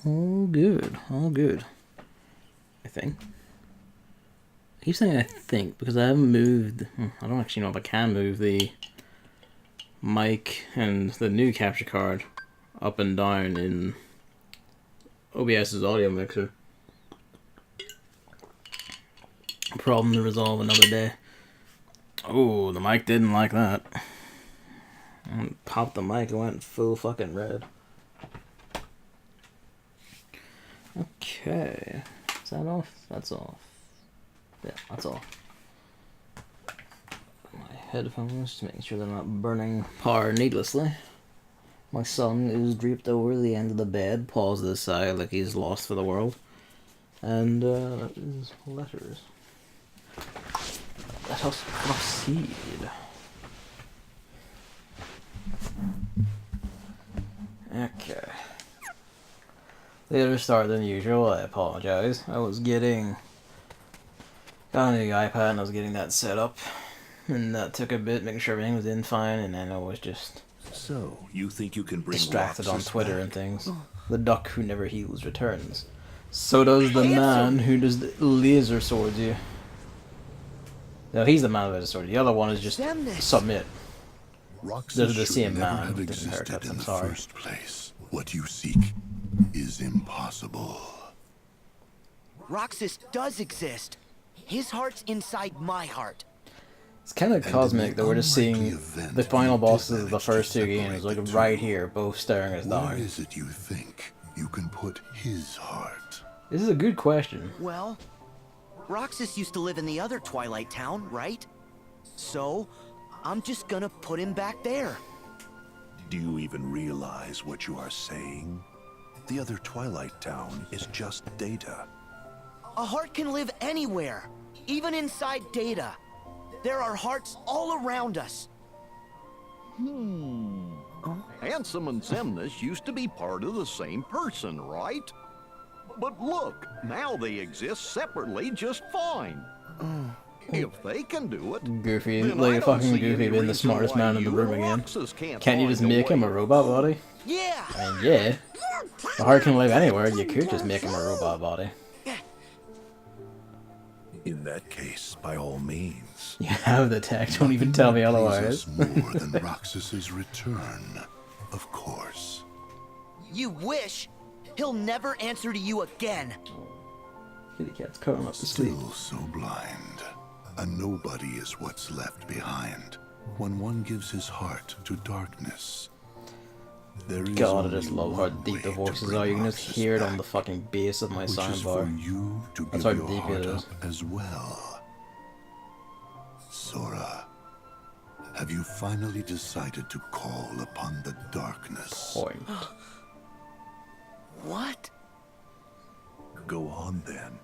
All good, all good. I think. I keep saying I think because I haven't moved. I don't actually know if I can move the mic and the new capture card up and down in OBS's audio mixer. Problem to resolve another day. Oh, the mic didn't like that. Popped the mic and went full fucking red. Okay. Is that off? That's off. Yeah, that's off. My headphones, just making sure they're not burning power needlessly. My son is draped over the end of the bed, paws to the side like he's lost for the world. And, that is letters. Let us proceed. Okay. Later start than usual, I apologize. I was got a new iPad and I was getting that set up. And that took a bit, making sure everything was in fine, and then I was just... So, you think you can bring distracted on Roxas Twitter back? and things. The duck who never heals returns. So does the man who does the laser swords you. No, he's the man who laser sword. The other one is just submit. Roxas They're the should same never man have with different existed haircuts, in I'm the sorry. first place. What you seek is impossible. Roxas does exist. His heart's inside my heart. It's kind of And cosmic in that we're just unlikely seeing event the final you did bosses of the manage to first two games, separate like the two, right here, both staring us Where down. is it you think you can put his heart? This is a good question. Well, Roxas used to live in the other Twilight Town, right? So, I'm just gonna put him back there. Do you even realize what you are saying? The other Twilight Town is just data. A heart can live anywhere, even inside Data. There are hearts all around us. Ansem and Xemnas used to be part of the same person, right? But look, now they exist separately just fine. If they can do it, Goofy, then I like don't fucking see Goofy any being the reason smartest why man in the you room and again. Roxas Can't you just find a make him way. a robot body? Yeah! I mean, yeah. The heart can live anywhere, you could just make him a robot body. In that case, by all means. You have the tech, don't even tell me Please otherwise. us more than Roxas's return, of course. You wish? He'll never answer to you again. Kitty cat's curling up to sleep. Still so blind. A nobody is what's left behind when one gives his heart to darkness. There is God, I only just love how one deep way the to voices bring are. You can just Roxas hear it on back, the fucking bass of my which is for soundbar. you to That's give how your deep it heart is. up as well. Sora, have you finally decided to call upon the darkness? Point. What? Go on then.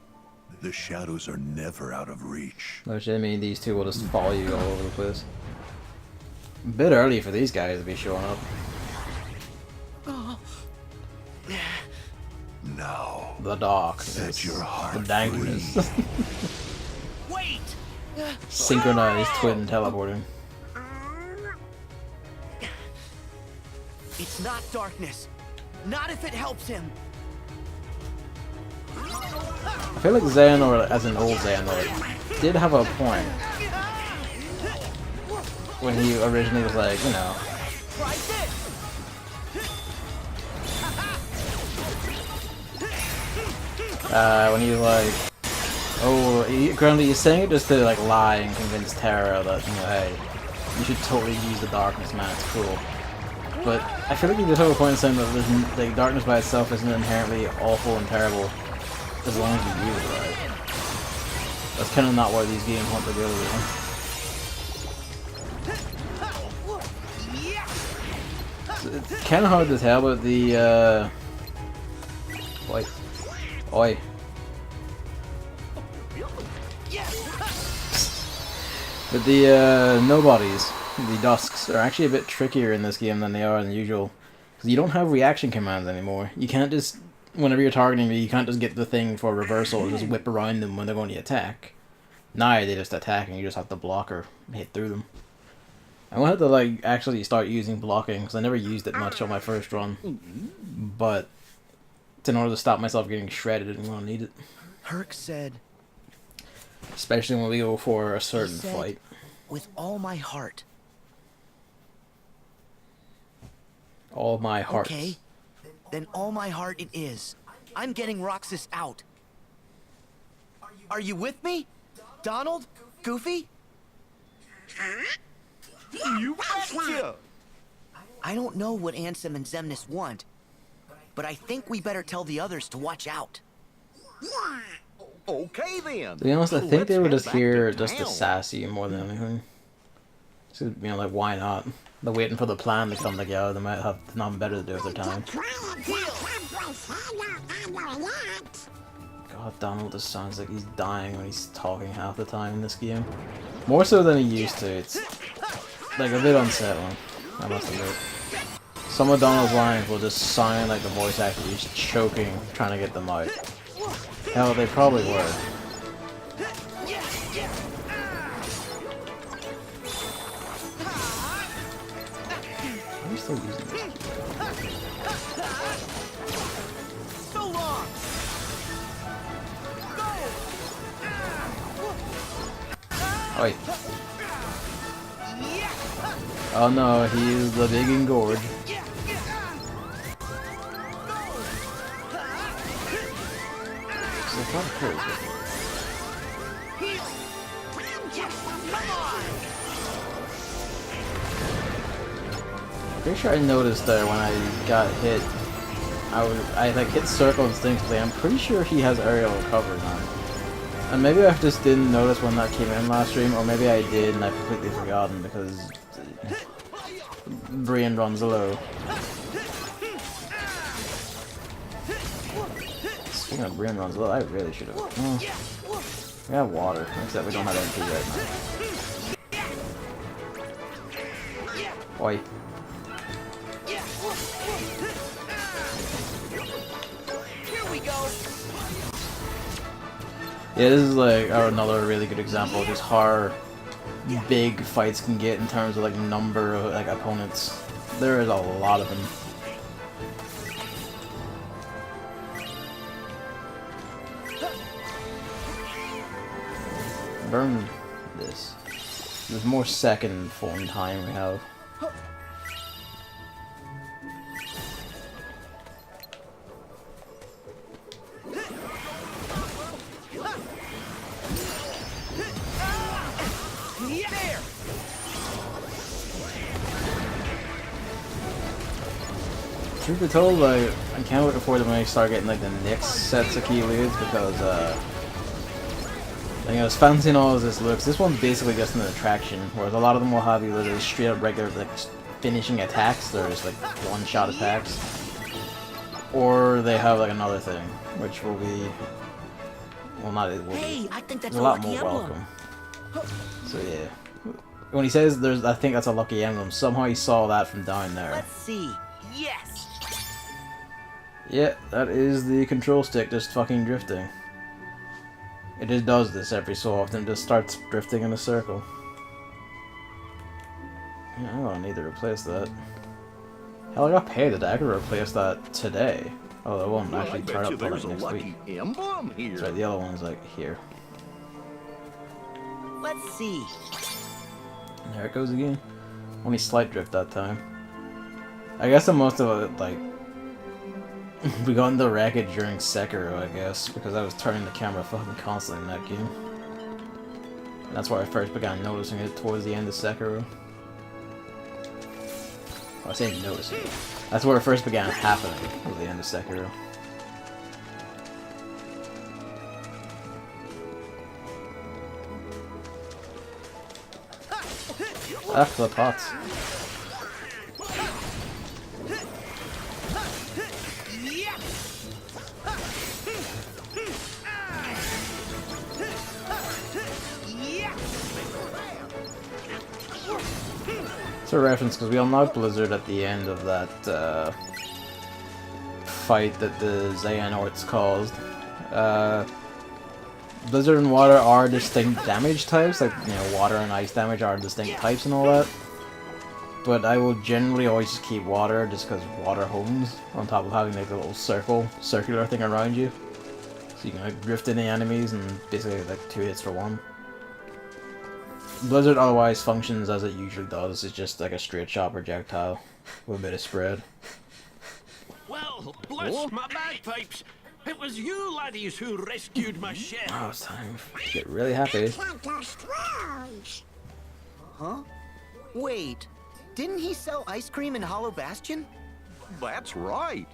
The shadows are never out of reach. Which, I mean, these two will just follow you all over the place. A bit early for these guys to be showing up. Now, The darkness. set your heart The dankness. free. Wait! Synchronized twin teleporting. It's not darkness. Not if it helps him. I feel like Xehanort, as an old Xehanort, did have a point. When he originally was like, you know, Try this! when he was like, oh, granted he's saying it just to like lie and convince Terra that, you know, hey, you should totally use the darkness, man, it's cool. But I feel like he did have a point in saying that there's, like, darkness by itself isn't inherently awful and terrible as long as you use it right. That's kind of not why these games want to go, really. It's kind of hard to tell about the, Oi. Oi. But the, nobodies, the dusks, are actually a bit trickier in this game than they are in the usual. Because you don't have reaction commands anymore. You can't just, whenever you're targeting me, you can't just get the thing for reversal and just whip around them when they're going to attack. Now they just attack and you just have to block or hit through them. I'm gonna have to, like, actually start using blocking, because I never used it much on my first run. But in order to stop myself getting shredded and when I need it. Herc said, Especially when we go for a certain said, fight. with all my heart. All my heart. Okay, then all my heart it is. I'm getting Roxas out. Are you with me? Donald? Goofy? You betcha! I don't know what Ansem and Xemnas want, but I think we better tell the others to watch out. Okay then. To be honest, I think Let's they were head just back to here just to town. sass you more than anything. So, you know, like, why not? They're waiting for the plan to come together. They might have nothing better to do with their time. God, Donald just sounds like he's dying when he's talking half the time in this game. More so than he used to. It's like a bit unsettling, I must admit. Some of Donald's lines will just sound like the voice actor is choking, trying to get them out. Hell, they probably were. Are we still using this? So long! Oh, wait. Oh no, he is the big engorge. So it's not a curve, but- Pretty sure I noticed there when I got hit. I like hit circle instinctively. I'm pretty sure he has aerial recovery now. And maybe I just didn't notice when that came in last stream, or maybe I did and I've completely forgotten because Brian runs low. Speaking of Brian runs low, I really should have. Oh, we have water, except we don't have MP right now. Oi. Here we go! Yeah, this is like another really good example of just how big fights can get in terms of like number of like opponents. There is a lot of them. Burn this. There's more second form time we have. There! Truth be told, like, I'm kind of looking forward to when I start getting like the next sets of keywords because, you know, as fancy and all as this looks, this one's basically just an attraction, whereas a lot of them will have you literally straight up regular like finishing attacks. There's like one-shot attacks, or they have like another thing, which will be, well, not it will be. Hey, I think that's A a lot lucky more emblem. welcome. So yeah, when he says there's, I think that's a lucky emblem. Somehow he saw that from down there. Let's see. Yes! Yeah, that is the control stick just fucking drifting. It just does this every so often, just starts drifting in a circle. Yeah, I'm gonna need to replace that. Hell, I got paid that I could replace that today. Oh, it won't Well, I actually bet turn you up till there's like a next lucky week. emblem here. That's right, the other one's like here. Let's see. There it goes again. Only slight drift that time. I guess the most of it, like, we got into wreckage during Sekiro, I guess, because I was turning the camera fucking constantly in that game. And that's where I first began noticing it towards the end of Sekiro. Well, I say noticing it. That's where it first began happening, was the end of Sekiro. After the pots. It's a reference because we unlocked Blizzard at the end of that fight that the Xehanorts caused. Blizzard and water are distinct damage types, like, you know, water and ice damage are distinct types and all that. but I will generally always just keep water, just because water homes, on top of having like a little circular thing around you. So you can like drift into enemies and basically like 2 hits for 1. Blizzard otherwise functions as it usually does, it's just like a straight shot projectile with a bit of spread. Well, bless my bagpipes. It was you laddies who rescued my chef. Oh, it's time to get really happy. Huh? Wait, didn't he sell ice cream in Hollow Bastion? That's right.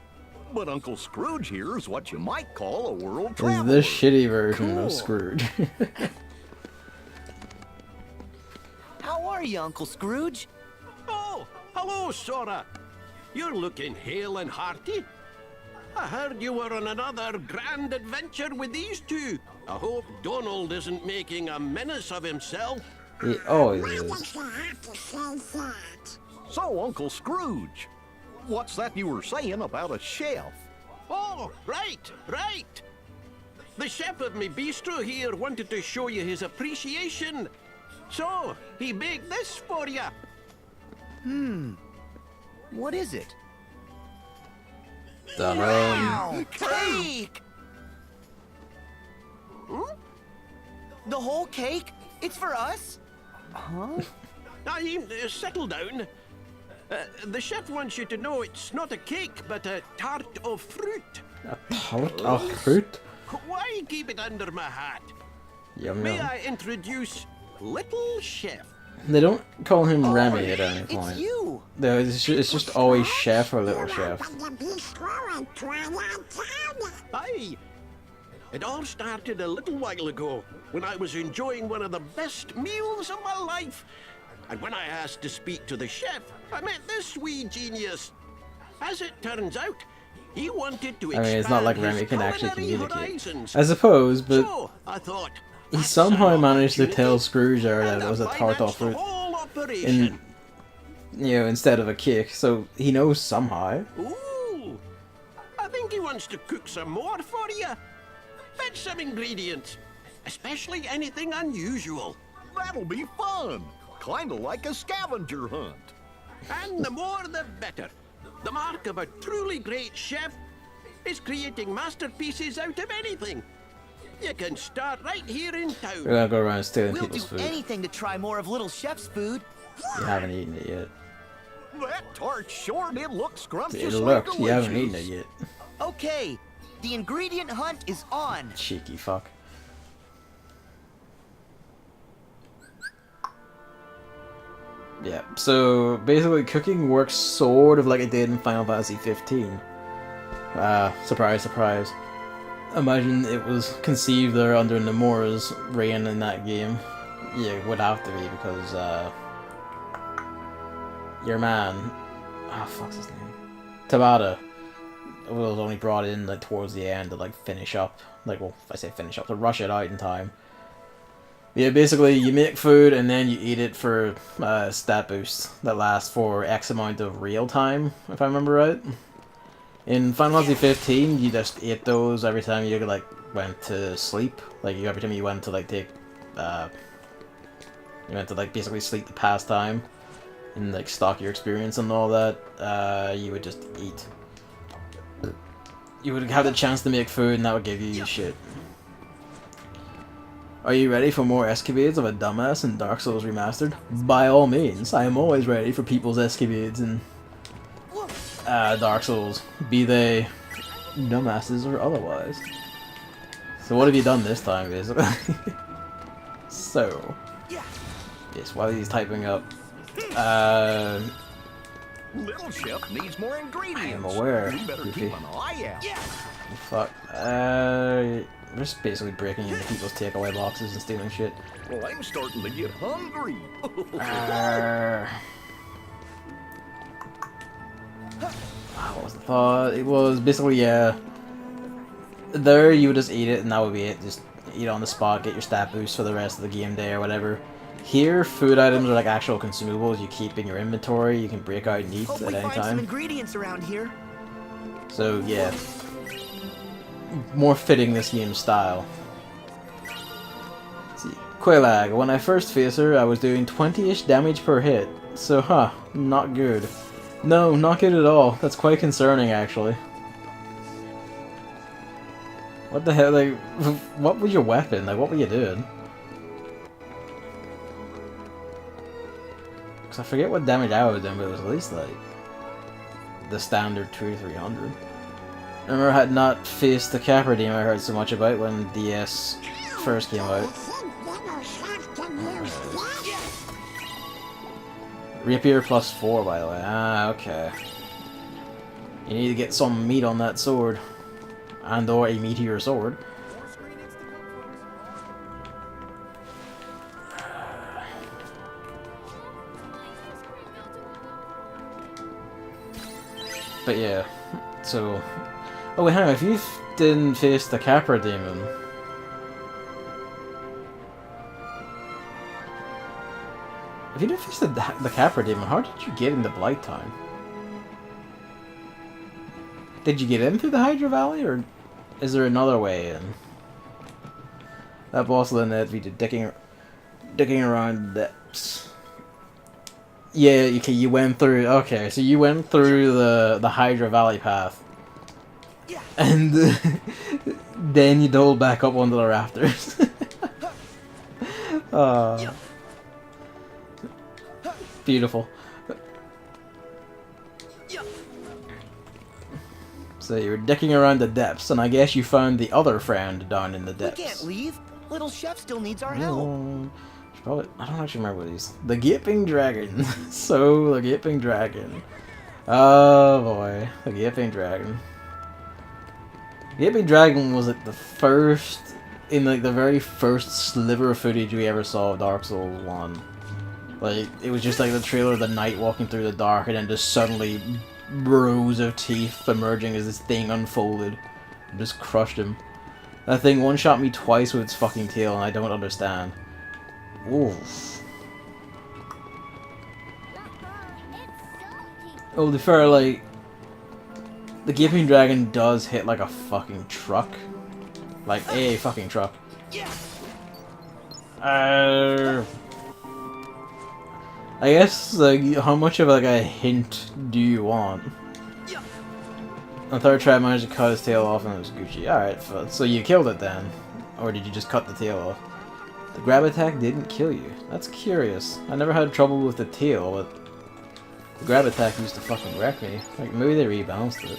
But Uncle Scrooge here is what you might call a world This is traveler. the shitty version Cool. of Scrooge. How are you, Uncle Scrooge? Oh, hello, Sora. You're looking hale and hearty. I heard you were on another grand adventure with these two. I hope Donald isn't making a menace of himself. He always is. So, Uncle Scrooge, what's that you were saying about a chef? Oh, right. The chef of my bistro here wanted to show you his appreciation. So, he baked this for you. What is it? Dunno. Cake! The whole cake? It's for us? Huh? Now, settle down. The chef wants you to know it's not a cake, but a tart of fruit. A tart of fruit? Why keep it under my hat? Yum May yum. I introduce Little Chef? They don't call him Remy at any It's point. you! No, it's just always Chef or Little Chef. Aye. It all started a little while ago when I was enjoying one of the best meals of my life. And when I asked to speak to the chef, I met this wee genius. As it turns out, he wanted to I mean, it's not like expand his Remy can actually culinary communicate. horizons. I suppose, but So, I thought, he that's somehow an managed to opportunity, tell Scrooge there and that it I was a tart of financed the fruit, whole operation. instead of a cake, so he knows somehow. Ooh, I think he wants to cook some more for you. Fetch some ingredients, especially anything unusual. That'll be fun. Kinda like a scavenger hunt. And the more the better. The mark of a truly great chef is creating masterpieces out of anything. You can start right here in We're town. gonna go around stealing We'll do people's food. anything to try more of Little Chef's food. You haven't eaten it yet. That tart sure did look scrumptiously It looked, you haven't delicious. eaten it yet. Okay, the ingredient hunt is on. Cheeky fuck. Yeah, so basically cooking works sort of like it did in Final Fantasy 15. Surprise, surprise. Imagine it was conceived there under Nomura's reign in that game. Yeah, it would have to be because, your man, fuck's his name? Tabata was only brought in like towards the end to like finish up, like, well, if I say finish up, to rush it out in time. Yeah, basically you make food and then you eat it for stat boosts that last for X amount of real time, if I remember right. In Final Fantasy 15, you just ate those every time you like went to sleep. Like every time you went to like take, you went to like basically sleep to pass time and like stock your experience and all that. You would just eat. You would have the chance to make food and that would give you shit. Are you ready for more escapades of a dumbass in Dark Souls Remastered? By all means, I am always ready for people's escapades in Dark Souls, be they dumbasses or otherwise. So what have you done this time, basically? So, yes, while he's typing up, Little Chef needs more ingredients. I am aware, You better Goofy. keep an eye out. Fuck, we're just basically breaking into people's takeaway boxes and stealing shit. Well, I'm starting to get hungry. What was the thought? It was basically, yeah. There, you would just eat it, and that would be it. Just eat on the spot, get your stat boost for the rest of the game day or whatever. Here, food items are like actual consumables you keep in your inventory. You can break out and eat Hope at we any find some time. ingredients around here. So, yeah. More fitting this game's style. Let's see. Quelaag. When I first faced her, I was doing 20-ish damage per hit. So, not good. No, not good at all. That's quite concerning, actually. What the hell, like, what was your weapon? Like, what were you doing? Because I forget what damage I was doing, but it was at least, like, the standard 200-300. I remember I had not faced the Capra Demon I heard so much about when DS first came out. Rapier +4, by the way. Ah, okay. You need to get some meat on that sword. And or a meteor sword. But yeah, so... Oh wait, hang on, if you didn't face the Capra Demon... If you didn't face the Capra Demon, how did you get into Blight Town? Did you get in through the Hydra Valley, or is there another way in? That boss of the net be dicking around the depths. Yeah, okay, you went through. Okay, so you went through the Hydra Valley path, and then you doubled back up onto the rafters. Beautiful. So you were dicking around the depths, and I guess you found the other friend down in the depths. We can't leave. Little Chef still needs our help. Probably, I don't actually remember these. The Gaping Dragon. So, the Gaping Dragon. Oh boy, the Gaping Dragon. Gaping Dragon was like the first, in like the very first sliver of footage we ever saw of Dark Souls 1. Like, it was just like the trailer of the knight walking through the dark, and then just suddenly rows of teeth emerging as this thing unfolded and just crushed him. That thing one-shot me twice with its fucking tail, and I don't understand. Oof. Oh, to be fair, like, the Gaping Dragon does hit like a fucking truck. Like a fucking truck. I guess, like, how much of like a hint do you want? The third try I managed to cut his tail off and it was Gucci. Alright, so you killed it then? Or did you just cut the tail off? The grab attack didn't kill you. That's curious. I never had trouble with the tail, but the grab attack used to fucking wreck me. Like, maybe they rebalanced it.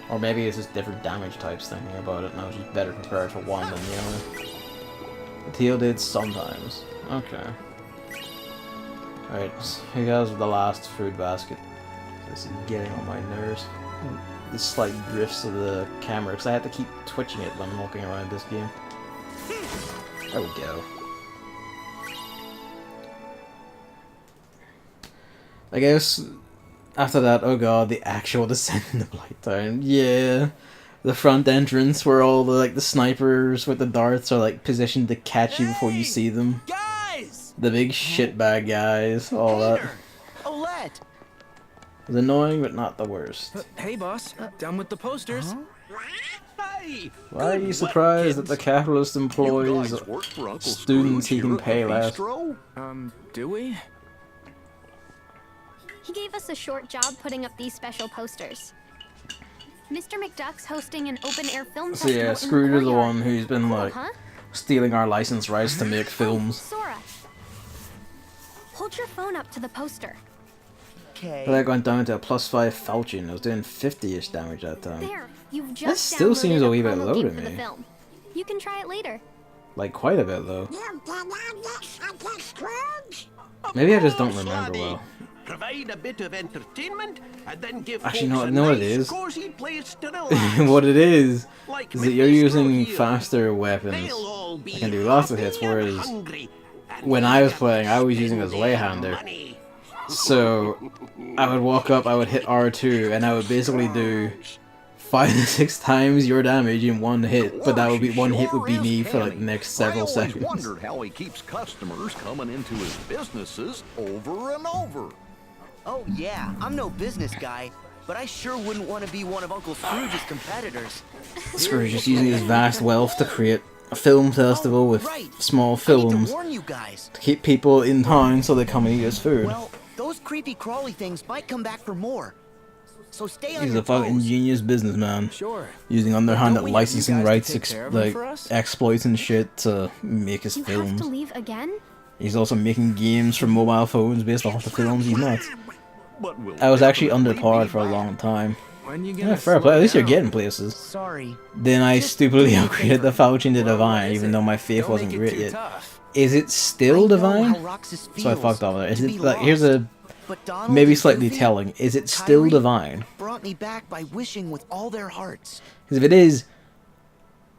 Or maybe it's just different damage types thinking about it, and I was just better prepared for one than the other. The tail did sometimes. Okay. Alright, so here goes with the last food basket. This is getting on my nerves. The slight drifts of the camera, because I have to keep twitching it when I'm walking around this game. There we go. I guess after that, oh god, the actual descent into Blight Town. Yeah, the front entrance where all the the snipers with the darts are like positioned to catch you before you see them. Guys! The big shitbag guys, all that. Olette! It was annoying, but not the worst. Hey, boss. Done with the posters. Hey, Why are good you work, surprised that kids. the capitalist You employs guys work for Uncle students he Scrooge can here pay at the less? bistro? Do we? He gave us a short job putting up these special posters. Mr. McDuck's hosting an open-air film So festival yeah, in the Scrooge is the courtyard. one who's been Cool, like huh? stealing our license rights to make films. Sora, hold your phone up to the poster. Okay. But I went down to a +5 falchion. I was doing 50-ish damage that time. There, you've just still downloaded seems a wee bit promo low link to for the me. film. You can try it later. Like quite a bit though. Maybe I just don't remember Laddie. well. Provide a bit of entertainment and then give Actually, folks no, a know what it nice is? cozy place to relax. What it is Like that my you're bistro using here. faster weapons. They'll all be I can do lots of hits, happy and whereas hungry, and when they I was can playing, I was using a spend their Zweihander. money. So I would walk up, I would hit R2, and I would basically do 5 to 6 times your damage in one hit, but that would be one hit would be me for like the next several I always seconds. wondered how he keeps customers coming into his businesses over and over. Oh yeah, I'm no business guy, but I sure wouldn't want to be one of Uncle Scrooge's competitors. Scrooge just using his vast wealth to create film festival with right. small I need films to warn you guys. to keep people in town so they come and eat his food. Well, those creepy crawly things might come back for more. So stay on He's your a fucking toes. genius businessman. Sure. Using underhanded Don't we need you licensing guys to rights, take care of him like for us? exploits and shit to make his You have films. to leave again? He's also making games for mobile phones based off the films. He's nuts. But we'll I was actually definitely underpowered be for a back. long time. When you gonna Yeah, fair slow play. At least you're down? getting places. Sorry. Then I Just stupidly do me a upgraded the favor. Falchion to Well, Divine, what is even it? though my faith Don't wasn't make it great too yet. tough. Is it I still know Divine? how Roxas So I feels fucked up there. Is to it be like, here's lost. a But Donald maybe and slightly Goofy, telling. Is it still Kyrie Divine? brought me back by wishing with all their hearts. Because if it is,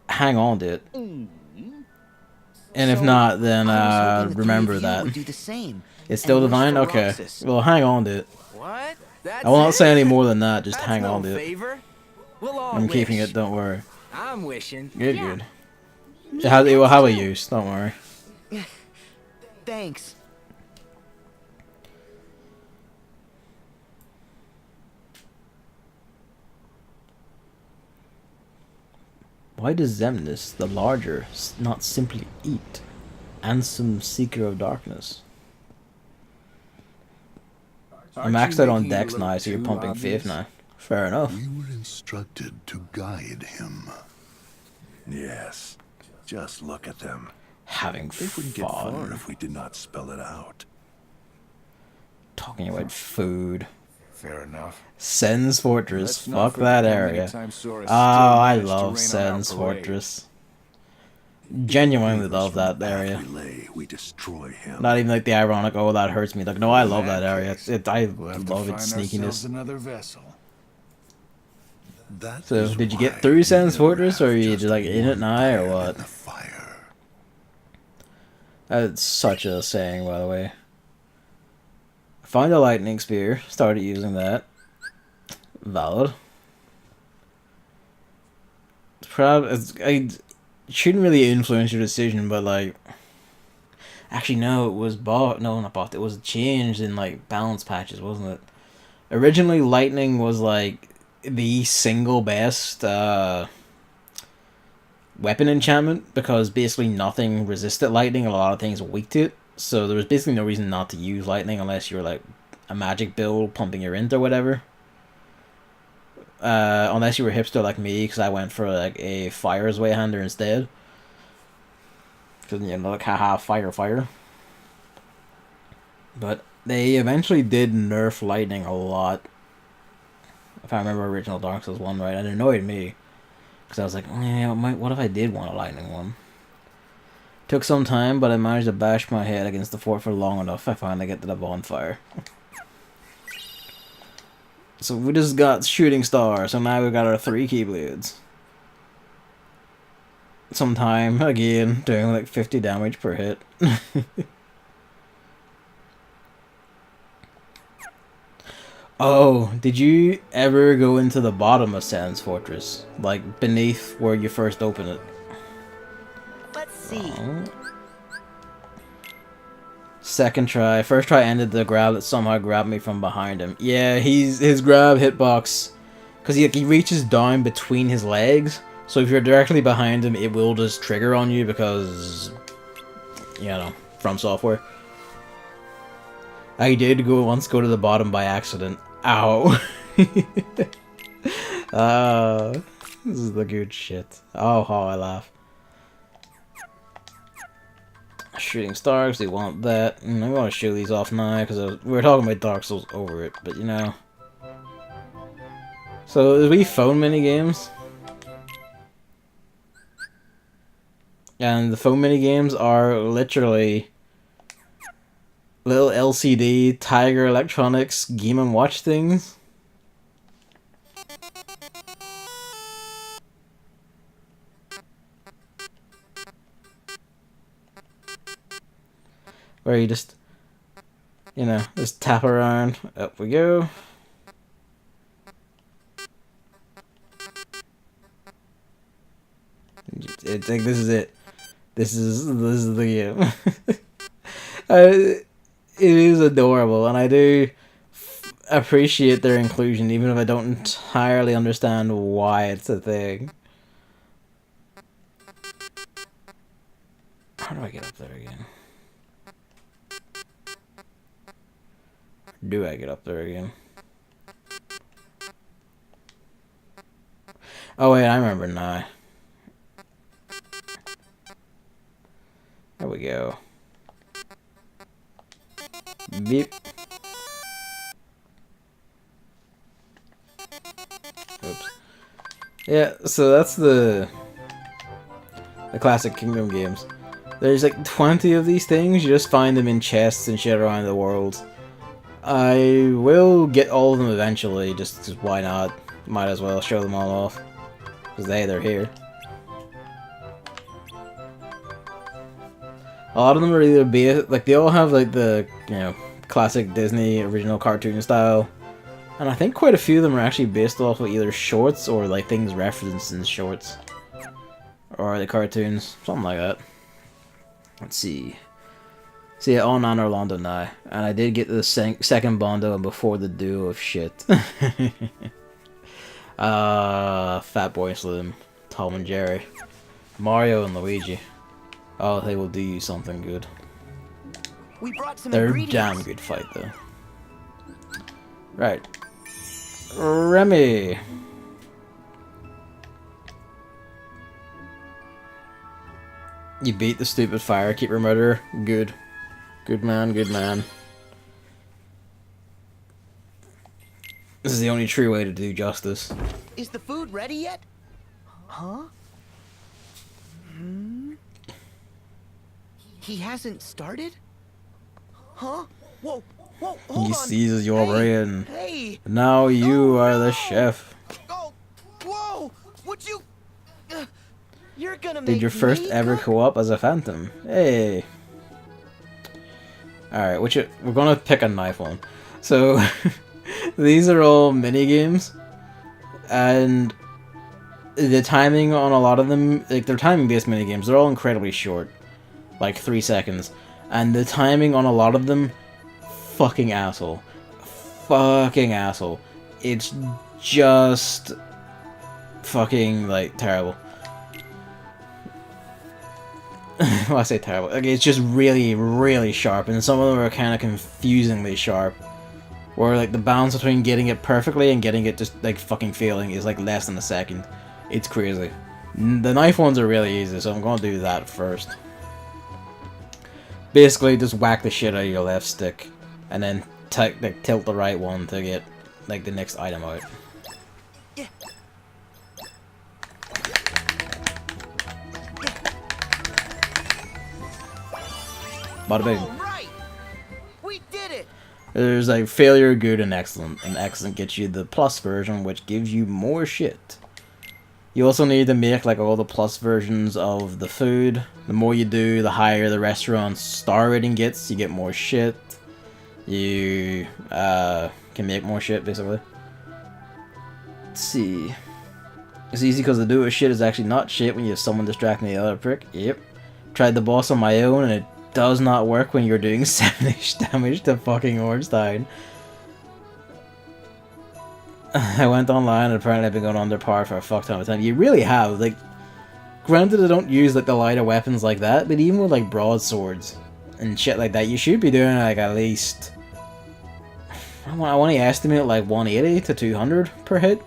hang on to it. And if So, not, then I was hoping the three remember of you that. would do the same It's still and wish Divine? for Okay. Roxas. Well, hang on to it. What? That's I won't it? say any more than that, just That's hang no on to it. favor. We'll all I'm keeping wish. it, don't worry. I'm wishing. Good, Yeah. good. Me It will have a too. use, don't worry. Thanks. Why does Xemnas, the larger, not simply eat? Ansem, Seeker of Darkness. I'm maxed out on Dex now, so you're pumping Faith now. Fair enough. We were instructed to guide him. Yes. Just look at them. Having They wouldn't get far fun. if we did not spell it out. Talking about food. Fair enough. Sen's Fortress. Let's not Fuck that forget how area. many times Sora Oh, still I managed to love rain on our Sen's parade. Fortress. Genuinely love From that the path area. We lay, we destroy him. Not even like the ironic, oh that hurts me. Like, no, I love In that that area. case, I We'll have to love find its ourselves sneakiness. another vessel. That So, is did you why get through we Sen's never Fortress, or are have you just just like in it one now, or iron what? in the fire. That's such a saying, by the way. Found a lightning spear, started using that. Valid. It shouldn't really influence your decision, but like... Actually, no, it was bought. No, not bought. It was changed in like balance patches, wasn't it? Originally, lightning was like the single best weapon enchantment because basically nothing resisted lightning. A lot of things were weak to it. So there was basically no reason not to use lightning unless you were like a magic build pumping your int or whatever. Unless you were hipster like me, because I went for like a Fire's Way hander instead. Because, you know, like, haha, fire. But they eventually did nerf lightning a lot. If I remember original Dark Souls 1 right, and it annoyed me. Because I was like, what if I did want a lightning one? Took some time, but I managed to bash my head against the fort for long enough. I finally get to the bonfire. So we just got Shooting Star, so now we got our 3 Keyblades. Sometime, again, doing like 50 damage per hit. Oh, did you ever go into the bottom of Sen's Fortress? Like, beneath where you first open it? Let's see. Second try. First try ended the grab that somehow grabbed me from behind him. Yeah, his grab hitbox, because he reaches down between his legs, so if you're directly behind him, it will just trigger on you because, you know, From Software. I did once go to the bottom by accident. Ow. This is the good shit. Oh, how I laugh. Shooting Stars, they want that. I want to show these off now because we were talking about Dark Souls over it, but you know. So, there's wee phone mini games. And the phone mini games are literally little LCD Tiger Electronics Game & Watch things. Where you just, you know, just tap around. Up we go. It's like, this is it. This is the game. It is adorable, and I do appreciate their inclusion, even if I don't entirely understand why it's a thing. How do I get up there again? Do I get up there again? Oh wait, I remember now. There we go. Beep. Oops. Yeah, so that's the classic Kingdom games. There's like 20 of these things. You just find them in chests and shit around the world. I will get all of them eventually, just 'cause why not? Might as well show them all off. Because they're here. A lot of them are either based, like they all have like the, you know, classic Disney original cartoon style. And I think quite a few of them are actually based off of either shorts or like things referenced in shorts. Or the cartoons, something like that. Let's see. See, all 9 Orlando now. And I did get the second Bondo before the duo of shit. Fat Boy Slim, Tom and Jerry, Mario and Luigi. Oh, they will do you something good. We brought some They're a ingredients. damn good fight, though. Right. Remy. You beat the stupid Firekeeper murderer. Good. Good man, good man. This is the only true way to do justice. Is the food ready yet? Huh? He hasn't started? Huh? Whoa, whoa, hold He on. seizes your Hey, brain. Hey! Now you Oh, are the no. chef. Oh, whoa! Would you... you're gonna make Did your first me ever cook? co-op as a phantom? Hey. Alright, we're gonna pick a knife one. So, these are all mini games, and the timing on a lot of them, like they're timing-based mini games, they're all incredibly short, like 3 seconds, and the timing on a lot of them, fucking asshole, it's just fucking like terrible. Well, I say terrible. Like, it's just really, really sharp, and some of them are kind of confusingly sharp. Where, like, the balance between getting it perfectly and getting it just, like, fucking failing is, like, less than a second. It's crazy. The knife ones are really easy, so I'm gonna do that first. Basically, just whack the shit out of your left stick, and then like, tilt the right one to get, like, the next item out. Yeah. Bada bing. All right! We did it! There's like failure, good, and excellent. And excellent gets you the plus version, which gives you more shit. You also need to make like all the plus versions of the food. The more you do, the higher the restaurant's star rating gets. You get more shit. You can make more shit, basically. Let's see. It's easy because the do shit is actually not shit when you have someone distracting the other prick. Yep. Tried the boss on my own and it does not work when you're doing 7-ish damage to fucking Ornstein. I went online and apparently I've been going under par for a fuck ton of time. You really have. Like, granted I don't use like the lighter weapons like that, but even with like broadswords and shit like that, you should be doing like at least... I want to estimate like 180 to 200 per hit.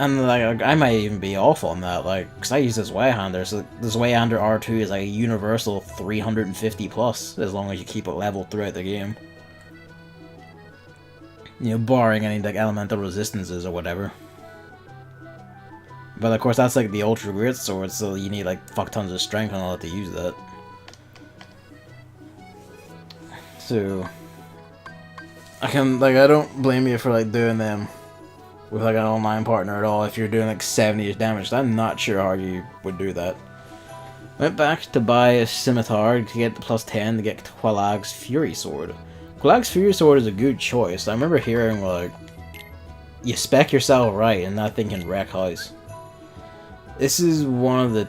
And like I might even be off on that, like, because I use this Zweihander, so this Zweihander R2 is like a universal 350 plus, as long as you keep it level throughout the game. You know, barring any like elemental resistances or whatever. But of course that's like the ultra great sword, so you need like fuck tons of strength and all that to use that. So I don't blame you for like doing them with like an online partner at all if you're doing like 70-ish damage. I'm not sure how you would do that. Went back to buy a scimitar to get the plus 10 to get Quelaag's Fury Sword. Quelaag's Fury Sword is a good choice. I remember hearing like, you spec yourself right and that thing can wreck house. This is one of the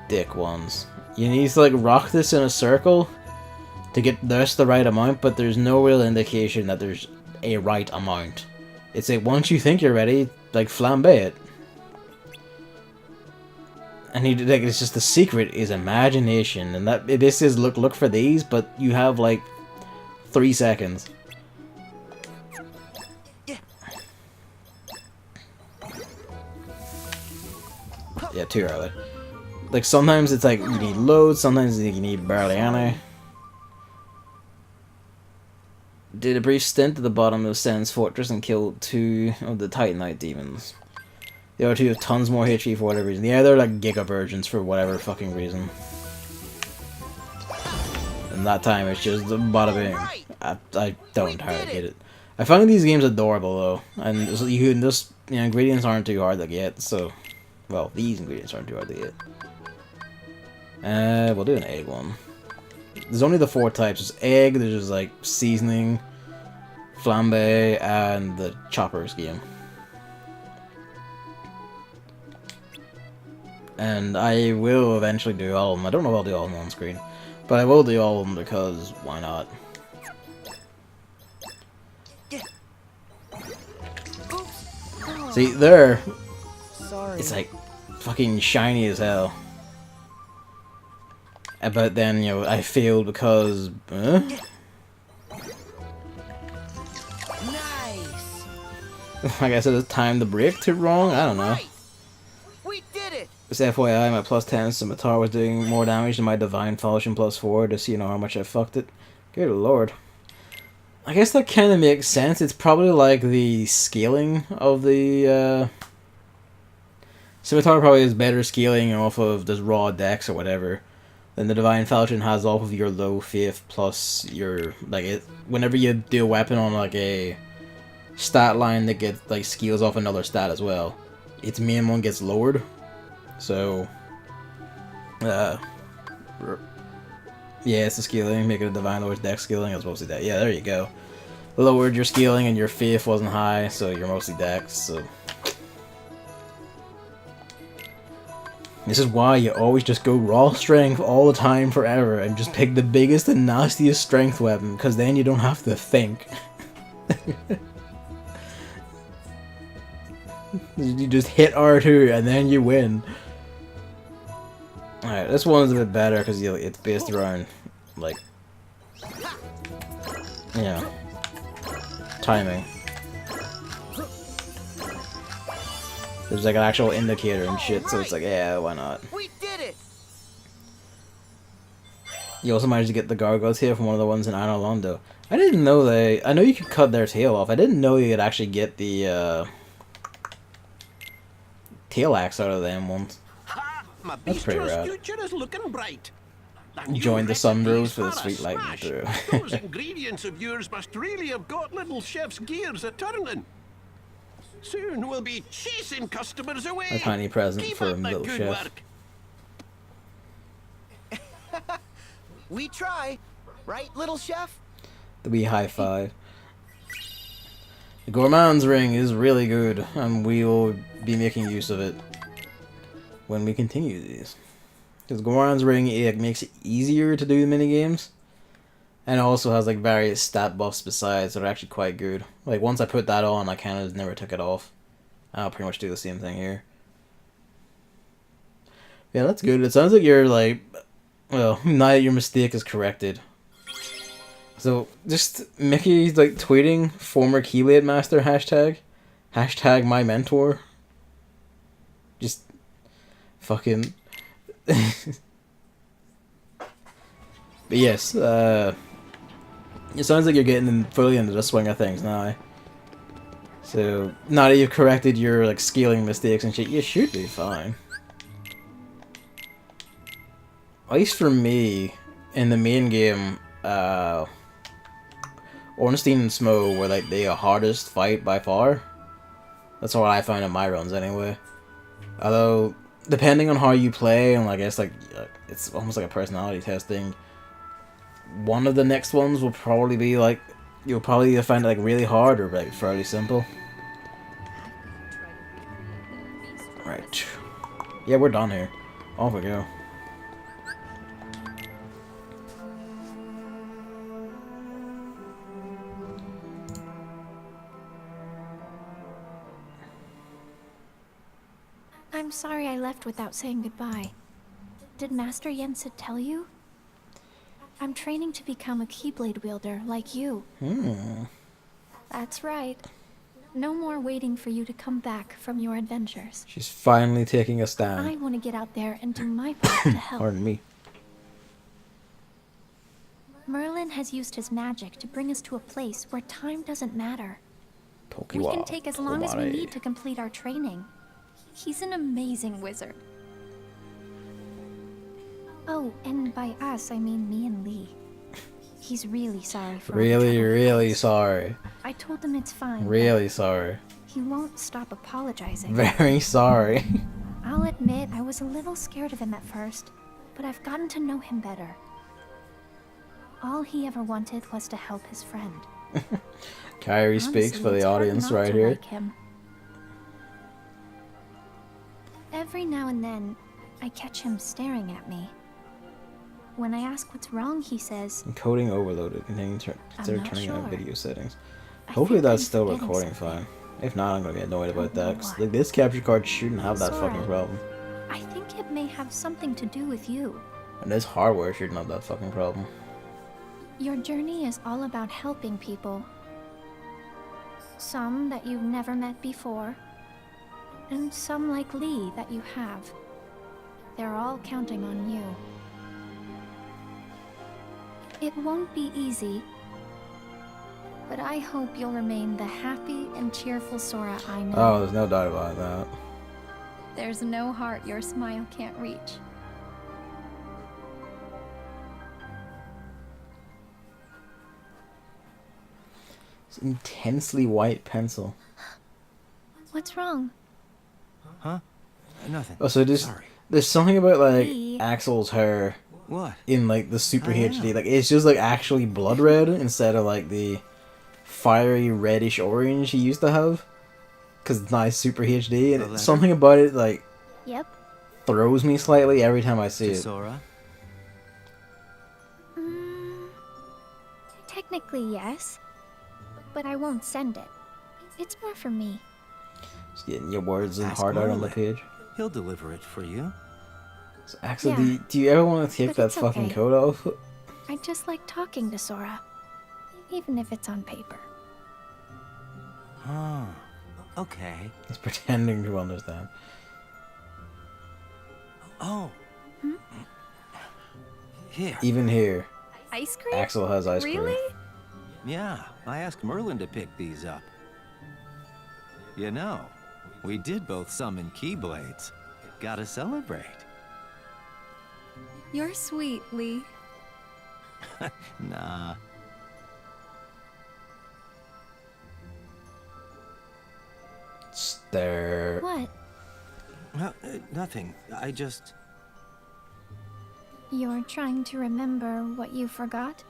dick ones. You need to like rock this in a circle to get just the right amount, but there's no real indication that there's a right amount. It's like once you think you're ready, like flambe it. And you like it's just the secret is imagination, and that this is look for these, but you have like 3 seconds. Yeah, too early. Like sometimes it's like you need loads, sometimes you need barely any. Did a brief stint at the bottom of Sen's fortress and killed 2 of the Titanite demons. The other 2 have tons more HP for whatever reason. Yeah, they're like Giga Virgins for whatever fucking reason. And that time it's just bada bing. I don't entirely get it. I find these games adorable though, and you can just ingredients aren't too hard to get. So, well, these ingredients aren't too hard to get. We'll do an egg one. There's only the 4 types. There's egg. There's just like seasoning, flambe, and the chopper scheme. And I will eventually do all of them. I don't know if I'll do all of them on screen, but I will do all of them because why not? See, there, it's like fucking shiny as hell. But then, you know, I failed because... Nice. Like I said, it's time to break too wrong? I don't know. We did it. Just FYI, my +10 scimitar was doing more damage than my Divine Falchion +4, just so you know how much I fucked it. Good lord. I guess that kind of makes sense. It's probably like the scaling of the scimitar probably has better scaling off of this raw dex or whatever than the Divine Falchion has off of your low faith plus your like it. Whenever you do a weapon on like a stat line that gets like scales off another stat as well, its main one gets lowered. So, yeah, it's the scaling, make it a Divine lowers dex scaling as mostly that. Yeah, there you go. Lowered your scaling and your faith wasn't high, so you're mostly dex. So this is why you always just go raw strength all the time forever and just pick the biggest and nastiest strength weapon, because then you don't have to think. You just hit R2 and then you win. Alright, this one's a bit better because it's based around, like, yeah, timing. There's like an actual indicator and shit, so it's like, yeah, why not? We did it. You also managed to get the gargoyles here from one of the ones in Anor Londo. I didn't know I know you could cut their tail off. I didn't know you could actually get the tail axe out of them ones. My That's pretty bistro's rad. future is looking bright. And Join your the sunrose for the recipes sweet are a lightning smash. through. Those ingredients of yours must really have got little chef's gears a turning. Soon we'll be chasing customers away. A tiny present Keep for up the little good chef. work. We try, right, little chef? The wee high five. The Gourmand's ring is really good, and we will be making use of it when we continue these. Because Gourmand's ring, it makes it easier to do the minigames, and it also has like various stat buffs besides that are actually quite good. Like once I put that on, I kind of never took it off. I'll pretty much do the same thing here. Yeah, that's good. It sounds like you're like, well, now that your mistake is corrected. So, just Mickey's like tweeting former Keyblade Master hashtag. Hashtag my mentor. Just fucking. But yes, it sounds like you're getting fully into the swing of things now. So, now that you've corrected your like scaling mistakes and shit, you should be fine. At least for me, in the main game, Ornstein and Smo were like the hardest fight by far. That's what I find in my runs anyway. Although, depending on how you play, and I guess like it's almost like a personality test thing. One of the next ones will probably be like, you'll probably either find it like really hard or like fairly simple. Right. Yeah, we're done here. Off we go. I'm I'm sorry I left without saying goodbye. Did Master Yensid tell you? I'm training to become a Keyblade wielder like you. That's right. No more waiting for you to come back from your adventures. She's finally taking a stand. I want to get out there and do my part to help. Pardon me. Merlin has used his magic to bring us to a place where time doesn't matter. We Tokiwa. can take as long as we need to complete our training. He's an amazing wizard. Oh, and by us, I mean me and Lee. He's really sorry for all the trouble. Really sorry. I told him it's fine. but Really sorry. He won't stop apologizing. Very sorry. I'll admit I was a little scared of him at first, but I've gotten to know him better. All he ever wanted was to help his friend. Kyrie speaks Honestly, for the it's hard audience not right to here. like him. Every now and then, I catch him staring at me. When I ask what's wrong, he says, Encoding overloaded. Consider not turning on sure. video settings. I Hopefully think that's I'm still forgetting recording something. fine. If not, I'm gonna get annoyed about Don't know that. 'Cause, what. like, this capture card shouldn't have that Sora. fucking problem. I think it may have something to do with you. And this hardware shouldn't have that fucking problem. Your journey is all about helping people. Some that you've never met before, and some like Lee that you have. They're all counting on you. It won't be easy, but I hope you'll remain the happy and cheerful Sora I know. Oh, there's no doubt about that. There's no heart your smile can't reach. It's intensely white pencil. What's wrong? Huh? Nothing. Oh, so Sorry. there's something about like Lee. Axel's hair What? in like the Super Oh, yeah. HD. Like it's just like actually blood red instead of like the fiery reddish orange he used to have. Cause it's not Super HD, and The letter? something about it like Yep. throws me slightly every time I see To it. Sora? Technically, yes. But I won't send it. It's more for me. Just getting your words and Ask heart out on the Merlin. page. He'll deliver it for you. So, Axel, Yeah. do you ever want to take But that it's fucking okay. coat off? I just like talking to Sora. Even if it's on paper. Oh, okay. He's pretending to understand. Oh. Here. Even here, Ice cream? Axel has ice cream. Really? Yeah, I asked Merlin to pick these up. You know, we did both summon Keyblades. Gotta celebrate. You're sweet, Lee. Nah. Stare. What? No, nothing. I just... You're trying to remember what you forgot?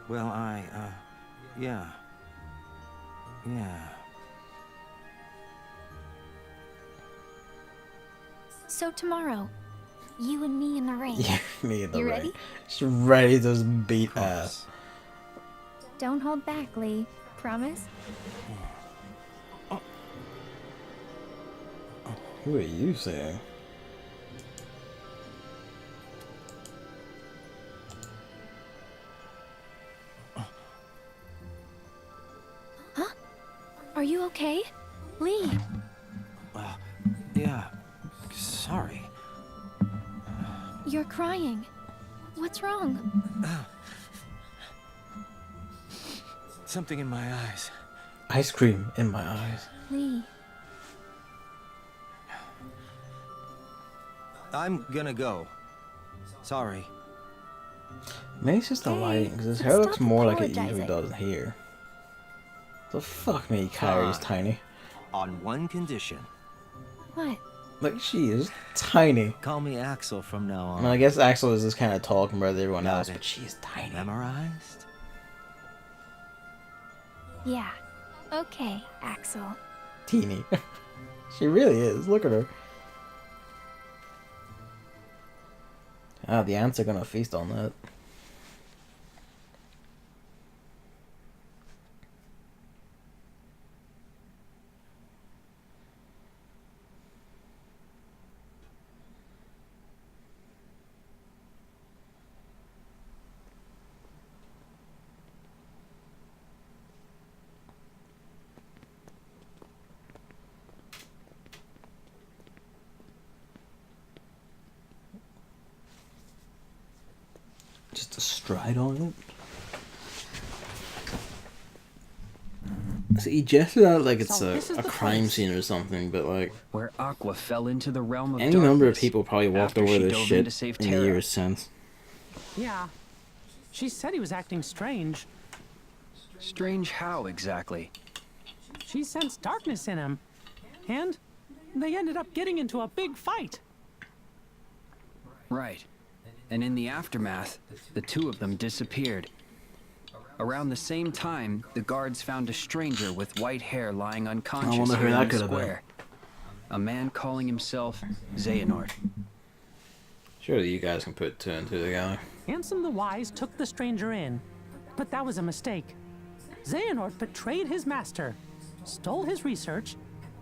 Well, yeah. Yeah. So tomorrow, you and me in the ring. Yeah, me in the You ring. ready? Just ready to just beat ass. Don't hold back, Lee. Promise? Who are you saying? Are you okay? Lee! Yeah. Sorry. You're crying. What's wrong? Something in my eyes. Ice cream in my eyes. Lee. I'm gonna go. Sorry. Maybe it's just the Hey, lighting, because his but hair looks stop more like it usually apologizing. does here. The fuck me, Kyrie's Fine. tiny. On one condition. What? Like, she is tiny. Call me Axel from now I on. mean, I guess Axel is just kind of tall compared to everyone Got else, it. but she's tiny. Memorized? Yeah. Okay, Axel. Teeny. She really is. Look at her. Ah, the ants are gonna feast on that. Stride on it. So he gestured out like it's So this is a the crime place. scene or something, but like Where Aqua fell into the realm of any number of darkness people probably walked after over she this dove in shit to save in the Terra. years since. Yeah. She said he was acting strange. Strange how exactly? She sensed darkness in him. And they ended up getting into a big fight. Right. And in the aftermath, the two of them disappeared. Around the same time, the guards found a stranger with white hair lying unconscious wonder who here that in the could have been. square. A man calling himself Xehanort. Surely you guys can put two and two together. Ansem the Wise took the stranger in, but that was a mistake. Xehanort betrayed his master, stole his research,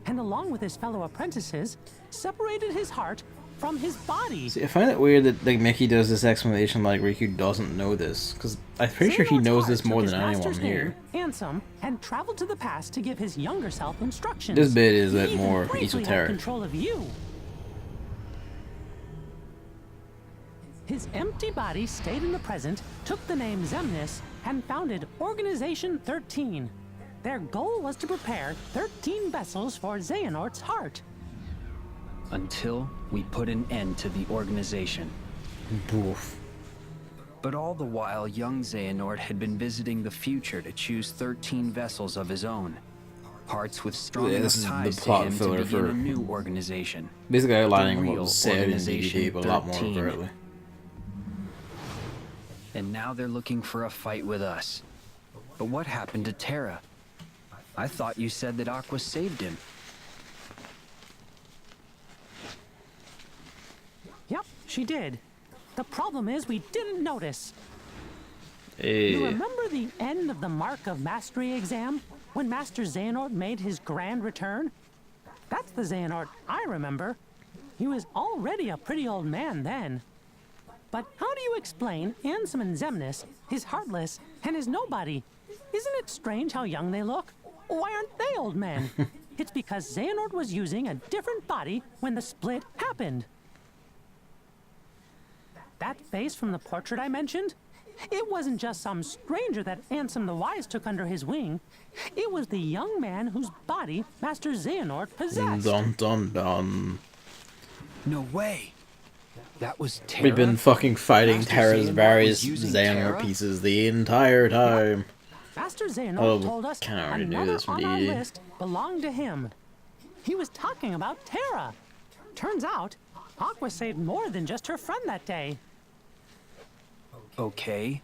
and along with his fellow apprentices, separated his heart from his body. See, I find it weird that like Mickey does this explanation like Riku doesn't know this, because I'm pretty sure he Xehanort's knows heart this took more his than anyone master's here. name, Ansem, and traveled to the past to give his younger self instructions. This bit is He a bit even more briefly had esoteric. control of you. His empty body stayed in the present, took the name Xemnas, and founded Organization 13. Their goal was to prepare 13 vessels for Xehanort's heart. Until we put an end to the organization. Boof. But all the while, young Xehanort had been visiting the future to choose 13 vessels of his own. Hearts with strong Yeah, enough this is the ties to plot him filler to begin for- a new organization. Basically outlining The what real was said in Organization DDD, but a lot more 13. overtly. And now they're looking for a fight with us. But what happened to Terra? I thought you said that Aqua saved him. Yep, she did. The problem is we didn't notice. You Hey. remember the end of the Mark of Mastery exam? When Master Xehanort made his grand return? That's the Xehanort I remember. He was already a pretty old man then. But how do you explain Ansem and Xemnas, his Heartless, and his Nobody? Isn't it strange how young they look? Why aren't they old men? It's because Xehanort was using a different body when the split happened. That face from the portrait I mentioned? It wasn't just some stranger that Ansem the Wise took under his wing. It was the young man whose body Master Xehanort possessed. Dun dun dun. No way. That was Terra. We've been fucking fighting Master Terra's Xehanort various was using Xehanort Terra? pieces the entire time. Master Xehanort Oh, told us kinda already knew another this from on our DD. list belonged to him. He was talking about Terra. Turns out, Aqua saved more than just her friend that day. Okay.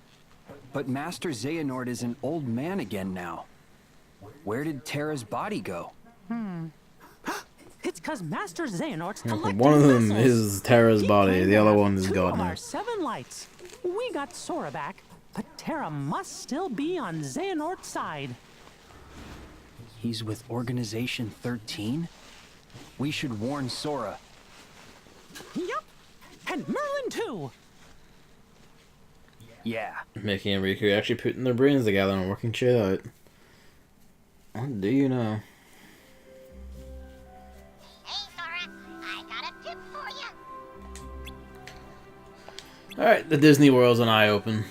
But Master Xehanort is an old man again now. Where did Terra's body go? It's because Master Xehanort's Yeah, collecting one of them vessels. is Terra's He body, claimed the to other have one is 2 God of now. our 7 lights. We got Sora back, but Terra must still be on Xehanort's side. He's with Organization 13? We should warn Sora. Yup, and Merlin too. Yeah. Mickey and Riku actually putting their brains together and working shit out. What do you know? Hey, Sora, I got a tip for you. Alright, the Disney World's an eye open.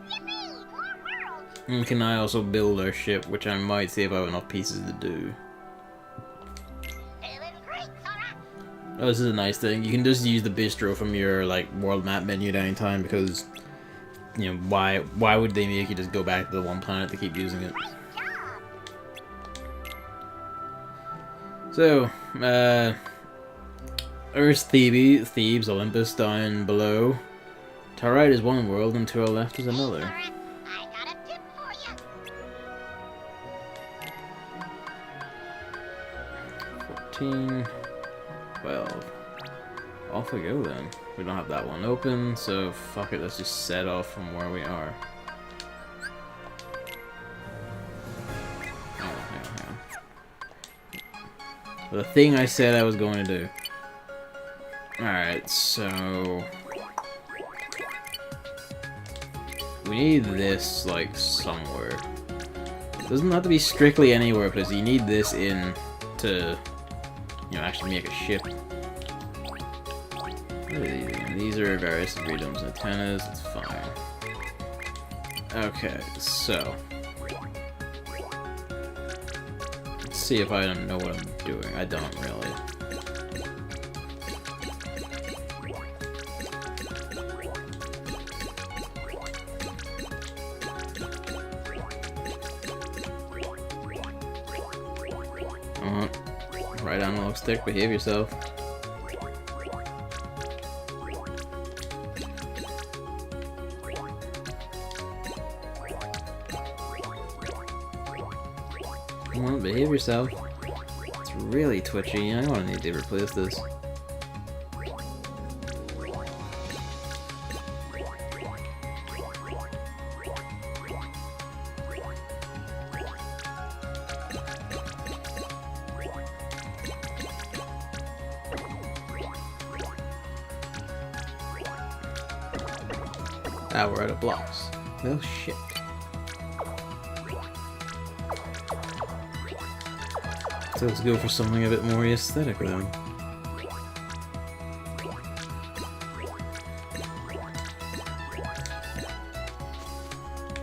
Yippee, more worlds. And can I also build our ship, which I might see if I have enough pieces to do. Doing great, Sora. Oh, this is a nice thing. You can just use the bistro from your like world map menu at any time because, you know, why would they make you just go back to the one planet to keep using it? Great job. So, Earth's Thebes, Olympus down below. To our right is one world and to our left is another. Sora, I got a tip for you. 14, 12. Off we go then. We don't have that one open, so fuck it, let's just set off from where we are. Oh, hang on. The thing I said I was going to do. Alright, so... we need this, like, somewhere. It doesn't have to be strictly anywhere, because you need this in to, you know, actually make a ship. What are these? These are various freedoms and antennas, it's fine. Okay, so let's see if I don't know what I'm doing. I don't really. Right analog stick, behave yourself. Come on, behave yourself. It's really twitchy. I don't need to replace this. Ah, we're out of blocks. No shit. So let's go for something a bit more aesthetic then.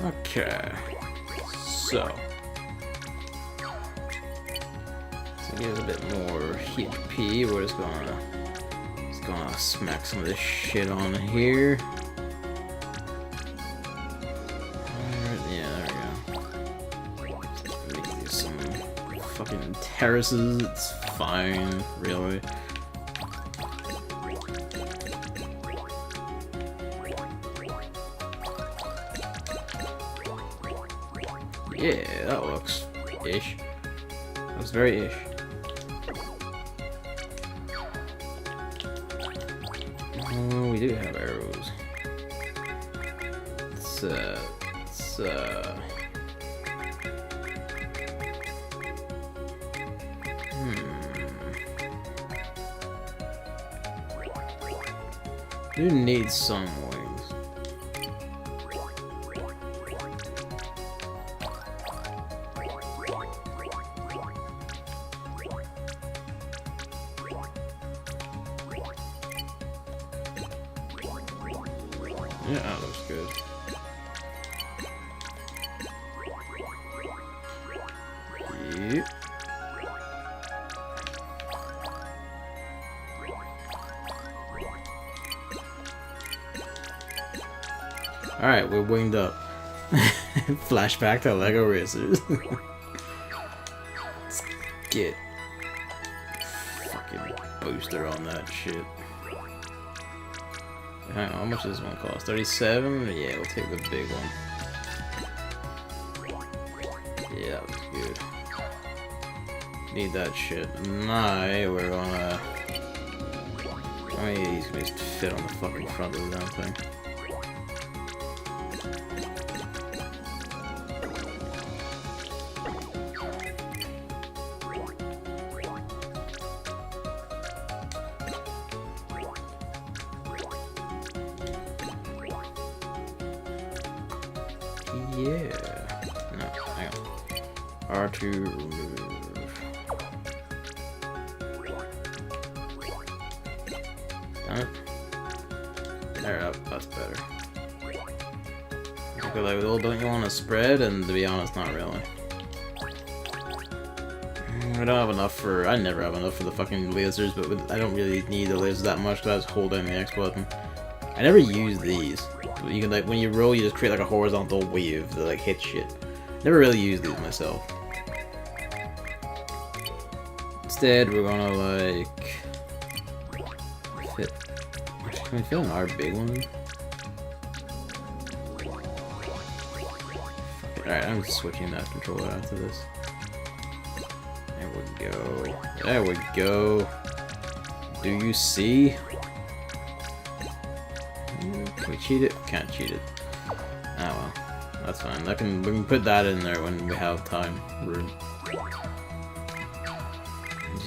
Okay. So to give it a bit more HP, we're just gonna smack some of this shit on here. Fucking terraces, it's fine, really. Yeah, that looks ish. Looks very ish. Oh, we do have arrows. You need some wings. Yeah, that looks good. Yep. Alright, we're winged up. Flashback to Lego Racers. Let's get fucking booster on that shit. Hang on, how much does this one cost? 37? Yeah, we'll take the big one. Yeah, that was good. Need that shit. Now we're gonna... How many of these can just fit on the fucking front of the damn thing? Yeah. No, hang on. R2 remove. Damn it. There, that's better. Okay, like, well, don't you want to spread? And to be honest, not really. I don't have enough for. I never have enough for the fucking lasers, but I don't really need the lasers that much because I just hold down the X button. I never use these. You can, like, when you roll, you just create like a horizontal wave that like hits shit. Never really use these myself. Instead, we're gonna like fit. Can we fit on our big one? Alright, I'm switching that controller after this. There we go. There we go. Do you see? Can we cheat it? Can't cheat it. Ah well, that's fine. We can put that in there when we have time. Room.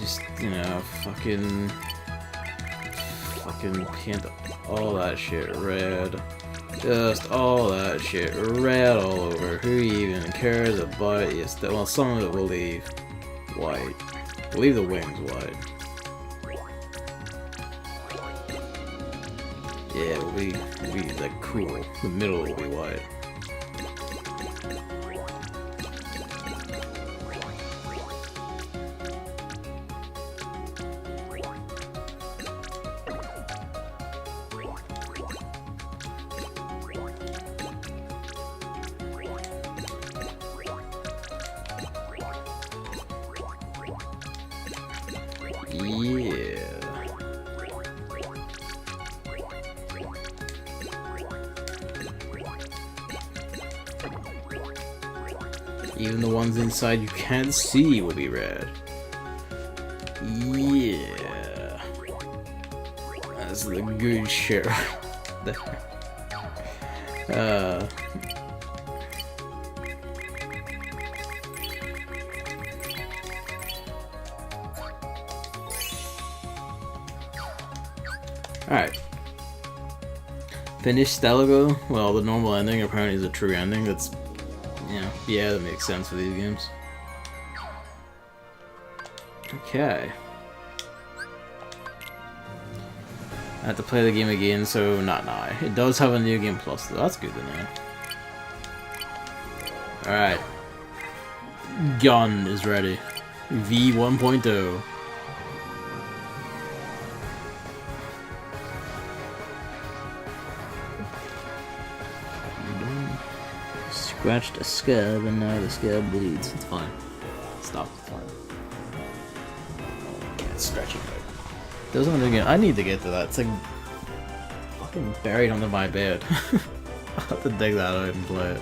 Just, you know, fucking paint all that shit red. Just all that shit red all over. Who even cares about it? Well, some of it will leave white. We'll leave the wings white. Yeah, it'll be like cool. The middle will be white. Yeah. Even the ones inside you can't see will be red. Yeah. That's the good shit right there. Alright. Finish Stelago? Well, the normal ending apparently is a true ending. That's, you know, yeah, that makes sense for these games. Okay. I have to play the game again, so not now. It does have a New Game Plus, though. That's good to know. Alright. Gun is ready. V 1.0. Scratched a scab and now the scab bleeds. It's fine. Stop. It's fine. Yeah, it's stretching. Doesn't want to get. I need to get to that. It's like fucking buried under my bed. I'll have to dig that out and play it.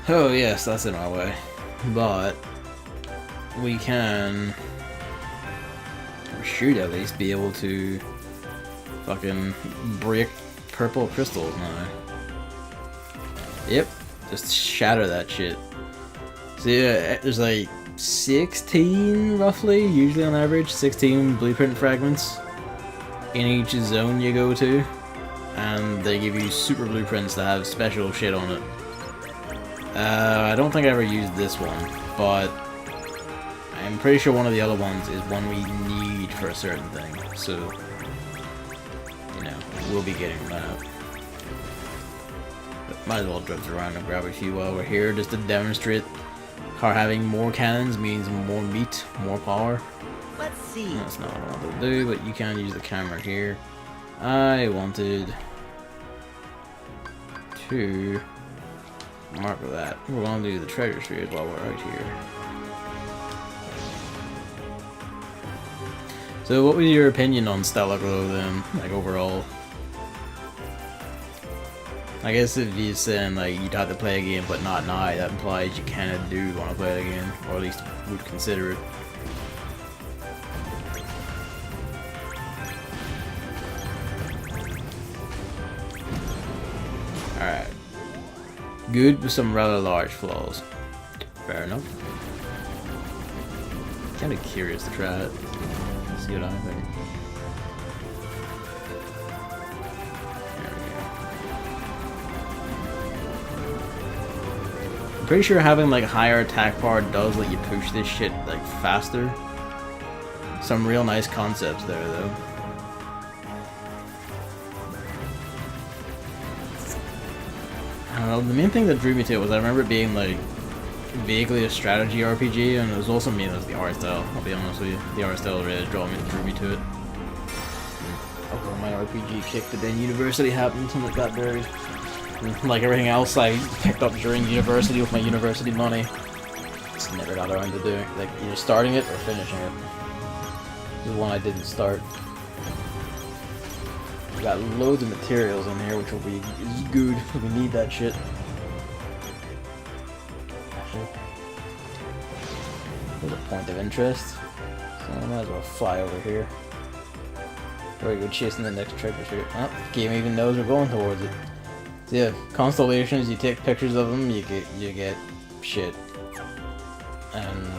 Oh yes, that's in our way. But we can, or should at least, be able to fucking break purple crystals now. Yep, just shatter that shit. So yeah, there's like 16 roughly, usually on average, 16 blueprint fragments in each zone you go to, and they give you super blueprints that have special shit on it. I don't think I ever used this one, but I'm pretty sure one of the other ones is one we need for a certain thing, so, you know, we'll be getting that. But might as well drift around and grab a few while we're here, just to demonstrate how having more cannons means more meat, more power. Let's see. That's not what I wanted to do, but you can use the camera here. I wanted to mark that. We're going to do the treasure spheres while we're out here. So what was your opinion on Stelago then, like overall? I guess if you're saying like you'd have to play a game but not now, that implies you kinda do want to play it again, or at least would consider it. Alright. Good with some rather large flaws. Fair enough. Kinda curious to try it. See what I think. I'm pretty sure having like higher attack power does let you push this shit like faster. Some real nice concepts there though. I don't know, the main thing that drew me to it was I remember it being like vaguely a strategy RPG, and it was also me that was the art style, I'll be honest with you. The art style really drew me to it. Although my RPG kick, but then university happened and it got buried. Like everything else I picked up during university with my university money, just never got around to doing, like either starting it or finishing it. This is one I didn't start. We got loads of materials in here, which will be good. We need that shit. Actually, there's a point of interest, so I might as well fly over here. Or we go chasing the next treasure sphere. Oh, the game even knows we're going towards it. So yeah, constellations, you take pictures of them, you get shit. And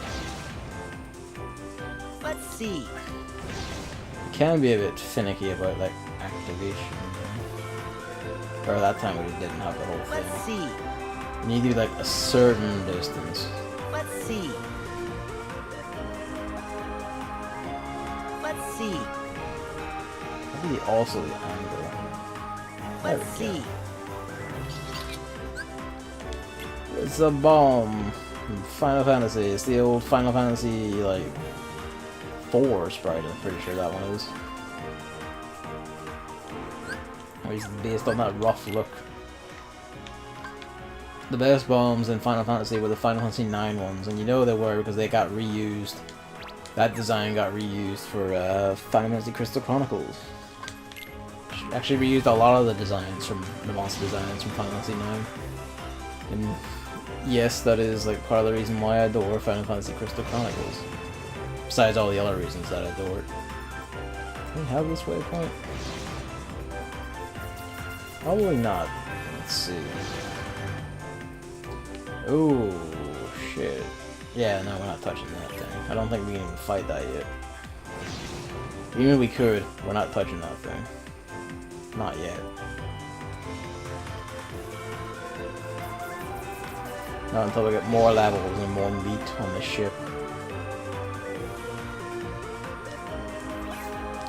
let's see. You can be a bit finicky about like activation. Or that time we didn't have the whole thing. Let's see. You need to do like a certain distance. Let's see. Let's see. How do maybe also the angle. There Let's we go. see. It's a bomb. Final Fantasy. It's the old Final Fantasy like 4 sprite. I'm pretty sure that one is. Or it's based on that rough look. The best bombs in Final Fantasy were the Final Fantasy 9 ones, and you know they were because they got reused. That design got reused for Final Fantasy Crystal Chronicles. Actually reused a lot of the designs from the monster designs from Final Fantasy 9. And yes, that is like part of the reason why I adore Final Fantasy Crystal Chronicles. Besides all the other reasons that I adore it. Do we have this waypoint? Probably not. Let's see. Oh shit. Yeah, no, we're not touching that thing. I don't think we can even fight that yet. Even if we could, we're not touching that thing. Not yet. Not until we get more levels and more meat on the ship.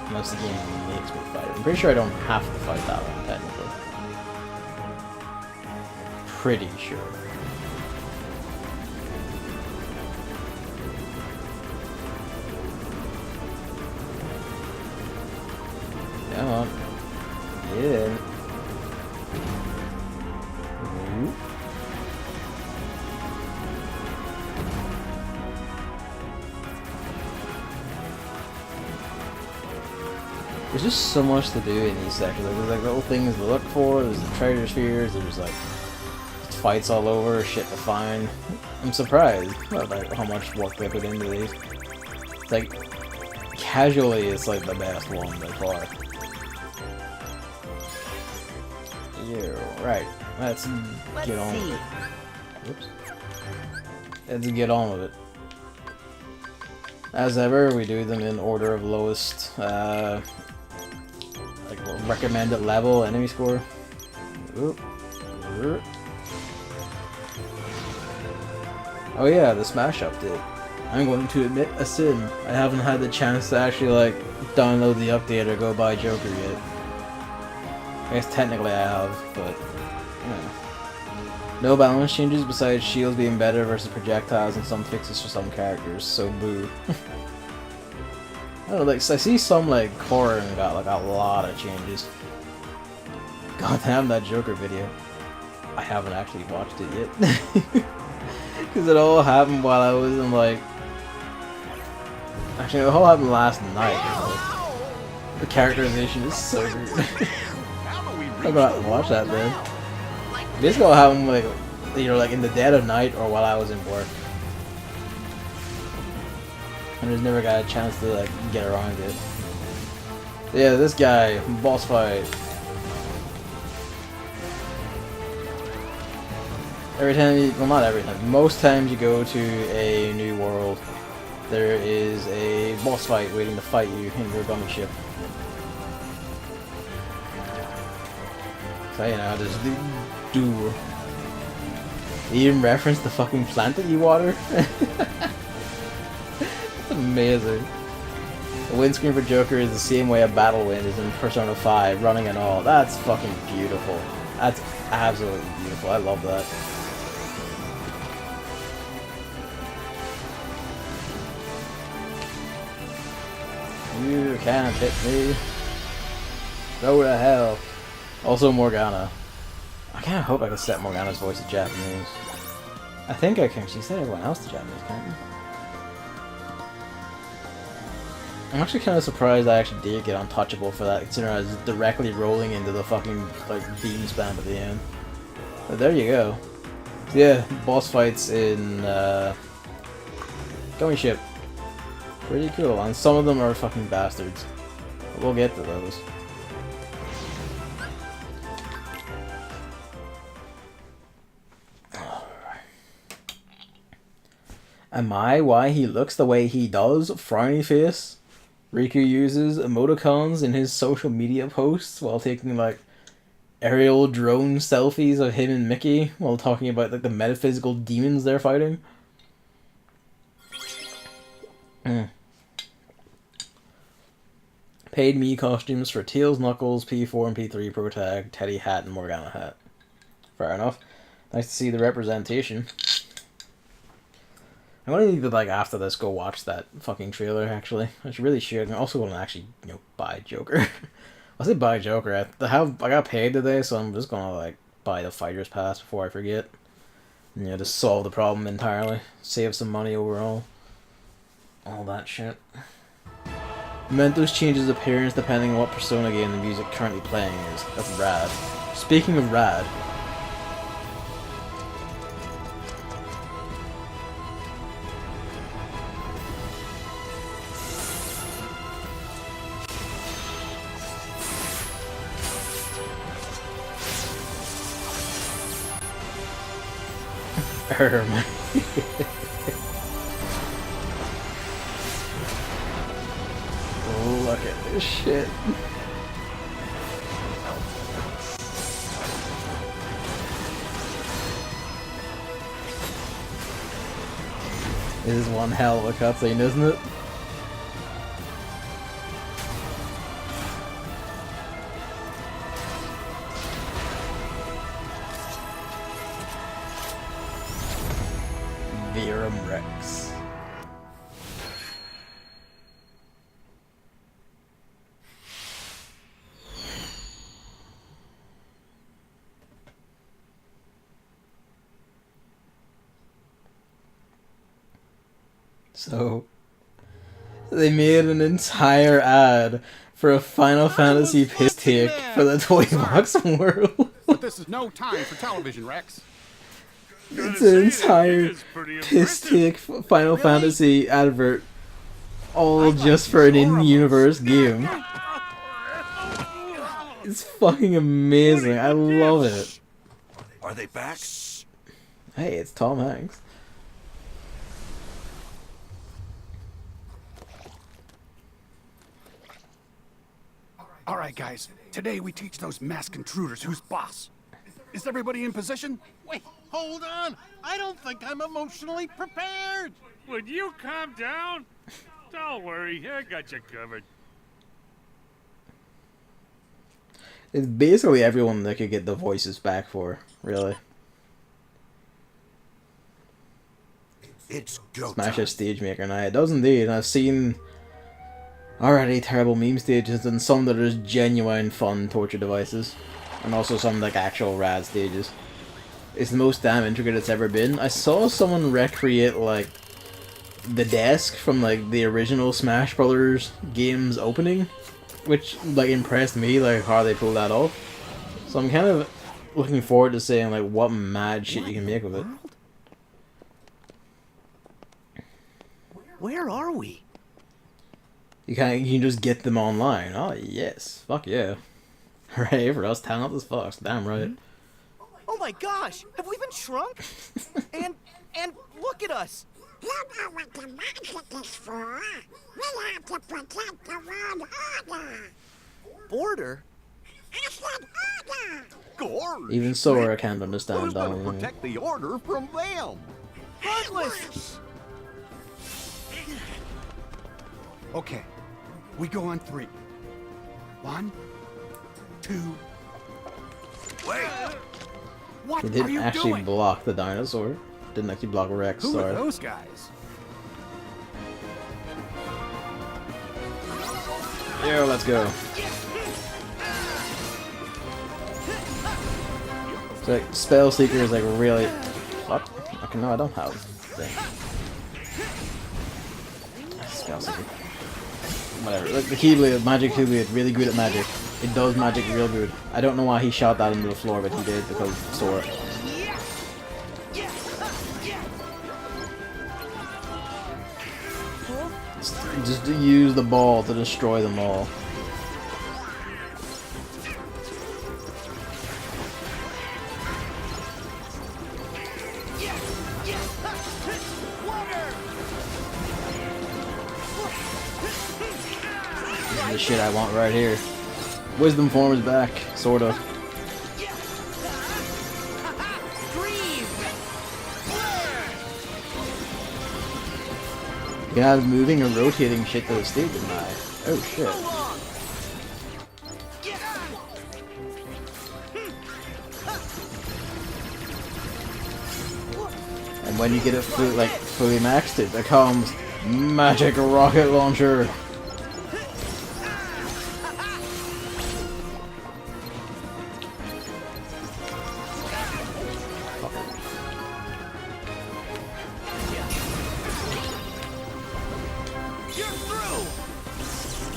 Unless the game makes me fight it. I'm pretty sure I don't have to fight that one, technically. Pretty sure. Come on. Get in. There's just so much to do in these sections. There's like little things to look for, there's the treasure spheres, there's like fights all over, shit to find. I'm surprised about how much work they put into these. It's like, casually, it's like the best one by far. Yeah, right. Let's get on with it. Whoops. Let's get on with it. As ever, we do them in order of lowest, like recommended level enemy score. Oop. Oop. Oh yeah, the Smash update. I'm going to admit a sin. I haven't had the chance to actually like download the update or go buy Joker yet. I guess technically I have, but yeah. No balance changes besides shields being better versus projectiles and some fixes for some characters, so boo. I don't know, like, I see some like Corrin got like a lot of changes. God damn that Joker video. I haven't actually watched it yet. Because it all happened while I was in like... Actually, it all happened last night. Like, the characterization is so good. I'm gonna watch that then. This gonna happen like, you know, like in the dead of night or while I was in work. And just never got a chance to like get around it. Yeah, this guy, boss fight. Every time you, well not every time, most times you go to a new world, there is a boss fight waiting to fight you in your gummy ship. So you know, just do. They even reference the fucking plant that you water. That's amazing. The windscreen for Joker is the same way a battle wind is in Persona 5, running and all. That's fucking beautiful. That's absolutely beautiful. I love that. You can't hit me. Go to hell. Also Morgana. I kind of hope I can set Morgana's voice to Japanese. I think I can. She said everyone else to Japanese, can't you? I'm actually kind of surprised I actually did get Untouchable for that, considering I was directly rolling into the fucking like beam spam at the end. But there you go. So yeah, boss fights in Gummy Ship. Pretty cool, and some of them are fucking bastards. But we'll get to those. Am I why he looks the way he does? Frowny face? Riku uses emoticons in his social media posts while taking like aerial drone selfies of him and Mickey while talking about like the metaphysical demons they're fighting. Paid me costumes for Tails, Knuckles, P4 and P3 Protag, Teddy Hat, and Morgana Hat. Fair enough. Nice to see the representation. I'm gonna need to, like, after this, go watch that fucking trailer, actually. I really should. I'm also gonna actually, you know, buy Joker. I say buy Joker. I got paid today, so I'm just gonna, like, buy the Fighter's Pass before I forget. And, you know, just solve the problem entirely. Save some money overall. All that shit. Mentos changes appearance depending on what Persona game the music currently playing is. That's rad. Speaking of rad... Look at this shit. This is one hell of a cutscene, isn't it? Verum Rex. So, they made an entire ad for a Final Fantasy piss take for the Toy Box world. But this is no time for television, Rex. It's an entire piss take Final Fantasy advert, all just for an in-universe game. It's fucking amazing. I love it. Are they back? Hey, it's Tom Hanks. All right, guys. Today we teach those masked intruders who's boss. Is everybody in position? Wait, hold on. I don't think I'm emotionally prepared. Would you calm down? Don't worry, I got you covered. It's basically everyone that could get the voices back for, really. It's go Smash a Stage Maker Night. It does indeed. I've seen already terrible meme stages and some that are just genuine fun torture devices. And also some like actual rad stages. It's the most damn intricate it's ever been. I saw someone recreate like the desk from like the original Smash Brothers game's opening, which like impressed me, like how they pulled that off. So I'm kind of looking forward to seeing like what mad shit you can make with it. Where are we? You can just get them online. Oh yes, fuck yeah. Hooray for us talentless fucks. Damn right. Oh my gosh, have we been shrunk? and look at us. You know what the magic is for. We have to protect the world order. Border? I said order. Gorge. Even so, I can't understand Who's gonna Donald. protect the order from them? Heartless! Okay, we go on 3. 1, 2. Wait! What He are didn't you actually doing? block the dinosaur. Didn't actually block Rex. Who Sorry. are those guys? Yo, let's go. It's like Spell Seeker is like really. What? Okay, no, I don't have. Thing. Spell Seeker. Whatever. Like the Keyblade, Magic Keyblade, really good at magic. It does magic real good. I don't know why he shot that into the floor, but he did because Sora. Just to use the ball to destroy them all. This is the shit I want right here. Wisdom form is back, sort of. You can have moving or rotating shit to the stage in my. Oh shit. And when you get it fully maxed, it becomes Magic Rocket Launcher.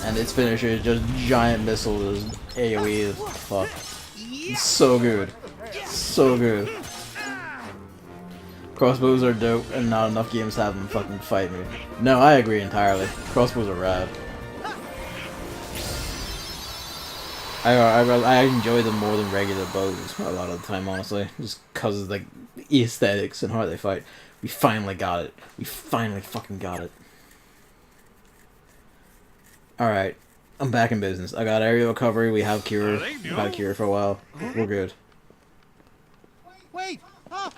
And its finisher is just giant missiles, AoE as fuck. It's so good. So good. Crossbows are dope, and not enough games have them fucking fight me. No, I agree entirely. Crossbows are rad. I enjoy them more than regular bows a lot of the time, honestly. Just because of the aesthetics and how they fight. We finally got it. We finally fucking got it. Alright. I'm back in business. I got aerial recovery, we have cure. We've had a cure for a while. We're good. Wait! Oh,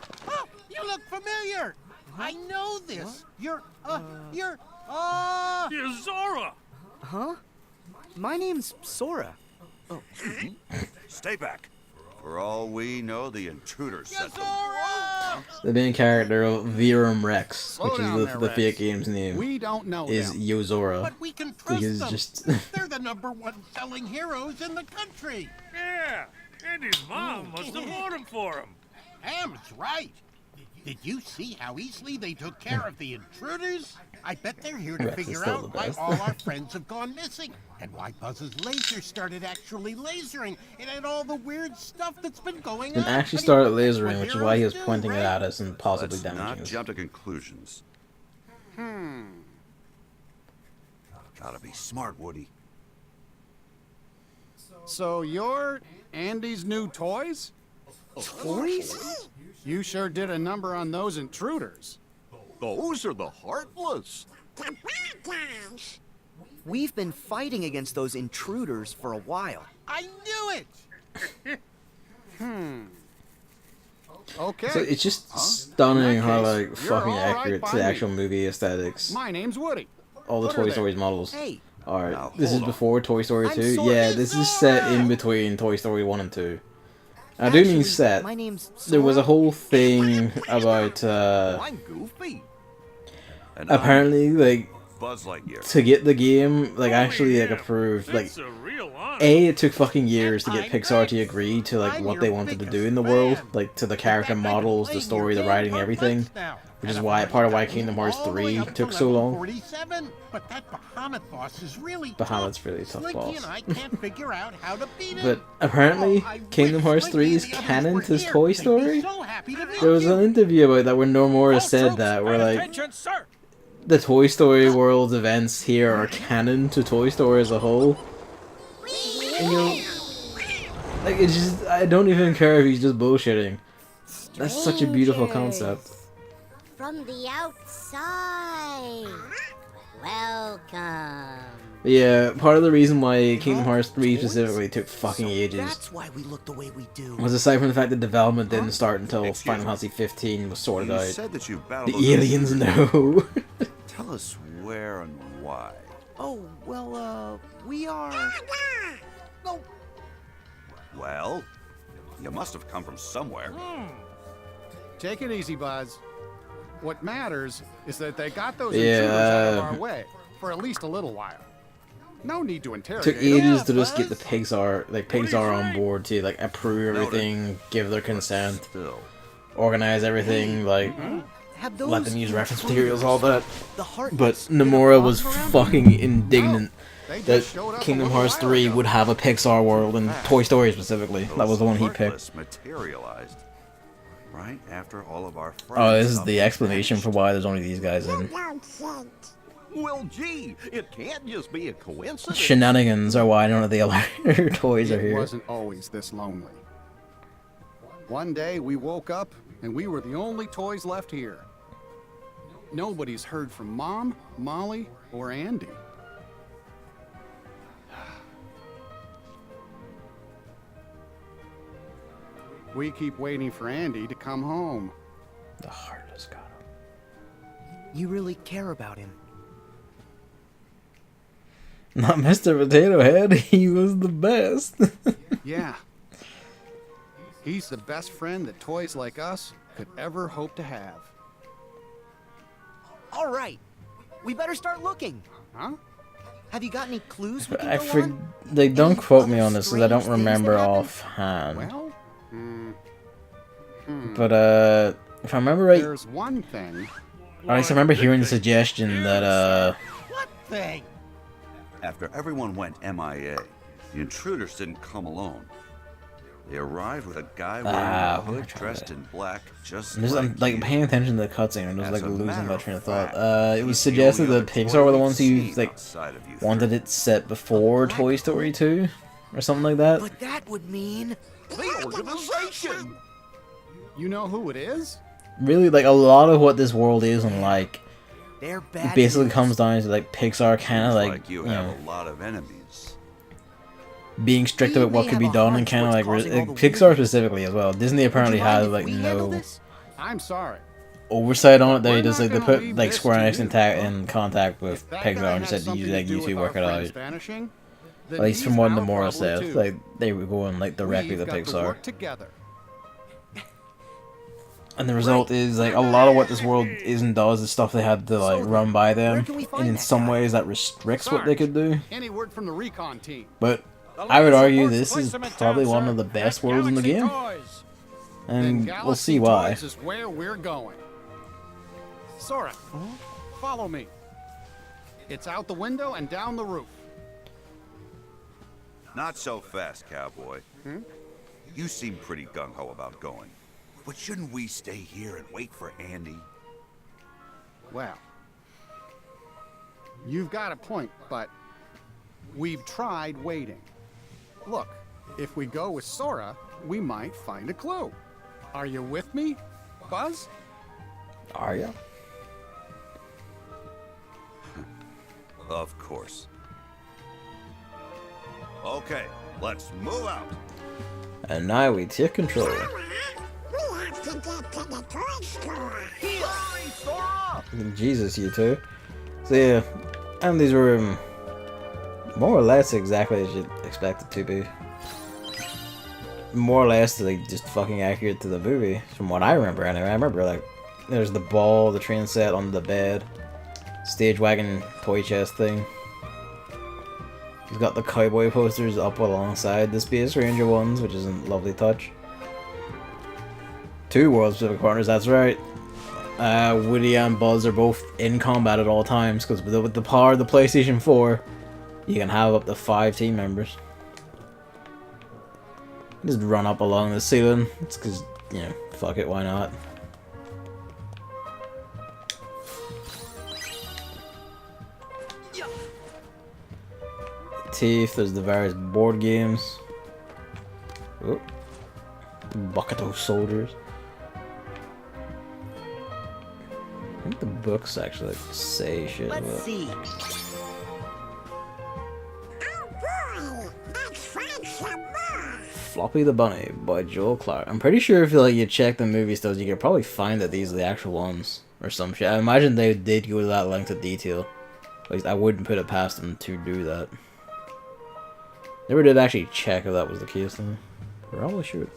you look familiar! I know this! You're Zora! Huh? My name's Sora. Oh. Stay back. For all we know, the intruders sent them. The main character of Virum Rex, Slow which down is there, the Rex. fake game's name, We don't know is them. Yozora. But we can trust Because them. just They're the #1 selling heroes in the country. Yeah, and his mom must have bought him for him. Ham's right. Did you see how easily they took care of the intruders? I bet they're here to Rex is figure still out the why best. all our friends have gone missing and why Buzz's laser started actually lasering and all the weird stuff that's been going And on. actually I mean, started that's lasering, what which is why he was heroes do, pointing it right? at us and possibly Let's not damaging us. jump to conclusions. Gotta be smart, Woody. So you're Andy's new toys? Toys? You sure did a number on those intruders. Those are the Heartless. The bad guys. We've been fighting against those intruders for a while. I knew it! Okay. So it's just stunning In that how case, like you're fucking all right accurate by to the me. actual movie aesthetics. My name's Woody. All the Put her Toy there. Story models. Hey. Alright, Now, this is hold on. before Toy Story I'm 2? Sora. Yeah, this is set in between Toy Story 1 and 2. I do mean Actually, set. My name's There was a Sora. whole thing about I'm Goofy. And I'm apparently like Buzz Lightyear. to get the game like actually like yeah, approved like That's a real honor. it took fucking years to get Pixar to agree to like I'm what your they wanted to do biggest in the world, fan. like to the character In fact, I can models, play the your story, the game writing, for everything. months now. Which is And why I've part of why gotten Kingdom Hearts all the way 3 up to took so level long. 47, but that Bahamut boss is really Bahamut's tough. really tough Slinky boss. and I can't figure out how to beat him. But apparently, Oh, I Kingdom wish Hearts Slinky 3 and is the others canon were to here. Toy They'd be Story. so happy to meet There was you. an interview about that where Nomura said that, where like Attention, sir! the Toy Story world's events here are canon to Toy Story as a whole. And you're like, it's just I don't even care if he's just bullshitting. That's such a beautiful concept. From the outside. Welcome. But yeah, part of the reason why Kingdom Hearts 3 specifically took fucking ages That's why we look the way we do. was aside from the fact that development didn't start until Excuse Final me. Fantasy 15 was sorted You out. said that you battled The aliens know. Tell us where and why. Oh, well, we are... No, Well, you must have come from somewhere. Take it easy, Buzz. What matters is that they got those Yeah, intruders out of our way for at least a little while. No need to interrogate Took them. ages to just get the Pixar on board to like approve everything, give their consent, Still. organize everything, like Have those let them use reference materials, all that. The heart. But Nomura was fucking indignant They that just showed up a Kingdom little Hearts while 3 ago. would have a Pixar world and Toy Story specifically. That was the one he picked. Heartless materialized right after all of our friends. Oh, this is up the and explanation for vanished. why there's only these guys in. Nonsense. Well, gee, it can't just be a coincidence. Shenanigans are why none of the other toys are It here. wasn't always this lonely. One day we woke up and we were the only toys left here. Nobody's heard from Mom, Molly, or Andy. We keep waiting for Andy to come home. The Heartless got him. You really care about him. Not Mr. Potato Head, he was the best. Yeah. He's the best friend that toys like us could ever hope to have. All right. We better start looking. Huh? Have you got any clues we I can go on? They don't quote me on this because I don't strange things remember that happen? offhand. Well, But if I remember right, there's one thing. at least I remember hearing the suggestion that What thing? After everyone went MIA, the intruders didn't come alone. They arrived with a guy wearing a hood dressed in black, just I'm like paying attention to the cutscene and just As like a losing matter my of train of thought. fact, It was he's the suggested only that other Pixar toy were the we've ones who seen like outside of you wanted it set before Toy Story 2 or something like that. But that would mean The organization! You know who it is? Really, like a lot of what this world is and like they're it bad. basically news. comes down to like Pixar kind of Seems like you you have know a lot of enemies. being strict We about what may could be have a done and hunch kind of what's like causing all the Pixar weirdness. specifically as well. Disney apparently Would you mind has if like we handle no this? I'm sorry. oversight on it. They We're just not like they gonna put leave like this Square to Enix you. in contact with If that Pixar guy and has said something you to like do you with two our work it friends out. vanishing, At then least from he's what our Nomura problem said, too. like they were going like directly We've to got to Pixar. work together. And the result is like a lot of what this world is and does is stuff they had to like run by them, can we and find in that some guy? ways that restricts what they could do. Any word from the recon team? But I would argue this is probably one of the best worlds in the game, Then and we'll see Galaxy why. Toys is where we're going. Sora, follow me. It's out the window and down the roof. Not so fast, cowboy. You seem pretty gung-ho about going. But shouldn't we stay here and wait for Andy? Well, you've got a point, but we've tried waiting. Look, if we go with Sora, we might find a clue. Are you with me, Buzz? Are ya? Of course. Okay, let's move out. And now we take control. We have to get to the toy store. Hurry, Sora! Jesus, you two. So yeah, and these were more or less exactly as you'd expect it to be. More or less like just fucking accurate to the movie, from what I remember anyway. I remember like there's the ball, the train set on the bed, stage wagon toy chest thing. He's got the cowboy posters up alongside the Space Ranger ones, which is a lovely touch. 2 World Pacific Partners, that's right. Woody and Buzz are both in combat at all times, because with the power of the PlayStation 4, you can have up to 5 team members. Just run up along the ceiling. It's because, you know, fuck it, why not? Teeth, there's the various board games. Oh. Bucket of soldiers. I think the books actually like, say shit Let's about. see. Oh boy, let's find some more. Floppy the Bunny by Joel Clark. I'm pretty sure if like you check the movie stores, you could probably find that these are the actual ones or some shit. I imagine they did go to that length of detail. At least I wouldn't put it past them to do that. Never did actually check if that was the case though. Probably should.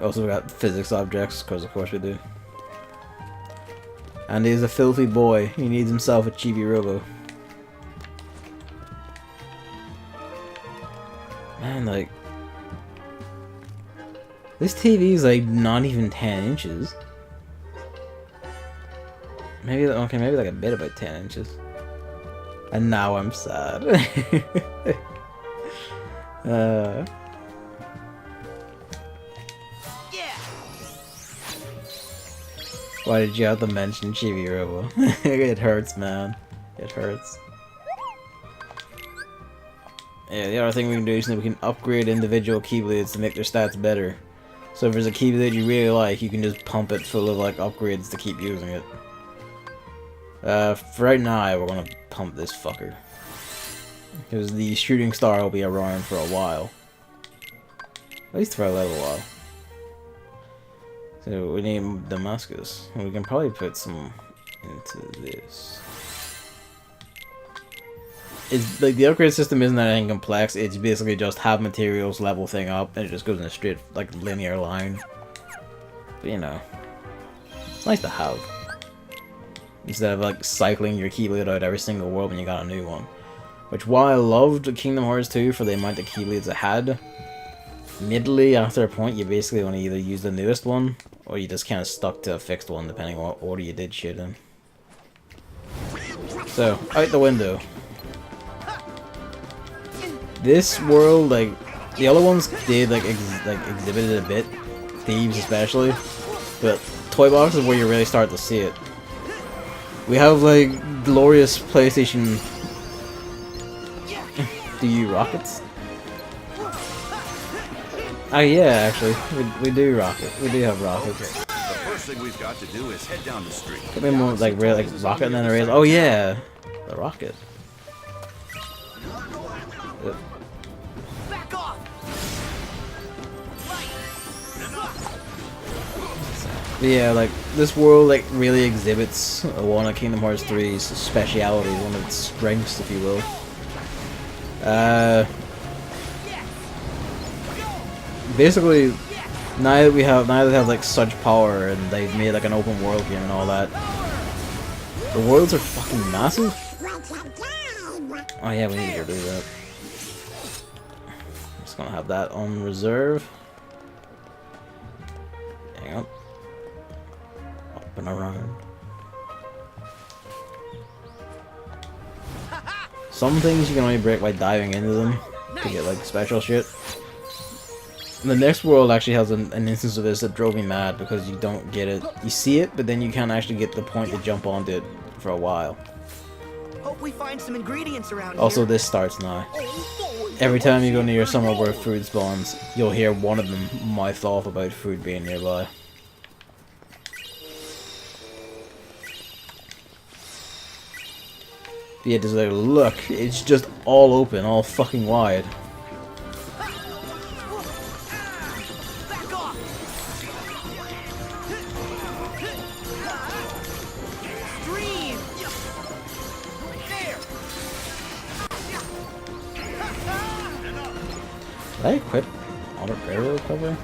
Also got physics objects, because of course we do. And he's a filthy boy. He needs himself a chibi robo. Man, like... this TV's like not even 10 inches. Maybe, okay, maybe like a bit about 10 inches. And now I'm sad. Why did you have to mention Chibi Robo? It hurts, man. It hurts. Yeah, the other thing we can do is that we can upgrade individual Keyblades to make their stats better. So if there's a Keyblade you really like, you can just pump it full of like upgrades to keep using it. For right now, we're gonna pump this fucker. Because the shooting star will be around for a while. At least for a little while. So we need Damascus. And we can probably put some into this. It's like the upgrade system isn't anything complex, it's basically just have materials level thing up and it just goes in a straight like linear line. But you know. It's nice to have. Instead of like cycling your Keyblade out every single world when you got a new one. Which, while I loved Kingdom Hearts 2 for the amount of Keyblades it had, midly after a point you basically want to either use the newest one, or you just kind of stuck to a fixed one depending on what order you did shit in. So, out the window. This world, like, the other ones did like exhibited a bit, Thieves especially, but Toy Box is where you really start to see it. We have like glorious PlayStation. Do you rockets? Oh yeah, actually, we do rocket. We do have rockets. Okay, the first thing we've got to do is head down the street. Could be more like real like rocket and then a rail. Oh yeah, the rocket. But yeah, like this world like really exhibits one of Kingdom Hearts 3's specialities, one of its strengths, if you will. Basically, now that they have like such power and they've made like an open world game and all that, the worlds are fucking massive. Oh yeah, we need to do that. I'm just gonna have that on reserve. Hang on. Up and around. Some things you can only break by diving into them to get like special shit. The next world actually has an instance of this that drove me mad because you don't get it. You see it, but then you can't actually get the point to jump onto it for a while. Hope we find some ingredients around Also, here. this starts now. Every time you go near somewhere where food spawns, you'll hear one of them mouth off about food being nearby. Yeah, just like, look, it's just all open, all fucking wide. Did I equip auto barrel recovery?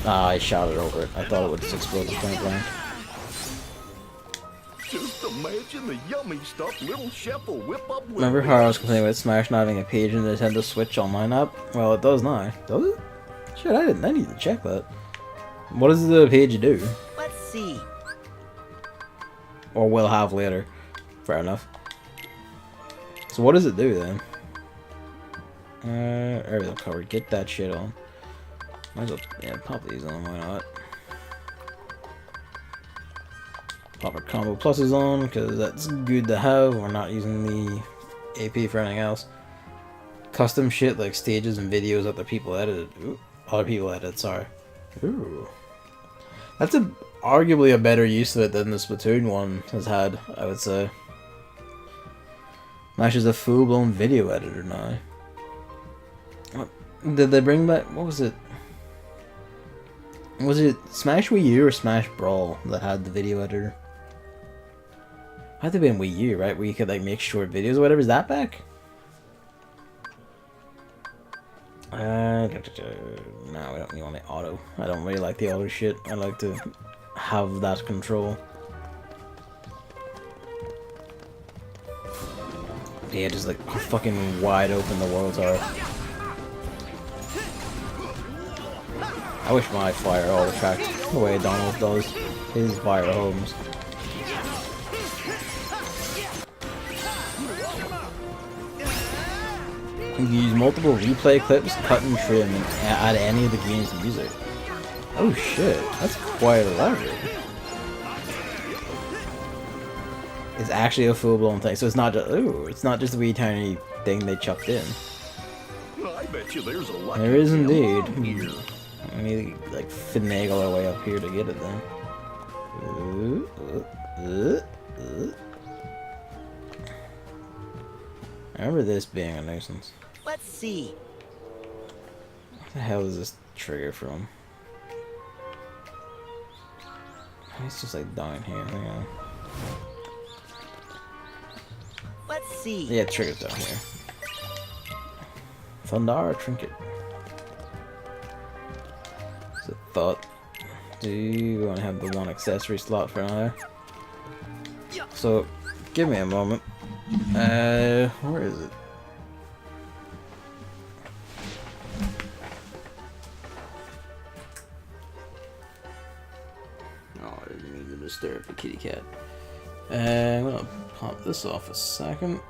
Ah, I shot it over it. I thought it would just explode the point blank. Just imagine the yummy stuff little chef will whip up with. Remember how I was complaining about Smash not having a page in the Nintendo Switch Online app? Well, it does now. Does it? Shit, I need to check that. What does the page do? Let's see. Or will have later. Fair enough. So what does it do then? Aerial cover. Get that shit on. Might as well, yeah, pop these on, why not? Pop our combo pluses on, because that's good to have. We're not using the AP for anything else. Custom shit like stages and videos that other people edited, sorry. Ooh. That's arguably a better use of it than the Splatoon one has had, I would say. Smash is a full-blown video editor now. Did they bring back, what was it? Was it Smash Wii U or Smash Brawl that had the video editor? Had to be in Wii U, right? Where you could like make short videos or whatever. Is that back? No, we don't want the auto. I don't really like the auto shit. I like to have that control. Yeah, just like fucking wide open the worlds are. I wish my fire all tracked the way Donald does his fire homes. You can use multiple replay clips, cut and trim, and add any of the game's music. Oh shit, that's quite elaborate. It's actually a full-blown thing, so it's not just it's not just a wee tiny thing they chucked in. I bet you there's a lot. There is indeed. We need to like finagle our way up here to get it then. I remember this being a nuisance. Let's see. What the hell is this trigger from? It's just like down here. Hang on. Let's see. Yeah, trigger's down here. Thundara trinket. So thought. Do you want to have the one accessory slot for now? So, give me a moment. Where is it? Oh, I didn't mean to disturb the kitty cat. I'm gonna pop this off a second.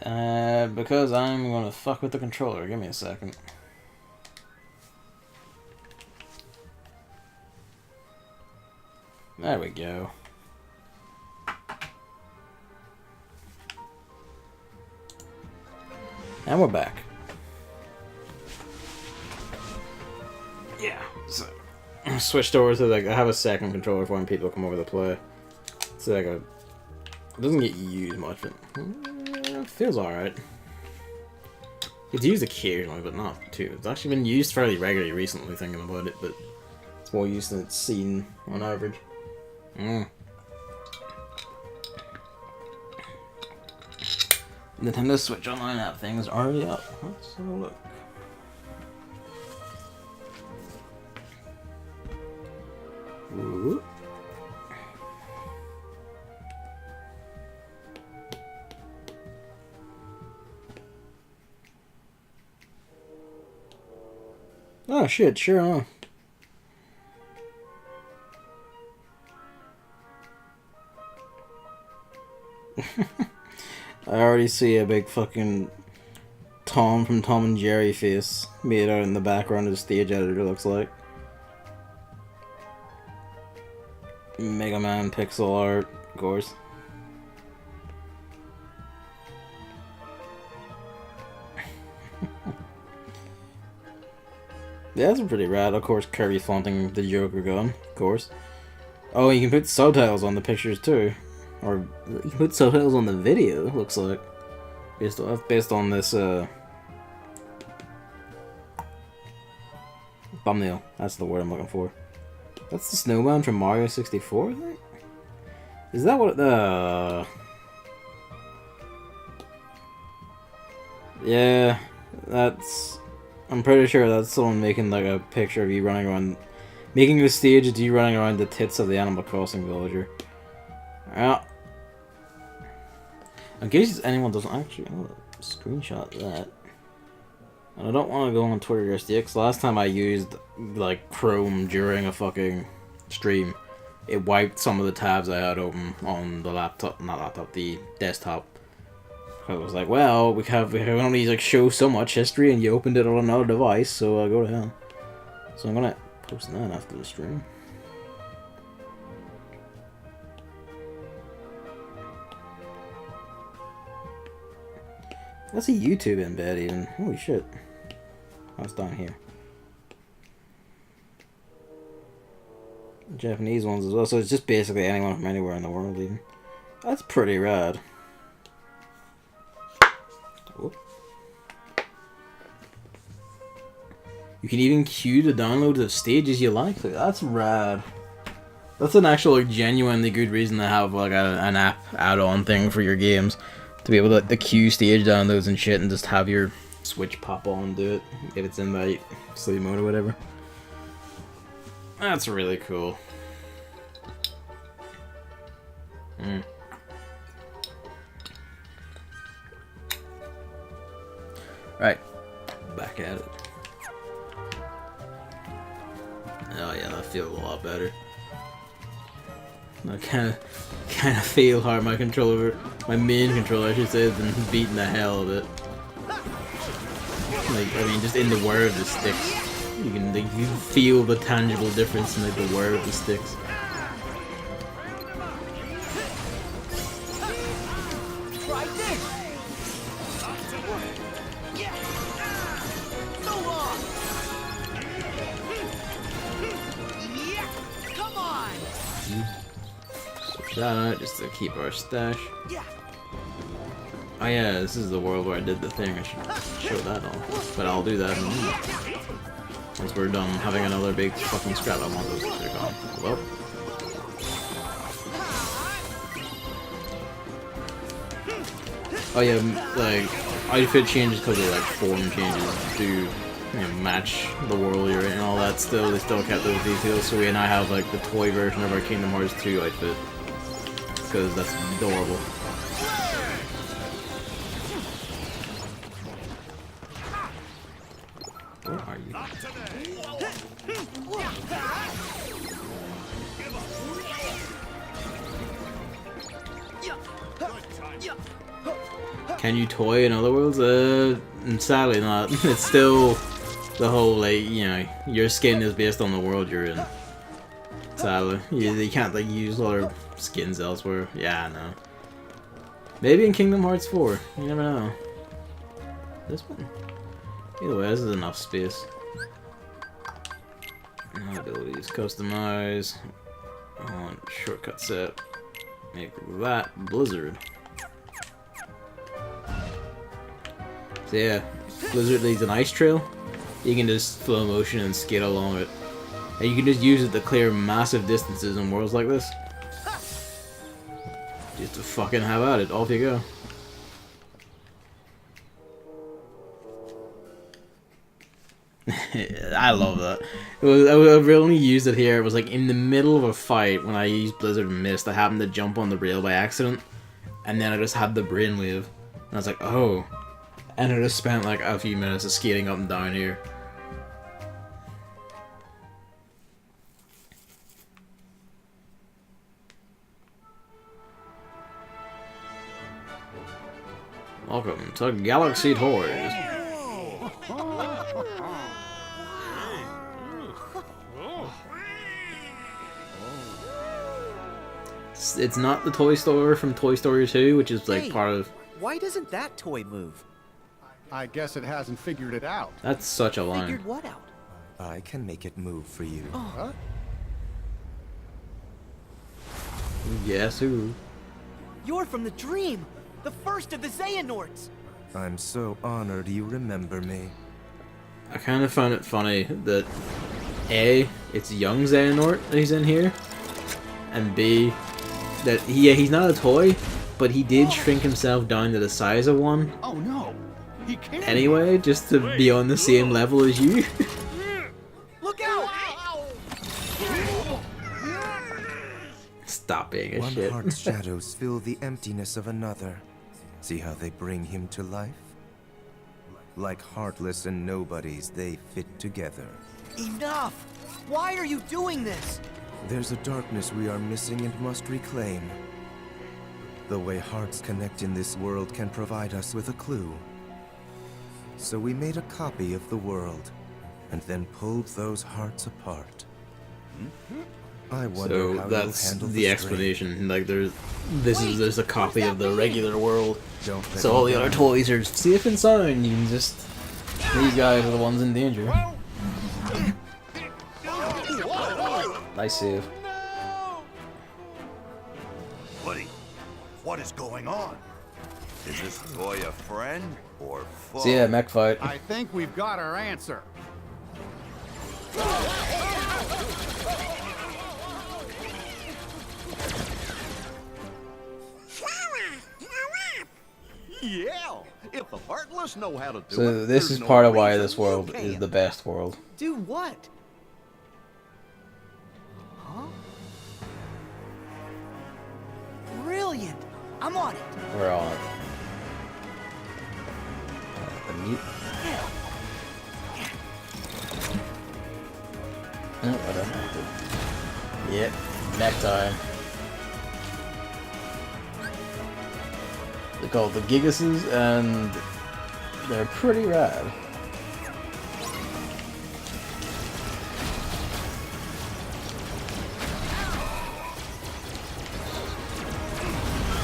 Because I'm gonna fuck with the controller. Give me a second. There we go. And we're back. Yeah. So switched over to like I have a second controller for when people come over to play. It's like a it doesn't get used much, but it feels alright. It's used occasionally, but not too. It's actually been used fairly regularly recently, thinking about it, but it's more used than it's seen on average. Nintendo Switch Online app thing is already up. Let's have a look. Ooh. Oh shit, sure enough. I already see a big fucking Tom from Tom and Jerry face made out in the background of the stage editor, looks like. Mega Man pixel art, of course. Yeah, that's pretty rad. Of course, Kirby flaunting the Joker gun, of course. Oh, you can put subtitles on the pictures too. Or you can put subtitles on the video, looks like. Based on this thumbnail. That's the word I'm looking for. That's the snowman from Mario 64, I think? Is that what yeah, that's... I'm pretty sure that's someone making like a picture of you running around... Making the stage of you running around the tits of the Animal Crossing villager. Yeah. In case anyone doesn't actually... I'm gonna screenshot that. And I don't want to go on Twitter just yet, because last time I used like Chrome during a fucking stream, it wiped some of the tabs I had open on the laptop, not laptop, the desktop. I was like, well, we can only like show so much history, and you opened it on another device, so go to hell. So I'm gonna post that after the stream. That's a YouTube embed even. Holy shit. That's down here. Japanese ones as well, so it's just basically anyone from anywhere in the world even. That's pretty rad. Whoop. You can even queue to download the stages you like. That's rad. That's an actual like, genuinely good reason to have like an app add-on thing for your games. To be able to the queue stage downloads and shit and just have your Switch pop on and do it if it's in like sleep mode or whatever. That's really cool. Right, back at it. Oh yeah, that feels a lot better. I kind of feel how my controller, my main controller, I should say, has been beating the hell of it. Like, I mean, just in the wear of the sticks, you can like, you feel the tangible difference in like the wear of the sticks. Try this. So long. Yeah, come on. Switch that out just to keep our stash. Oh yeah, this is the world where I did the thing. I should show that off, but I'll do that in a minute. Once we're done having another big fucking scrap. I want those. They're gone. Well. Oh yeah, like outfit changes because of like form changes to match the world you're in and all that. Still, they still kept those details. So we now have like the toy version of our Kingdom Hearts 2 outfit because that's adorable. Where are you? Can you toy in other worlds? Sadly not. It's still the whole, like, you know, your skin is based on the world you're in. Sadly. You can't, like, use other skins elsewhere. Yeah, I know. Maybe in Kingdom Hearts 4. You never know. This one? Either way, this is enough space. Abilities. Customize. I want shortcut set. Make that Blizzard. So yeah, Blizzard leads an ice trail. You can just slow motion and skate along it. And you can just use it to clear massive distances in worlds like this. Just to fucking have at it. Off you go. I love that. I've only used it here. It was like in the middle of a fight when I used Blizzard and Mist. I happened to jump on the rail by accident, and then I just had the brainwave, and I was like, oh. And I just spent like a few minutes of skating up and down here. Welcome to Galaxy Toys. It's not the toy store from Toy Story 2, which is like part of... Why doesn't that toy move? I guess it hasn't figured it out. That's such a line. Figured what out? I can make it move for you. Huh? Guess who? You're from the dream! The first of the Xehanorts! I'm so honored you remember me. I kind of found it funny that A, it's young Xehanort that he's in here, and B, that he's not a toy, but he did shrink himself down to the size of one. Oh no! He can't! Anyway, just to be on the same level as you. Look out! Stop being a One shit. heart's shadows fill the emptiness of another. See how they bring him to life? Like heartless and nobodies, they fit together. Enough! Why are you doing this? There's a darkness we are missing and must reclaim. The way hearts connect in this world can provide us with a clue. So we made a copy of the world, and then pulled those hearts apart. I wonder So how that's you'll handle the explanation. Like there's a copy of the regular world. So all the other toys are safe and sound. You can just these guys are the ones in danger. Nice save. Buddy, what is going on? Is this toy a friend or foe? So yeah, mech fight. I think we've got our answer. Yeah, if the Heartless know how to do it. So this there's is no part of why reason this you world is can't. the best world. Do what? Huh? Brilliant! I'm on it! We're on it. The mute. Oh, I don't Yep, mech time. They're called the Gigases, and they're pretty rad.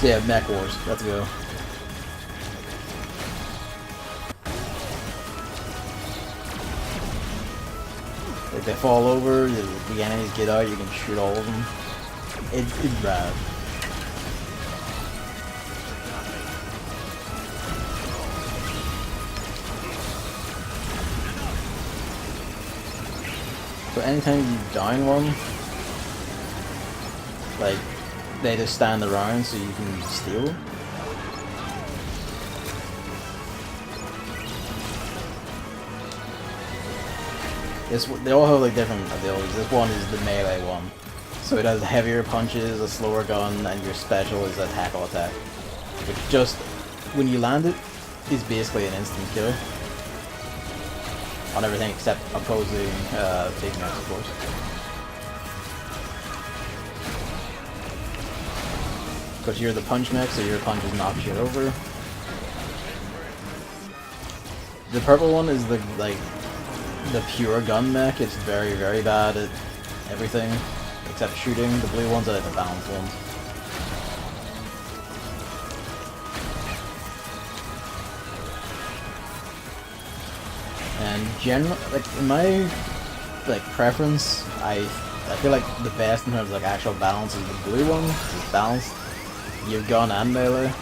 So yeah, Mech Wars. Let's go. If they fall over, the enemies get out, you can shoot all of them. It's rad. So anytime you down one, like, they just stand around so you can steal them. They all have like different abilities. This one is the melee one, so it has heavier punches, a slower gun, and your special is a tackle attack, which just when you land it is basically an instant kill on everything except opposing big mechs, of course. Because you're the punch mech, so your punches knock shit over. The purple one is the pure gun mech. It's very, very bad at everything except shooting. The blue ones are the balanced ones. And in my preference, I feel like the best in terms of actual balance is the blue one. It's balanced. You've gun and melee.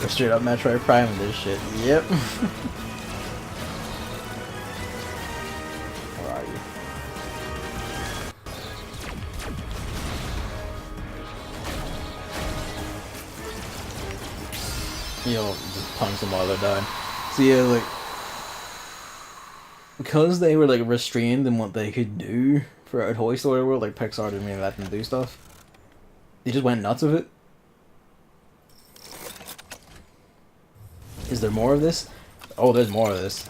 We're straight up Metroid Prime in this shit. Yep. Where are you? You'll just punch them while they're dying. So yeah, like, because they were like restrained in what they could do for a Toy Story world, like Pixar didn't really let them do stuff. They just went nuts with it. Is there more of this? Oh, there's more of this.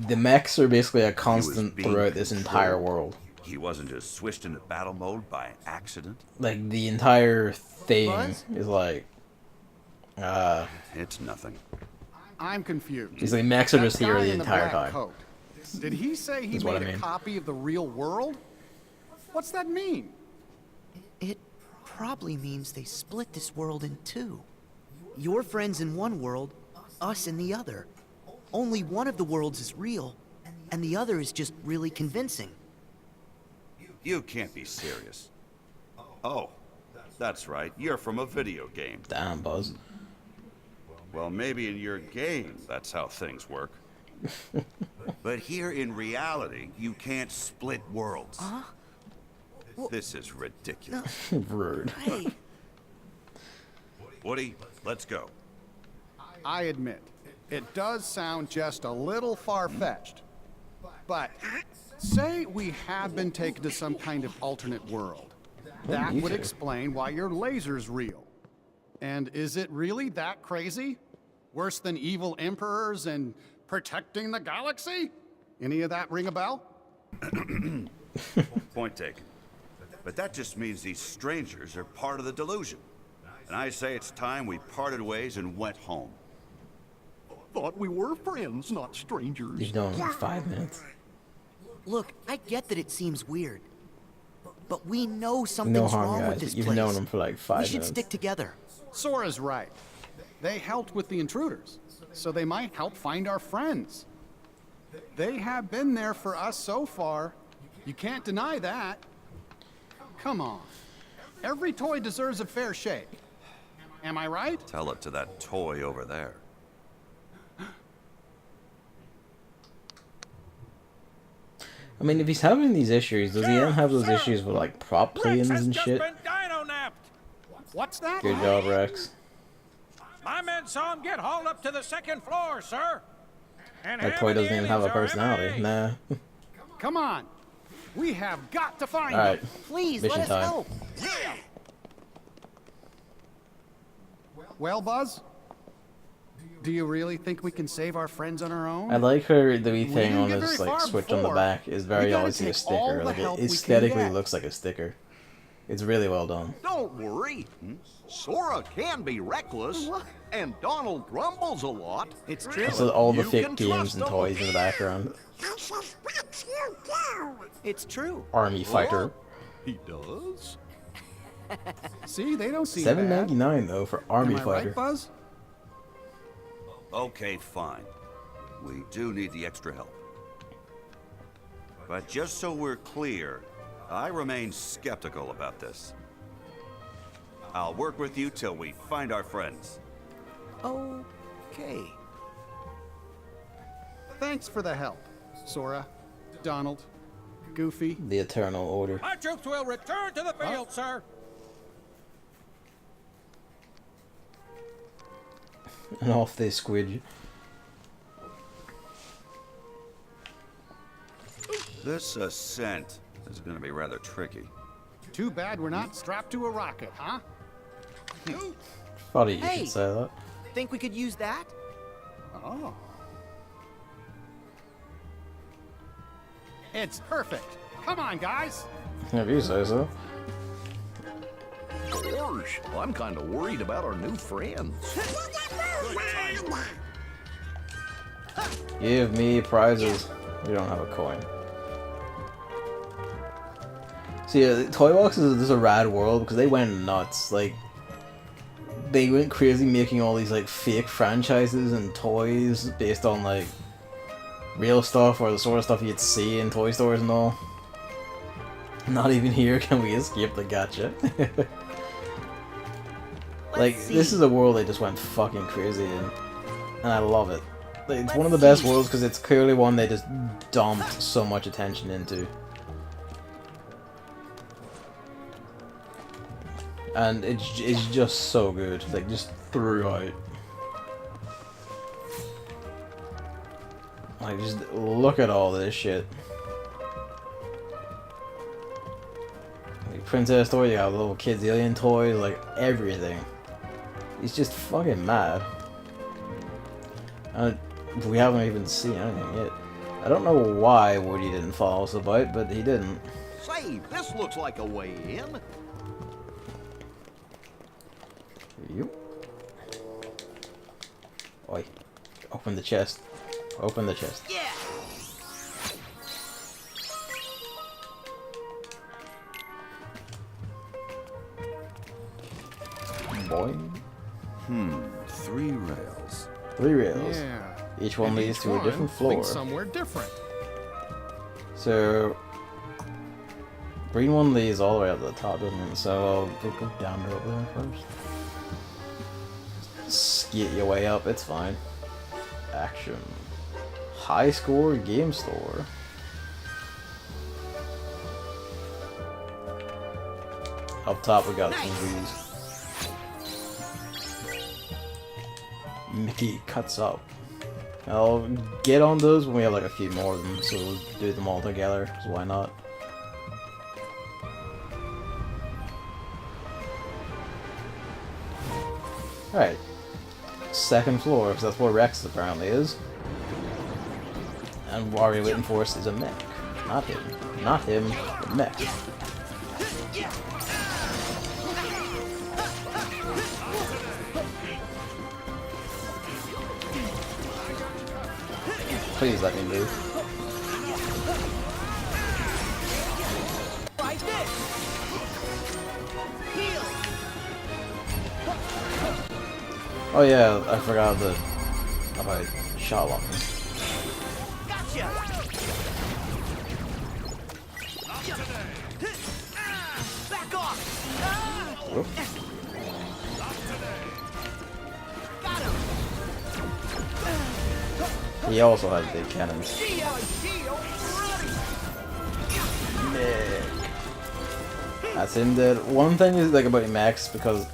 The mechs are basically a constant throughout this entire world. He wasn't just switched into battle mode by accident. Like, the entire thing is like... It's nothing. I'm confused. He's like, mechs are just That here guy the in entire black time. coat, did he say he That's what made I a mean. copy of the real world? What's that mean? It probably means they split this world in two. Your friends in one world, us in the other. Only one of the worlds is real, and the other is just really convincing. You can't be serious. Oh, that's right. You're from a video game. Damn, Buzz. Well, maybe in your game, that's how things work. But here in reality, you can't split worlds. This is ridiculous. Rude. Hey. Woody, let's go. I admit, it does sound just a little far-fetched. But say we have been taken to some kind of alternate world. That would explain why your laser's real. And is it really that crazy? Worse than evil emperors and protecting the galaxy? Any of that ring a bell? Point taken. But that just means these strangers are part of the delusion. And I say it's time we parted ways and went home. Thought we were friends, not strangers. You've known him for 5 minutes. Look, I get that it seems weird, but we know No something's harm, wrong with guys. this You've place. known him for like 5 We should minutes. stick together. Sora's right. They helped with the intruders, so they might help find our friends. They have been there for us so far. You can't deny that. Come on. Every toy deserves a fair shake. Am I right? Tell it to that toy over there. I mean, if he's having these issues, does he then have those issues with like prop planes and shit? What's that? Good job, Rex. My men saw him get hauled up to the second floor, sir. And That toy doesn't even have a personality. Nah. Come on. We have got to find Alright. them. Please, Mission let us time. help. Well, Buzz? Do you really think we can save our friends on our own? I like her, the wee We thing didn't on get this very like far switch on the before. back is very We gotta obviously a take all sticker. the Like help it we can aesthetically get. looks like a sticker. It's really well done. Don't worry. Sora can be reckless, and Donald grumbles a lot. It's This is all the You fake can games trust and him. toys in the background. This is what you do. It's true. Army fighter. He does? See, they don't see that. $7.99 though for Army Am I fighter. right, Buzz? Okay, fine. We do need the extra help. But just so we're clear, I remain skeptical about this. I'll work with you till we find our friends. Okay. Thanks for the help, Sora, Donald, Goofy. The Eternal Order. My troops will return to the field, sir. and off they squidge. This ascent is gonna be rather tricky. Too bad we're not strapped to a rocket, huh? Funny you Hey! should say that. Think we could use that? Oh. It's perfect. Come on, guys. If you say so. Gosh, I'm kind of worried about our new friends. Give me prizes. We don't have a coin. So yeah, Toy Box is a rad world because they went nuts. Like, they went crazy making all these like fake franchises and toys based on like real stuff or the sort of stuff you'd see in toy stores and all. Not even here can we escape the gotcha. Like, this is a world they just went fucking crazy in, and I love it. Like, it's one of the best worlds because it's clearly one they just dumped so much attention into. And it's just so good, like, just throughout. Like, just look at all this shit. Like, Princess toy, you got little kids alien toys, like, everything. It's just fucking mad. And we haven't even seen anything yet. I don't know why Woody didn't follow us about, but he didn't. Say, this looks like a way in. Yep. Oi. Open the chest. Open the chest. Yeah. Boy. 3 rails. 3 rails. Yeah. Each one And leads each to a one different floor. leads somewhere different. So, green one leads all the way up to the top, doesn't it? So I'll go down to up there first. Skate your way up, it's fine. Action. High score game store. Up top we got some views. Mickey cuts up. I'll get on those when we have like a few more of them, so we'll do them all together, so why not? Alright. Second floor, because that's where Rex apparently is. And what we're waiting for us is a mech. Not him. Not him, the mech. Please let me move. Oh yeah, I forgot about shot locking. Gotcha. Back off. Whoop. Got him. He also has big cannons. That's him dead. One thing is like about Max, because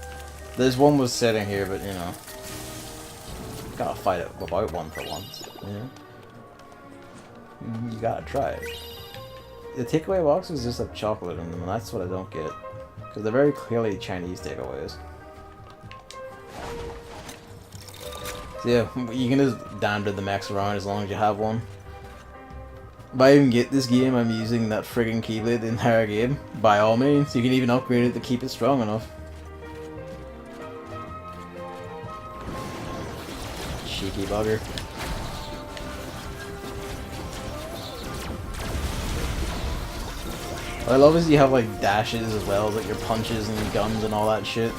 this one was sitting here, but you know, gotta fight it without one for once. You know, you gotta try it. The takeaway boxes just have chocolate in them, and that's what I don't get, because they're very clearly Chinese takeaways. So yeah, you can just download the Max around as long as you have one. If I even get this game, I'm using that friggin' Keyblade the entire game. By all means, you can even upgrade it to keep it strong enough. Cheeky bugger. What I love is you have like dashes as well as like your punches and guns and all that shit.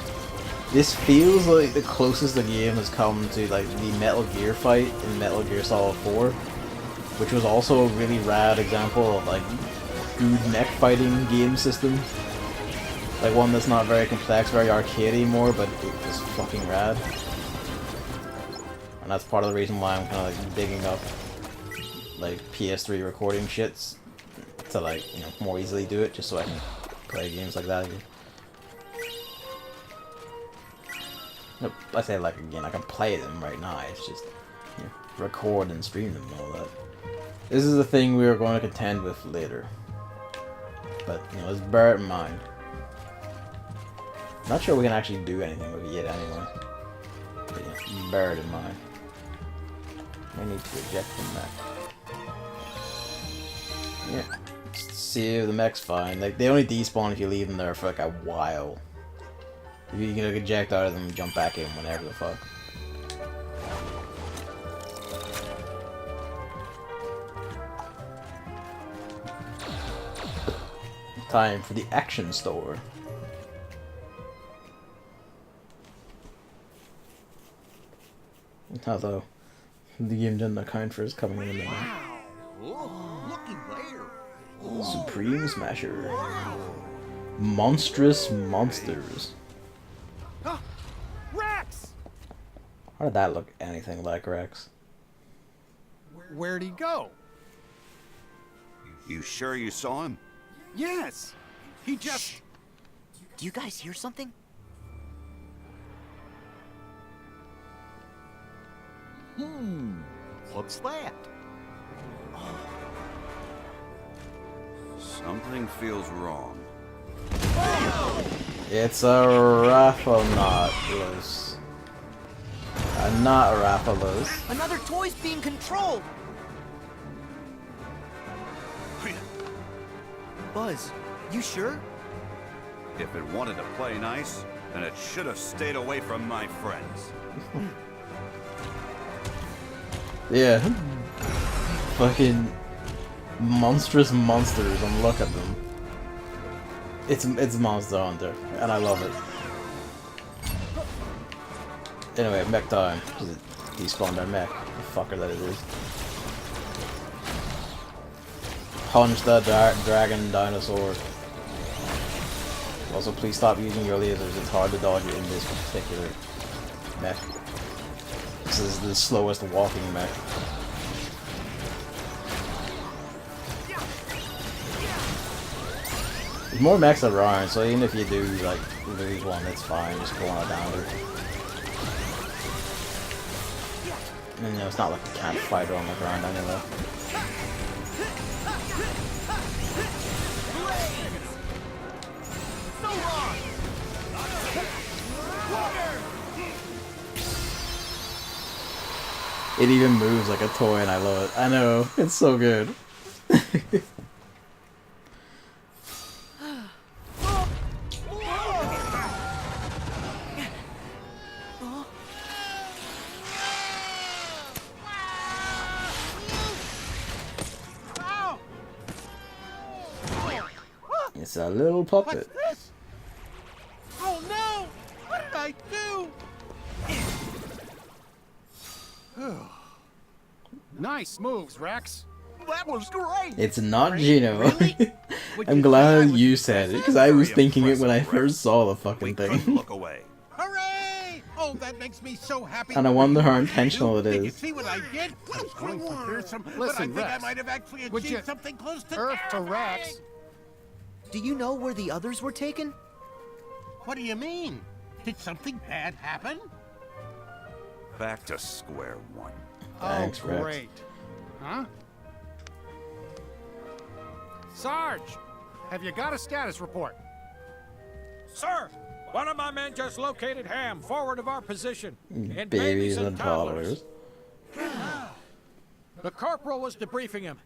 This feels like the closest the game has come to like the Metal Gear fight in Metal Gear Solid 4, which was also a really rad example of like good mech fighting game system. Like one that's not very complex, very arcade anymore, but it was fucking rad. And that's part of the reason why I'm kind of like digging up like PS3 recording shits to like, you know, more easily do it, just so I can play games like that again. Nope, I say like again, I can play them right now. It's just record and stream them and all that. This is the thing we are going to contend with later. But let's bear it in mind. Not sure we can actually do anything with it yet anyway. But bear it in mind. I need to eject from that. Yeah. See if the mech's fine. Like they only despawn if you leave them there for like a while. If you can eject out of them and jump back in whenever the fuck. Time for the action store. Although the game didn't account for his coming in the middle. Looky there. Supreme Smasher. Monstrous Monsters. Rex! How did that look anything like Rex? Where'd he go? You sure you saw him? Yes! He just... Do you guys hear something? What's that? Something feels wrong. It's a Rathalos. Not a Rathalos. Another toy's being controlled! Buzz, you sure? If it wanted to play nice, then it should have stayed away from my friends. Yeah. Fucking monstrous monsters, and look at them. It's Monster Hunter, and I love it. Anyway, mech time. He spawned our mech. The fucker that it is. Punch the dragon dinosaur. Also, please stop using your lasers. It's hard to dodge it in this particular mech. This is the slowest walking mech. There's more mechs around, so even if you do like lose one, it's fine. Just go on down there. And it's not like you can't fight on the ground anyway. It even moves like a toy and I love it. I know, it's so good. It's a little puppet. What's this? Oh no! What did I do? Nice moves, Rex. That was great. It's not Gino. I'm glad you said it, because I was thinking it when I first saw the fucking thing. Look away. Hooray! Oh, that makes me so happy. And I wonder how intentional it Did you is. see what I did? I was going for fearsome, but I Listen, think I Rex, might have actually would you achieved something close to Earth to terrifying. Rex. Do you know where the others were taken? What do you mean? Did something bad happen? Back to square one. Thanks, oh, Rex. great. Huh? Sarge, have you got a status report? Sir, one of my men just located Ham forward of our position. In Babies and toddlers. The corporal was debriefing him,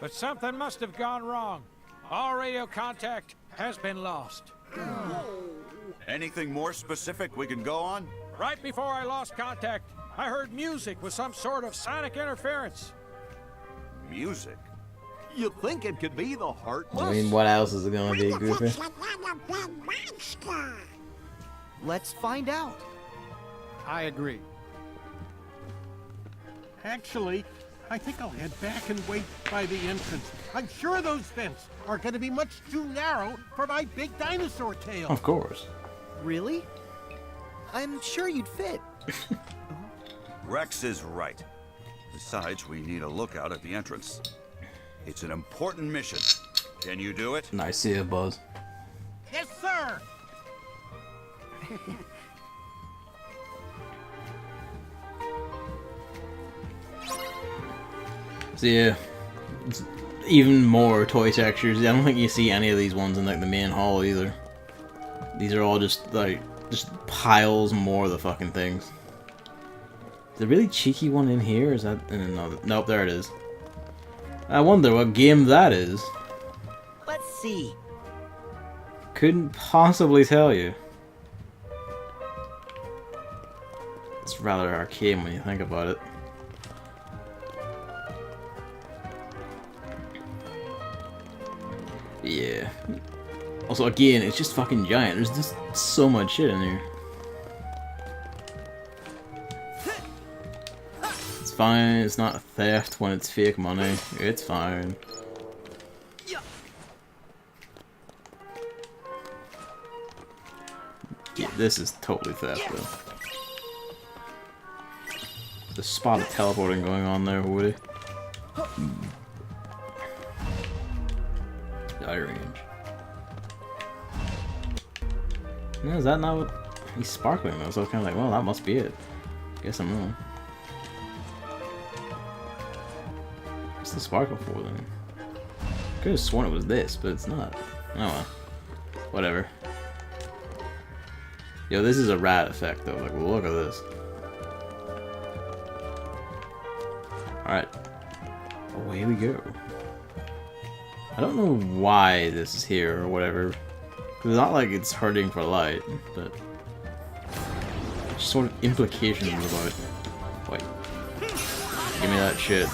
but something must have gone wrong. All radio contact has been lost. Anything more specific we can go on? Right before I lost contact, I heard music with some sort of sonic interference. Music? You think it could be the Heartless? I mean, what else is it gonna be, Goofy? Let's find out. I agree. Actually, I think I'll head back and wait by the entrance. I'm sure those vents are going to be much too narrow for my big dinosaur tail. Of course. Really? I'm sure you'd fit. Rex is right. Besides, we need a lookout at the entrance. It's an important mission. Can you do it? Nice see you, Buzz. Yes, sir! So yeah, it's even more toy textures. I don't think you see any of these ones in like the main hall either. These are all just like piles more of the fucking things. Is there a really cheeky one in here? Is that in another? Nope, there it is. I wonder what game that is. Let's see. Couldn't possibly tell you. It's rather arcane when you think about it. Yeah. Also, again, it's just fucking giant. There's just so much shit in here. It's fine. It's not theft when it's fake money. It's fine. Yeah, this is totally theft, though. There's a spot of teleporting going on there, Woody. Die range. No, is that not what... He's sparkling though, so I was kind of like, well, that must be it. Guess I'm wrong. What's the sparkle for then? Could have sworn it was this, but it's not. Oh well. Whatever. Yo, this is a rad effect though. Like, look at this. Alright. Away we go. I don't know why this is here or whatever. It's not like it's hurting for light, but just sort of implications about it. Wait. Give me that shit.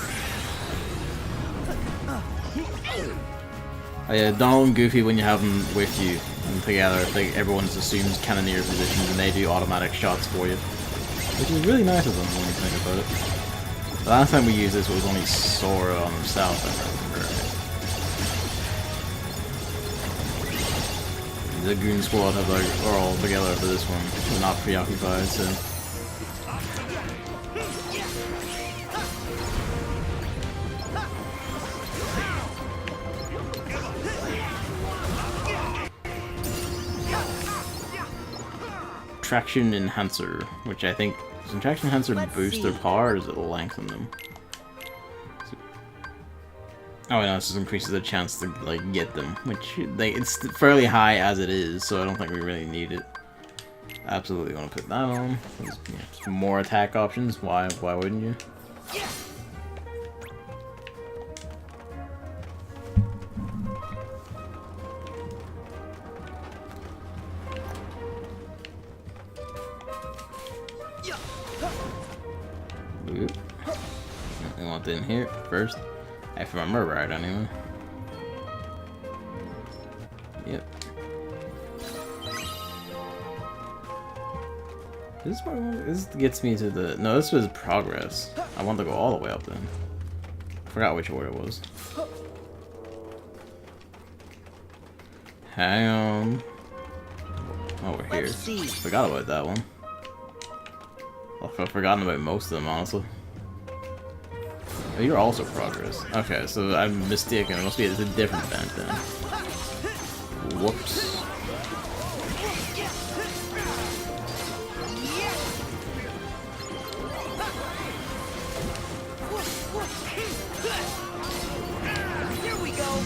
Oh yeah, Donald and Goofy, when you have them with you and together, like everyone just assumes cannoneer positions and they do automatic shots for you. Which is really nice of them when you think about it. The last time we used this was only Sora on himself, I remember. The Goon Squad have like are all together for this one. They're not preoccupied, so. Traction Enhancer, which I think does an Traction Enhancer boost their power, or does it lengthen them? Oh no, this just increases the chance to like get them, which like it's fairly high as it is, so I don't think we really need it. Absolutely want to put that on. Just more attack options. Why wouldn't you? Oop. We want it in here first. If I remember right, anyway. Yep. This gets me to the... No, this was progress. I want to go all the way up then. I forgot which order it was. Hang on. Oh, we're here. Forgot about that one. I've forgotten about most of them, honestly. Oh, you're also progress. Okay, so I'm mistaken. It must be a different event then. Whoops.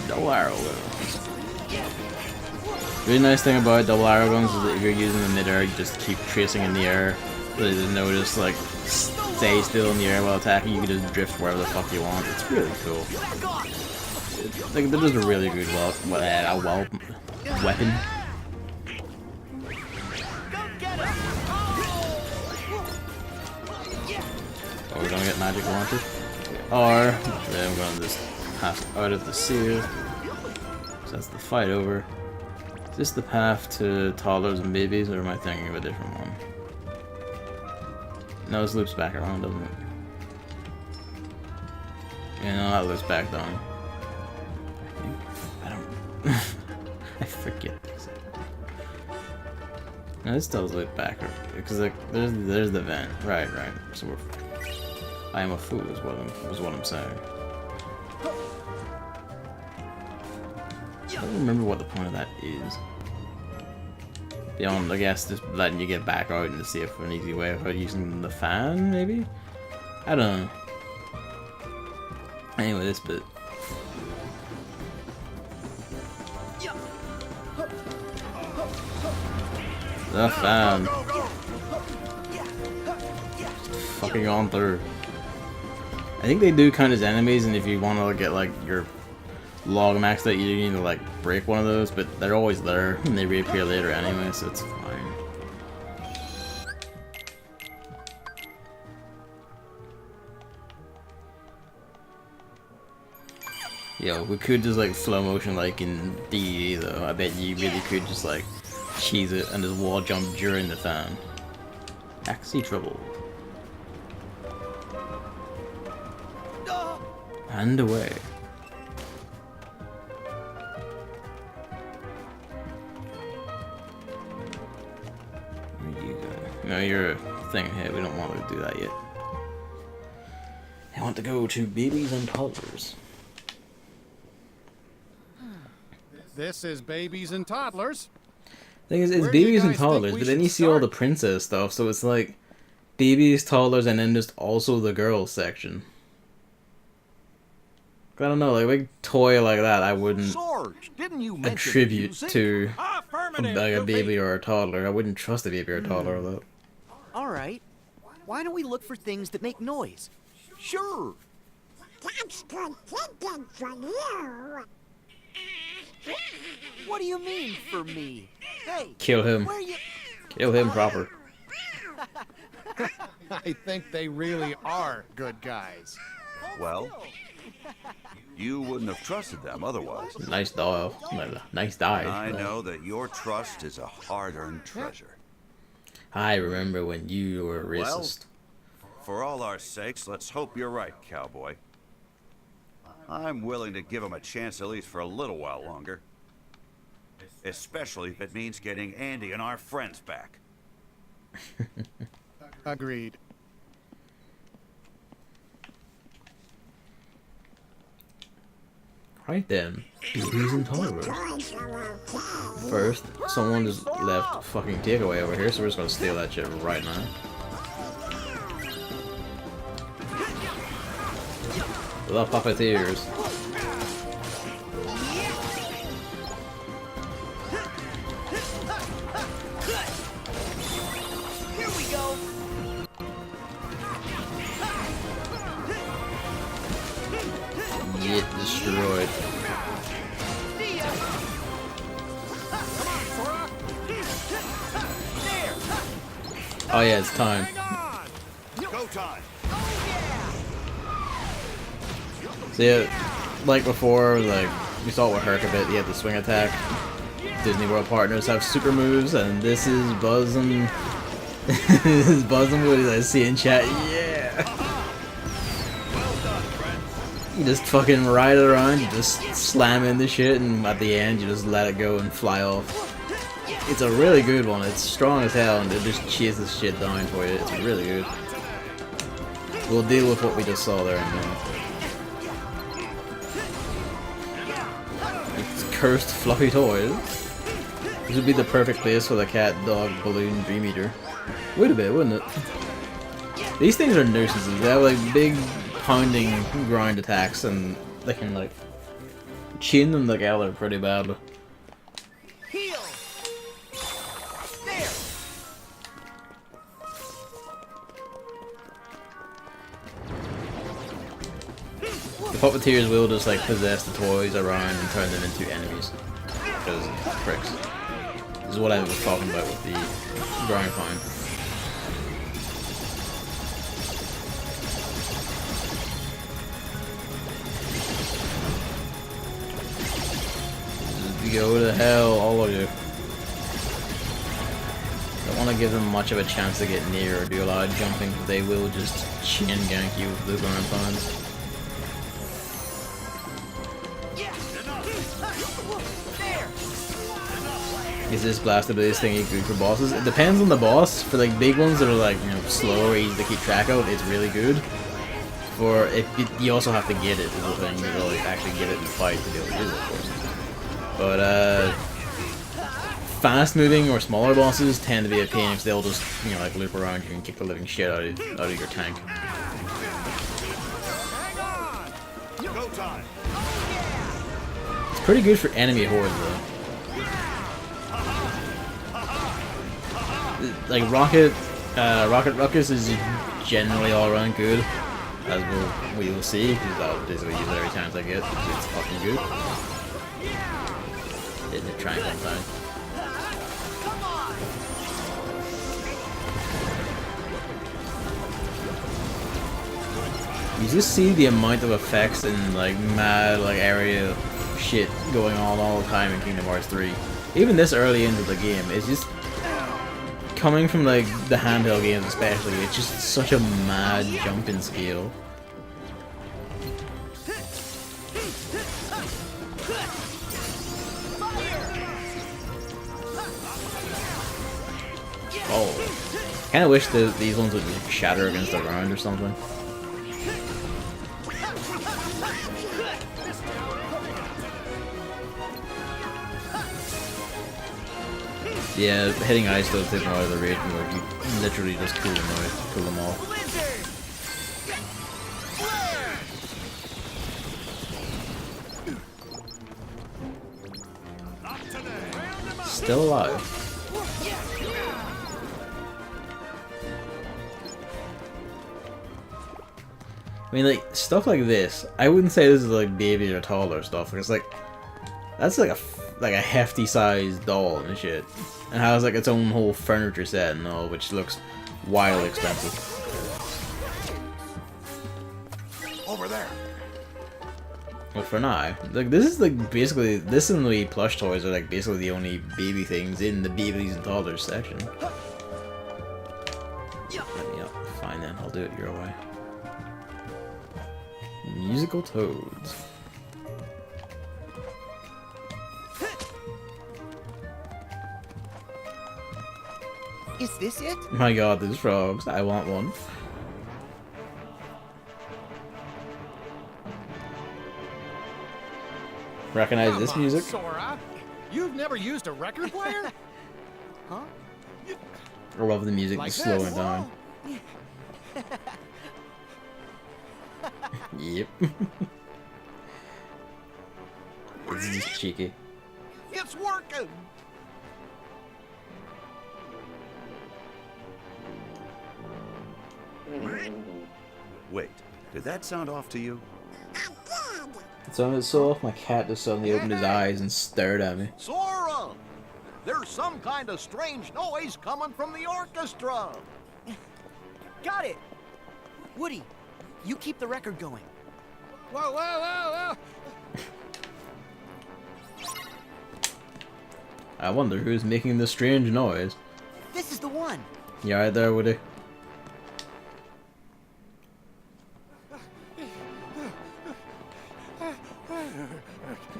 Double arrow guns. Really nice thing about double arrow guns is that if you're using them mid-air, you just keep tracing in the air. So you notice, like, stay still in the air while attacking, you can just drift wherever the fuck you want. It's really cool. Like, they're just a really good weapon. Oh, we're gonna get magic launcher. Or, then I'm gonna just pass out of the seal. So that's the fight over. Is this the path to toddlers and babies, or am I thinking of a different one? No, this loops back around, doesn't it? Yeah, no, that loops back down. I don't... I forget this. No, this does loop back, because like, there's the vent. Right. So we're... I am a fool is what I'm saying. I don't remember what the point of that is. Beyond, I guess, just letting you get back out and to see if an easy way of using the fan, maybe? I don't know. Anyway, this bit. The fan. Fucking on through. I think they do count as enemies, and if you want to get like your log maxed out, you need to like break one of those, but they're always there and they reappear later anyway, so it's fine. Yo, we could just like slow motion like in DE though. I bet you really could just like cheese it and just wall jump during the fan. Axie trouble. And away. Where you go? No, you're a thing here. We don't want to do that yet. I want to go to babies and toddlers. This is babies and toddlers. Thing is, it's babies and toddlers, but then you see all the princess stuff, so it's like babies, toddlers, and then just also the girls section. I don't know, like a big toy like that, I wouldn't Sarge, didn't you mention attribute music? to like a baby or a toddler. I wouldn't trust a baby or a toddler with that. All right. Why don't we look for things that make noise? Sure. That's good thinking from you. What do you mean for me? Hey, Kill him. where you? Kill him proper. I think they really are good guys. Well, you wouldn't have trusted them otherwise. Nice dive. Nice dive. I know that your trust is a hard-earned treasure. I remember when you were Well, racist. for all our sakes, let's hope you're right, cowboy. I'm willing to give him a chance at least for a little while longer. Especially if it means getting Andy and our friends back. Agreed. Right then, babies and toddlers. First, someone just left fucking takeaway over here, so we're just gonna steal that shit right now. The puppeteers. Here we go. Get destroyed. Oh yeah, it's time. Go time. So yeah, like before, like we saw it with Herc a bit, he had the swing attack. Disney World partners have super moves, and this is buzzing. This is buzzing what I see in chat. Yeah. You just fucking ride it around, you just slam into shit, and at the end you just let it go and fly off. It's a really good one. It's strong as hell, and it just chases shit down for you. It's really good. We'll deal with what we just saw there in a minute. It's cursed fluffy toys. This would be the perfect place for the cat, dog, balloon, dream eater. Would a bit, wouldn't it? These things are nuisances. They have like big pounding grind attacks, and they can like chain them together pretty badly. Heal. There. The puppeteers will just like possess the toys around and turn them into enemies. Because pricks. This is what I was talking about with the grind pound. Just go to hell, all of you. Don't want to give them much of a chance to get near or do a lot of jumping, but they will just chin gank you with the grind pounds. Is this blasted this thing good for bosses? It depends on the boss. For like big ones that are like, you know, slow or easy to keep track of, it's really good. For if you also have to get it is the thing. You really actually get it in the fight to be able to use it, of course. But fast moving or smaller bosses tend to be a pain because they'll just, you know, like loop around you and kick the living shit out of your tank. showtime. It's pretty good for enemy hordes though. Like Rocket Ruckus is generally all around good, as we will see, because I'll basically use it every chance I get. It's fucking good. Hitting it triangle one time. You just see the amount of effects and like mad like area shit going on all the time in Kingdom Hearts 3. Even this early into the game, it's just coming from like the handheld games especially, it's just such a mad jump in scale. Oh, kind of wish that these ones would just shatter against the ground or something. Yeah, hitting ice does take them out of the rage mode. You literally just cool them out, cool them all. Still alive. I mean, like, stuff like this, I wouldn't say this is like baby or toddler stuff. It's like, that's like a hefty sized doll and shit. And has like its own whole furniture set and all, which looks wildly expensive. Over there. But for now, like this is like basically this and the plush toys are like basically the only baby things in the babies and toddlers section. Yep, fine then, I'll do it your way. Musical Toads. Is this it? My god, there's frogs. I want one. Recognize this music? Sora, you've never used a record player? Huh? I love the music Like just slowing this? down. Yep. This is just cheeky. It's working. Wait, did that sound off to you? It sounded so off, my cat just suddenly opened his eyes and stared at me. Sora! There's some kind of strange noise coming from the orchestra. Got it! Woody, you keep the record going. Whoa, whoa, whoa, whoa! I wonder who's making this strange noise. This is the one. You alright there, Woody?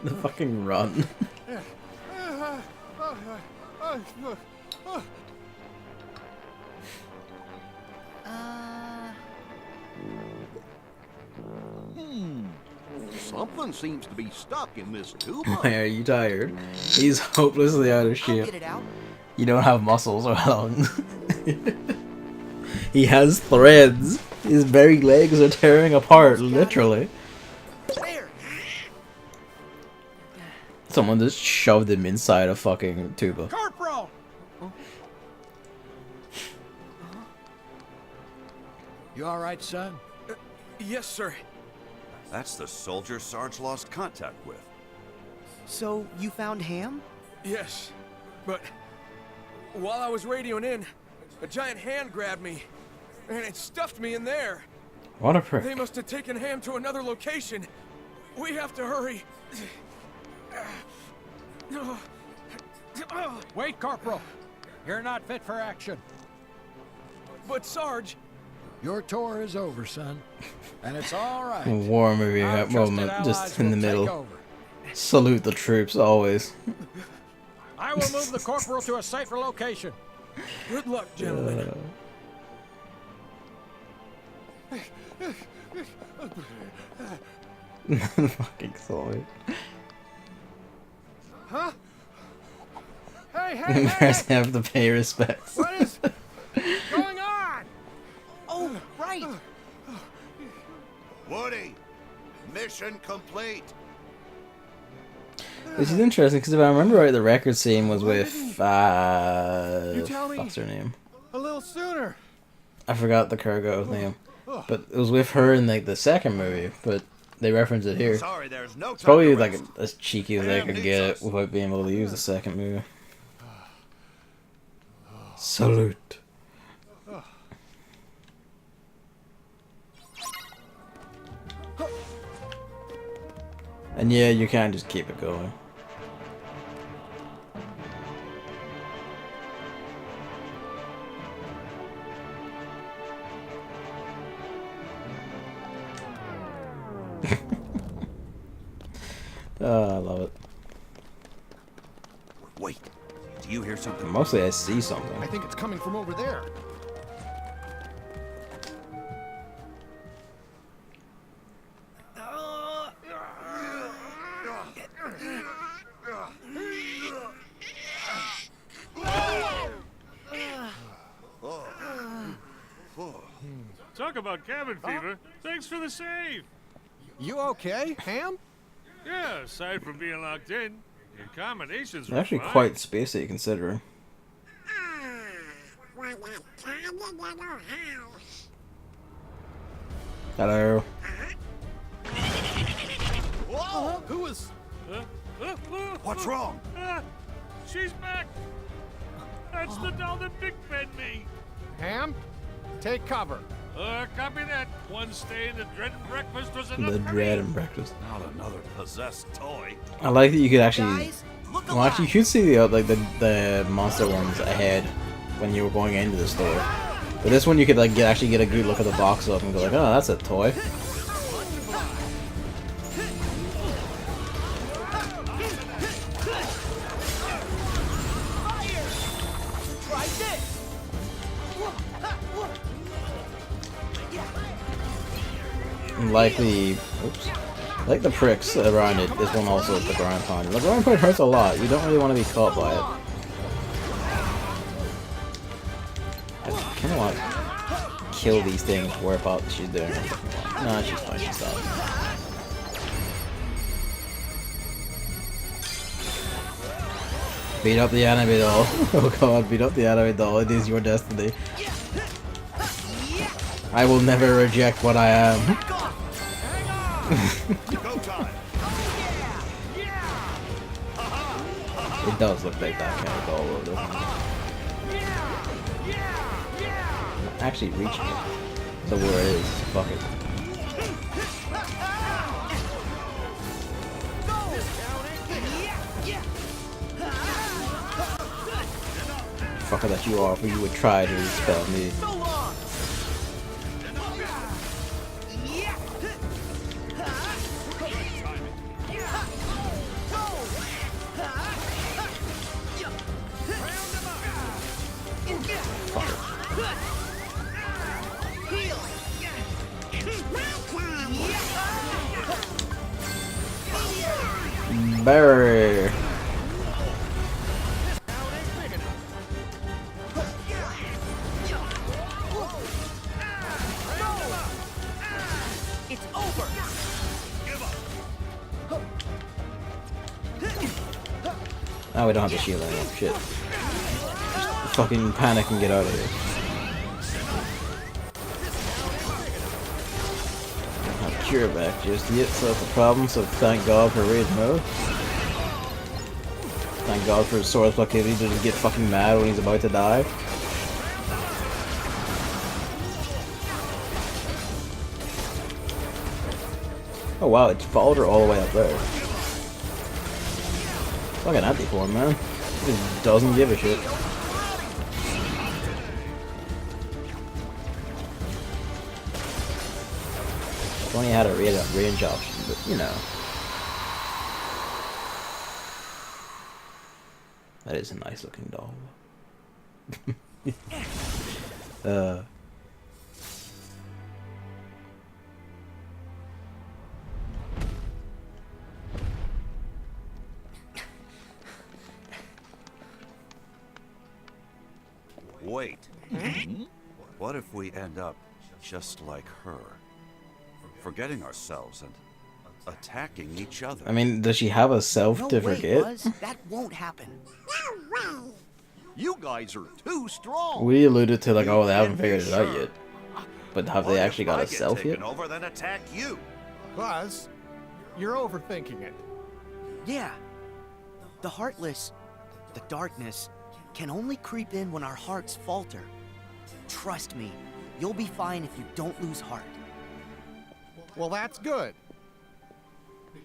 The fucking run. Something seems to be stuck in this tuba. Why are you tired? He's hopelessly out of shape. Get it out. You don't have muscles or lungs. He has threads. His very legs are tearing apart, literally. There. Someone just shoved him inside a fucking tuba. Corporal! You alright, son? Yes, sir. That's the soldier Sarge lost contact with. So, you found Ham? Yes, but while I was radioing in, a giant hand grabbed me, and it stuffed me in there. What a prick. They must have taken Ham to another location. We have to hurry. Wait, Corporal. You're not fit for action. But Sarge... Your tour is over, son. And it's all right. War movie Our moment, trusted just allies in the will take middle. over. Salute the troops, always. I will move the corporal to a safer location. Good luck, gentlemen. Fucking sorry. Huh? Hey, hey, hey! Bears have to pay respects. What is going on? Oh, right. Woody, Mission complete. Which is interesting because if I remember right, the record scene was with tell me. what's her name? A little sooner. I forgot the Kurgo's name, but it was with her in like the second movie. But they reference it here. Sorry, there's no It's probably time to like as cheeky as they could get it without being able to use the second movie. Salute. And yeah, you can't just keep it going. Oh, I love it. Wait, do you hear something? Mostly I see something. I think it's coming from over there. Talk about cabin fever. Thanks for the save. You okay, Ham? Yeah, aside from being locked in, the accommodations They're were actually fine. quite spacey considering. What a tiny little house. Hello. Whoa! Who was? What's wrong? She's back. That's the doll that Big fed me. Ham, take cover. Copy that. One stay in the dread and breakfast was enough The for dread me. and breakfast. Not another possessed toy. I like that you could actually. Guys, look Well, actually, you could see the like the monster ones ahead when you were going into the store. But this one, you could like actually get a good look at the box up and go like, oh, that's a toy. Try this. And like the, oops, like the pricks around it, this one also has the ground pound. The ground pound hurts a lot. You don't really want to be caught by it. I kind of want to kill these things. Where about she's doing? Nah, she's fine. She's stopped. Beat up the anime doll. Oh god, beat up the anime doll. It is your destiny. I will never reject what I am. It does look like that kind of doll though, doesn't it? I'm actually reaching it. So where it is, fuck it. Fucker that you are, for you would try to dispel me. Barry. It's over. Now we don't have the shield anymore. Shit. Just fucking panic and get out of here. Don't have cure back just yet, so that's a problem, so thank God for rage mode. Thank God for his sword blockade to just get fucking mad when he's about to die. Oh wow, it's followed her all the way up there. Fucking anti-form, man. He just doesn't give a shit. If only had a range option, but you know. That is a nice looking doll. Wait. What if we end up just like her? Forgetting ourselves and attacking each other. I mean, does she have a self No to way, forget? Buzz. That won't happen. You guys are too strong. We alluded to like, oh, they haven't figured it out yet. But have they actually got a self yet? Over, then attack you. Buzz, you're overthinking it. Yeah. The Heartless, the darkness, can only creep in when our hearts falter. Trust me, you'll be fine if you don't lose heart. Well, that's good.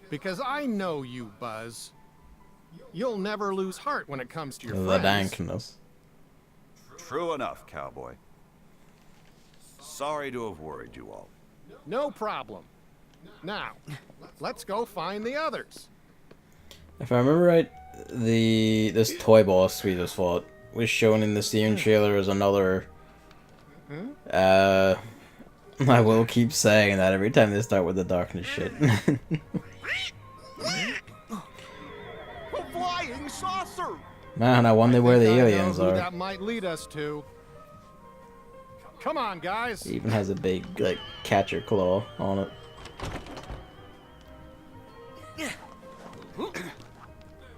Because I know you, Buzz. You'll never lose heart when it comes to your The friends. dankness. True enough, cowboy. Sorry to have worried you all. No problem. Now, let's go find the others. If I remember right, this toy boss we just fought was shown in the Steam trailer as another. I will keep saying that every time they start with the darkness shit. A flying saucer! Man, I wonder where the I know aliens who are. that might lead us to. Come on, guys. It even has a big like catcher claw on it.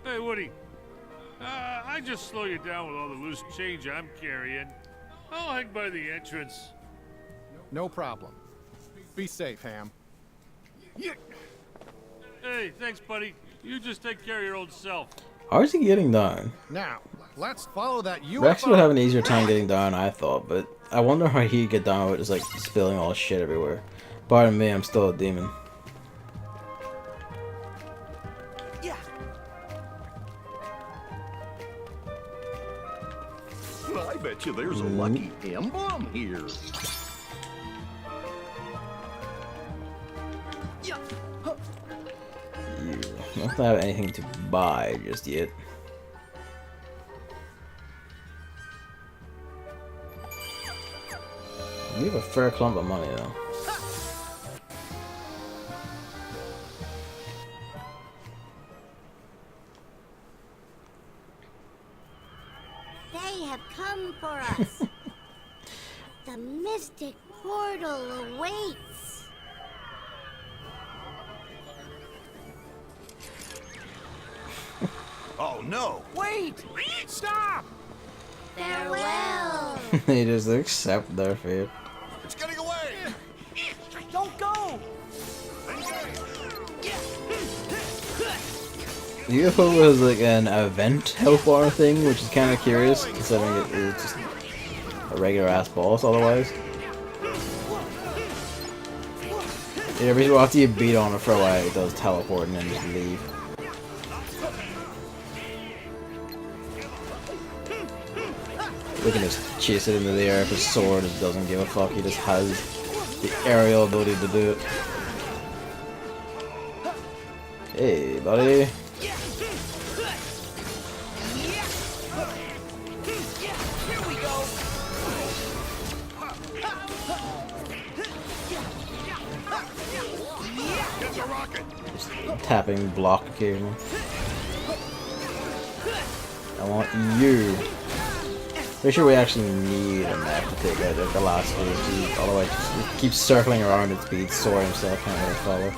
Hey, Woody. I just slow you down with all the loose change I'm carrying. I'll hang by the entrance. No problem. Be safe, Ham. Hey, thanks, buddy. You just take care of your own self. How is he getting down? Now, let's follow that UFO. Rex would have an easier time getting down, I thought, but I wonder how he'd get down with just like spilling all shit everywhere. Pardon me, I'm still a demon. Well, I bet you there's a lucky emblem here. You don't have anything to buy just yet. You have a fair clump of money though. They have come for us. The mystic portal awaits. Oh no! Wait! Stop! Farewell. They just accept their fate. It's getting away! Don't go! UFO was like an event health bar thing, which is kind of curious, considering it was just a regular ass boss otherwise. Yeah, every so after you beat on it for a while, it does teleport and then just leave. We can just chase it into the air with his sword, it doesn't give a fuck, he just has the aerial ability to do it. Hey, buddy. Just tapping block occasionally. I want you. Pretty sure we actually need a mech to take out the last phase. Otherwise, it keeps circling around its speed. Sora himself can't really follow.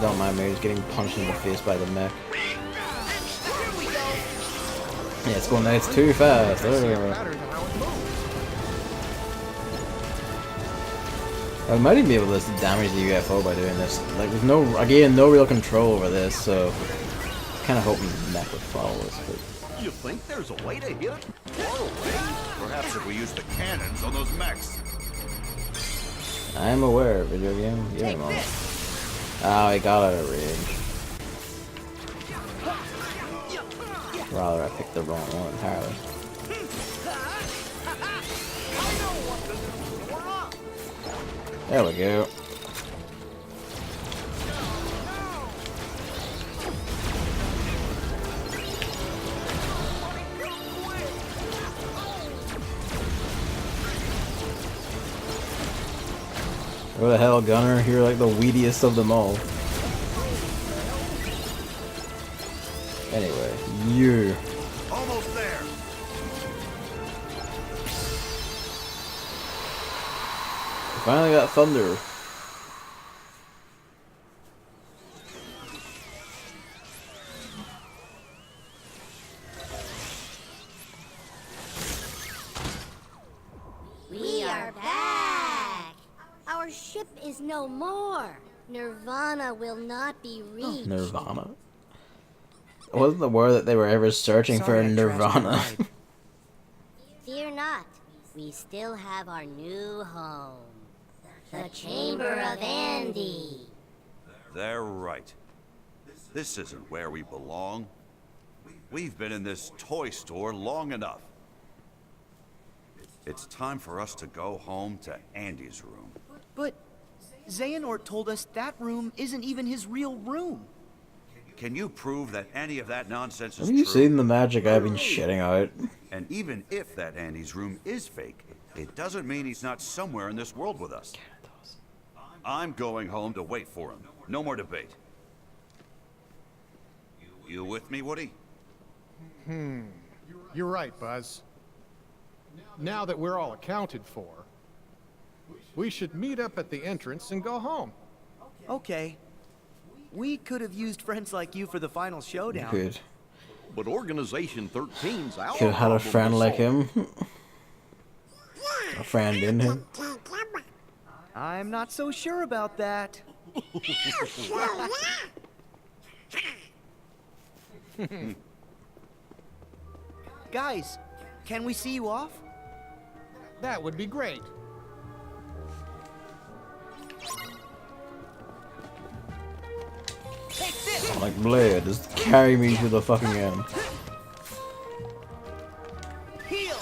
Don't mind me, just getting punched in the face by the mech. Yeah, it's going there. It's too fast. I might even be able to damage the UFO by doing this. Like, there's no, again, no real control over this, so kind of hoping the mech would follow us. But You think there's a way to hit it far away? Perhaps if we use the cannons on those mechs. I'm aware, video game. Yeah, man. Oh, I got out of range. Rather, I picked the wrong one entirely. There we go. What the hell, Gunner? You're like the weediest of them all. Anyway, you. Almost there. Finally got thunder. no more. Nirvana will not be reached. Nirvana? It wasn't the word that they were ever searching for in Nirvana. Fear not. We still have our new home. The Chamber of Andy. They're right. This isn't where we belong. We've been in this toy store long enough. It's time for us to go home to Andy's room. But Xehanort told us that room isn't even his real room. Can you prove that any of that nonsense is Have true? you seen the magic I've been shitting out? And even if that Andy's room is fake, it doesn't mean he's not somewhere in this world with us. I'm going home to wait for him. No more debate. You with me, Woody? You're right, Buzz. Now that we're all accounted for, we should meet up at the entrance and go home. Okay. We could have used friends like you for the final showdown. Good. But Organization 13's our Could have had a problem friend to like solve. him. A friend in him. I'm not so sure about that. Guys, can we see you off? That would be great. Sonic Blade, just carry me to the fucking end. Heal.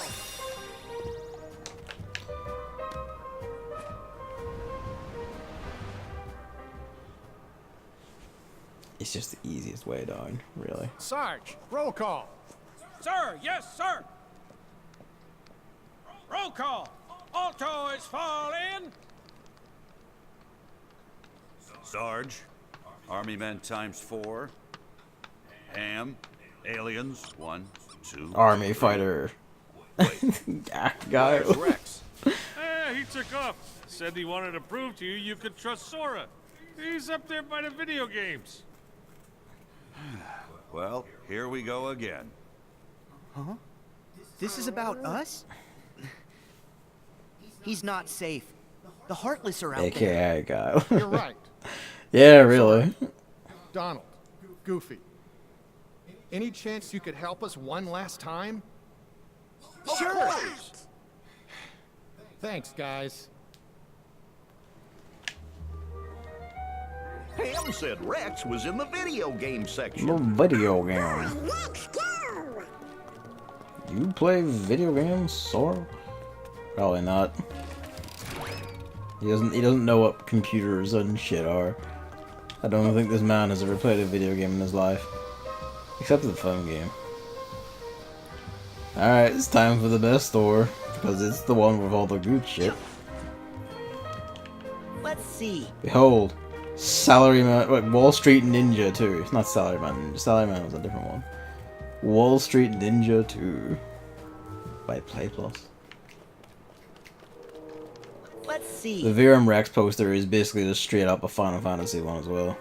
It's just the easiest way down, really. Sarge, roll call. Sir, yes, sir. Roll call. Alto is fall in. Sarge, Army men ×4. Ham, aliens, 1, 2. Army fighter. Guy. Where's Rex? He took off. Said he wanted to prove to you you could trust Sora. He's up there by the video games. Well, here we go again. Huh? This is about us? He's not safe. The Heartless are out there. AKA guy. You're right. Yeah, really. Donald, Goofy, any chance you could help us one last time? Sure. Thanks, guys. Ham said Rex was in the video game section. No video game. Let's go. You play video games, Sora? Probably not. He doesn't know what computers and shit are. I don't think this man has ever played a video game in his life. Except the phone game. Alright, it's time for the best store. Because it's the one with all the good shit. Let's see. Behold, Salaryman, wait, Wall Street Ninja 2. It's not Salaryman. Salaryman was a different one. Wall Street Ninja 2 by PlayPlus. Let's see. The Virum Rex poster is basically just straight up a Final Fantasy one as well.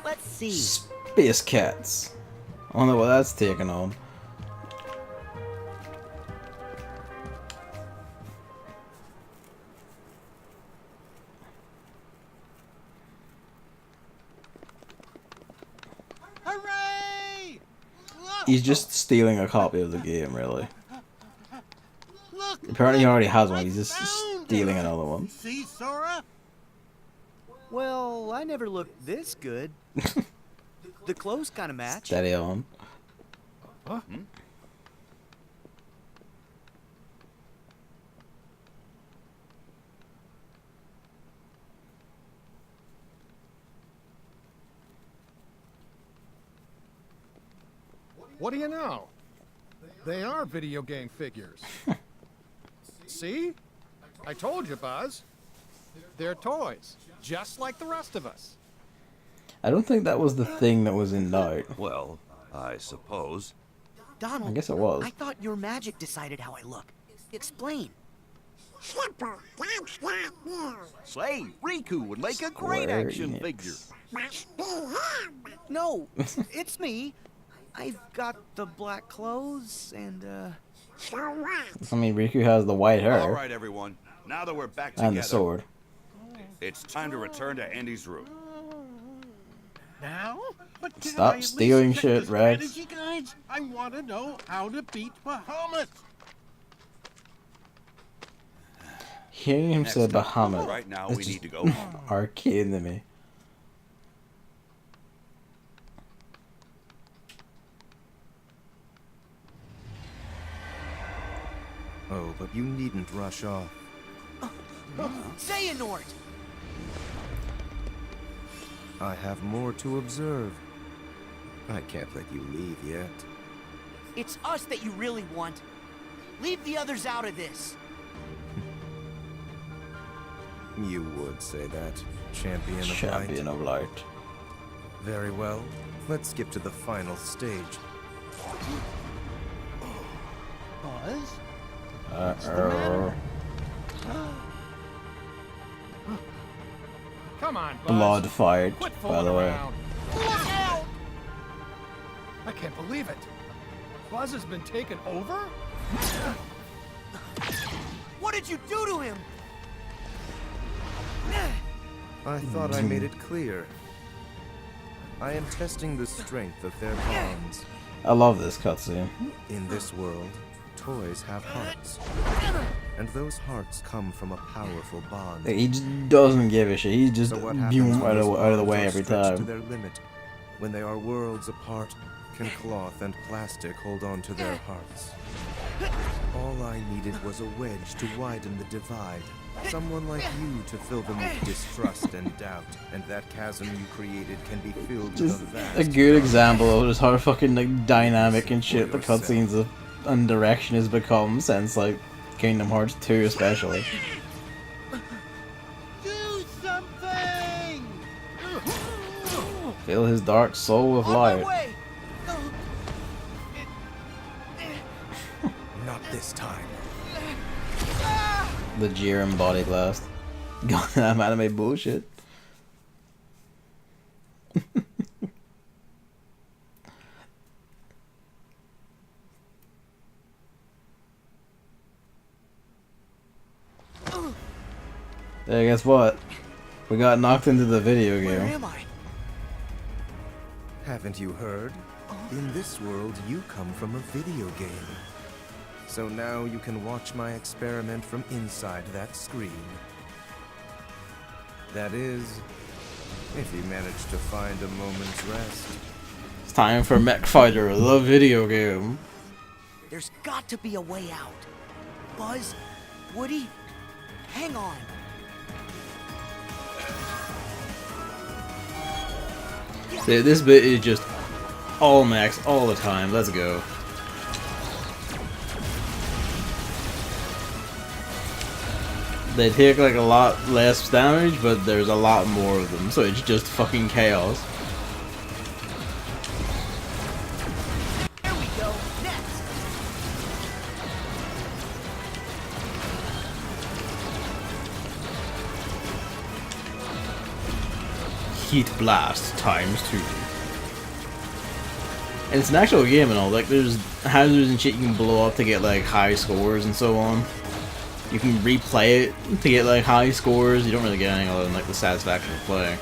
Let's see. Space Cats. I wonder what that's taken on. Hooray! He's just stealing a copy of the game, really. Look, Apparently he already has one, he's just found stealing it. another one. See, Sora? Well, I never looked this good. The clothes kind of match. Steady on. Huh? What do you know? They are video game figures. See? I told you, Buzz. They're toys, just like the rest of us. I don't think that was the thing that was in Night. Well, I suppose. Donald, I guess it was. I thought your magic decided how I look. Explain. Simple, that's not you. Say, Riku would make a great Square action Enix. figure. Must be him. No, it's me. I've got the black clothes and, I mean, Riku has the white hair. All right, everyone. Now that we're back and together, the sword. it's time to return to Andy's room. Now? But can I Stop at least stealing check shit, the Rex. strategy guides? I want to know how to beat Bahamut. Hearing him say Next up, Bahamut right now is we just need to go home. arcane to me. Oh, but you needn't rush off. Xehanort! I have more to observe. I can't let you leave yet. It's us that you really want. Leave the others out of this. You would say that, champion of light. Champion of light. Very well. Let's skip to the final stage. Buzz? Come on, Buzz. Blood fight, Quit by fooling the way. around. Look out! I can't believe it. Buzz has been taken over? What did you do to him? I thought I made it clear. I am testing the strength of their bonds. I love this cutscene. In this world, toys have hearts. And those hearts come from a powerful bond. He just doesn't give a shit. He's just So what happens boom, when out those of the way bonds are every stretched to time. their limit? When they are worlds apart, can cloth and plastic hold on to their hearts? All I needed was a wedge to widen the divide. Someone like you to fill them with distrust and doubt, and that chasm you created can be filled Just with a vast a good example of just how fucking like dynamic and shit the cutscenes of and direction has become since like Kingdom Hearts 2 especially. Do something! Fill his dark soul with light. Not this time. The Jiren body blast. Goddamn anime bullshit. Hey, guess what? We got knocked into the video game. Where am I? Haven't you heard? In this world, you come from a video game. So now you can watch my experiment from inside that screen. That is, if you manage to find a moment's rest. It's time for Mech Fighter, the video game. There's got to be a way out. Buzz, Woody, hang on. See, this bit is just all max all the time. Let's go. They take like a lot less damage, but there's a lot more of them, so it's just fucking chaos. There we go. Next. Heat Blast ×2. And it's an actual game and all, like there's hazards and shit you can blow up to get like high scores and so on. You can replay it to get like high scores. You don't really get anything other than like the satisfaction of playing.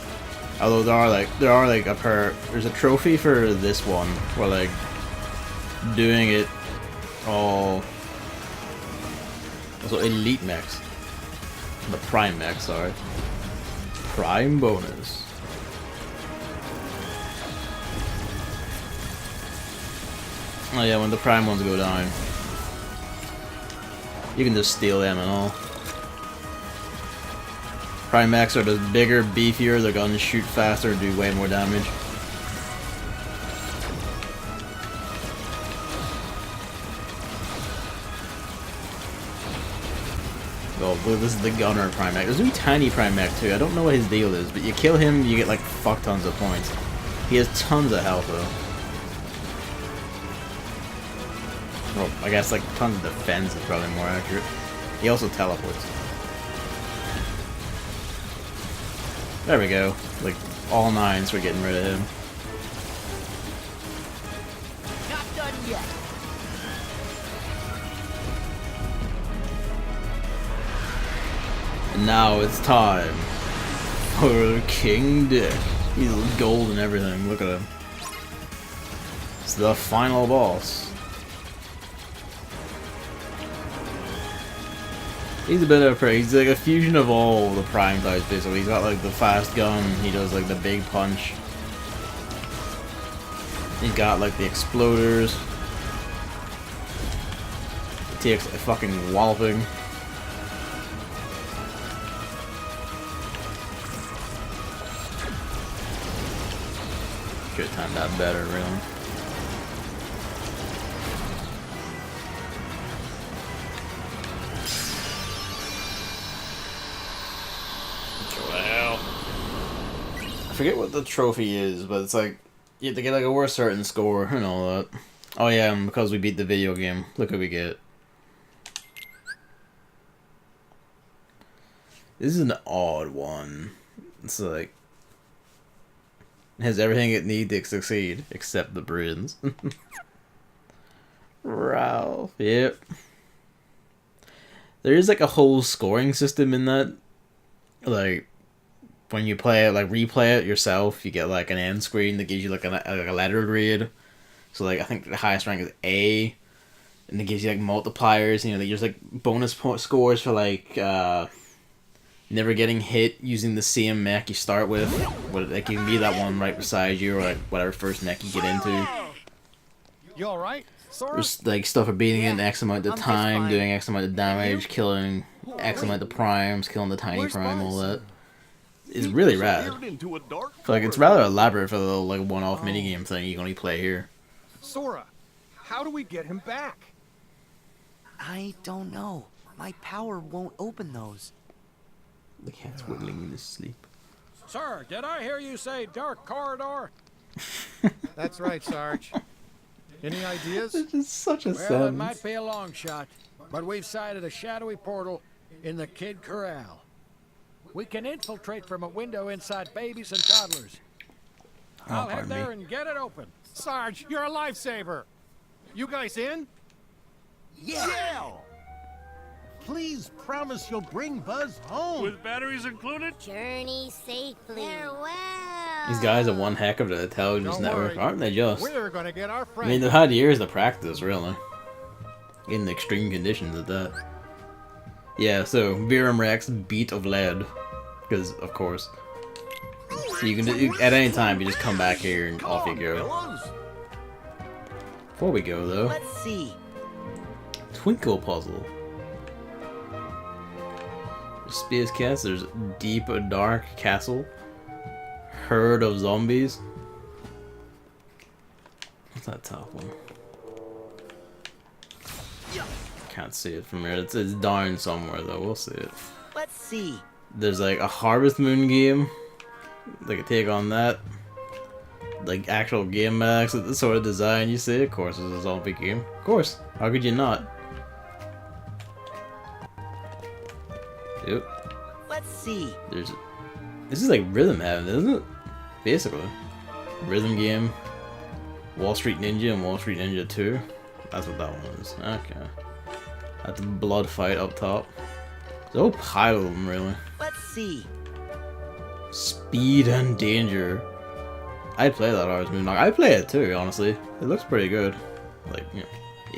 Although there's a trophy for this one where like doing it all. Also elite mechs. The prime mech, sorry. Prime bonus. Oh yeah, when the prime ones go down, you can just steal them and all. Prime mechs are just bigger, beefier, their guns shoot faster, do way more damage. Oh, this is the gunner prime mech. There's a tiny prime mech too. I don't know what his deal is, but you kill him, you get like fuck tons of points. He has tons of health though. Well, I guess like tons of defense is probably more accurate. He also teleports. There we go. Like all 9s for getting rid of him. Not done yet. And now it's time for King Dick. He's gold and everything. Look at him. It's the final boss. He's a bit of a prick. He's like a fusion of all the Prime types, basically. He's got like the fast gun, he does like the big punch. He's got like the exploders. He takes a fucking walloping. Should have timed that better, really. I forget what the trophy is, but it's like you have to get like a certain score and all that. Oh yeah, and because we beat the video game, look what we get. This is an odd one. It's like it has everything it needs to succeed except the brains. Ralph, yep. There is like a whole scoring system in that, like. When you play it, like replay it yourself, you get like an end screen that gives you like a letter grade. So like I think the highest rank is A, and it gives you like multipliers. You know, there's like bonus scores for like never getting hit using the same mech you start with. But like you can be that one right beside you, or like whatever first mech you get into. You all right, Sora? There's like stuff for beating it in X amount of time, doing X amount of damage, killing X amount of primes, killing the tiny prime, all that. It's really rad. Like it's rather elaborate for the little like one-off minigame thing you can only play here. Sora, how do we get him back? I don't know. My power won't open those. The cat's wiggling in his sleep. Sir, did I hear you say dark corridor? That's right, Sarge. Any ideas? This is such a Well, sentence. it might be a long shot, but we've sighted a shadowy portal in the Kid Corral. We can infiltrate from a window inside babies and toddlers. I'll head there and get it open. Sarge, you're a lifesaver. You guys in? Yeah! Please promise you'll bring Buzz home. With batteries included? Journey safely. Farewell. These guys are one heck of an intelligence network, aren't they just? We're gonna get our I friend. mean, they've had years to practice, really. In extreme conditions at that. Yeah, so, Virum Rex, Beat of Lead. Because, of course. So you can, at any time, you just come back here and off you go. Before we go, though. Let's see. Twinkle Puzzle. Space Cats, there's Deep Dark Castle. Herd of Zombies. What's that top one? Can't see it from here. It's down somewhere, though. We'll see it. Let's see. There's like a Harvest Moon game. Like a take on that. Like actual game mechanics, the sort of design you see. Of course, it's a zombie game. Of course. How could you not? Yep. Let's see. There's. This is like Rhythm Heaven, isn't it? Basically. Rhythm game. Wall Street Ninja and Wall Street Ninja 2. That's what that one is. Okay. That's a blood fight up top. There's a whole pile of them, really. Let's see. Speed and Danger. I'd play that Harvest Moon. I'd play it too, honestly. It looks pretty good. Like, you know,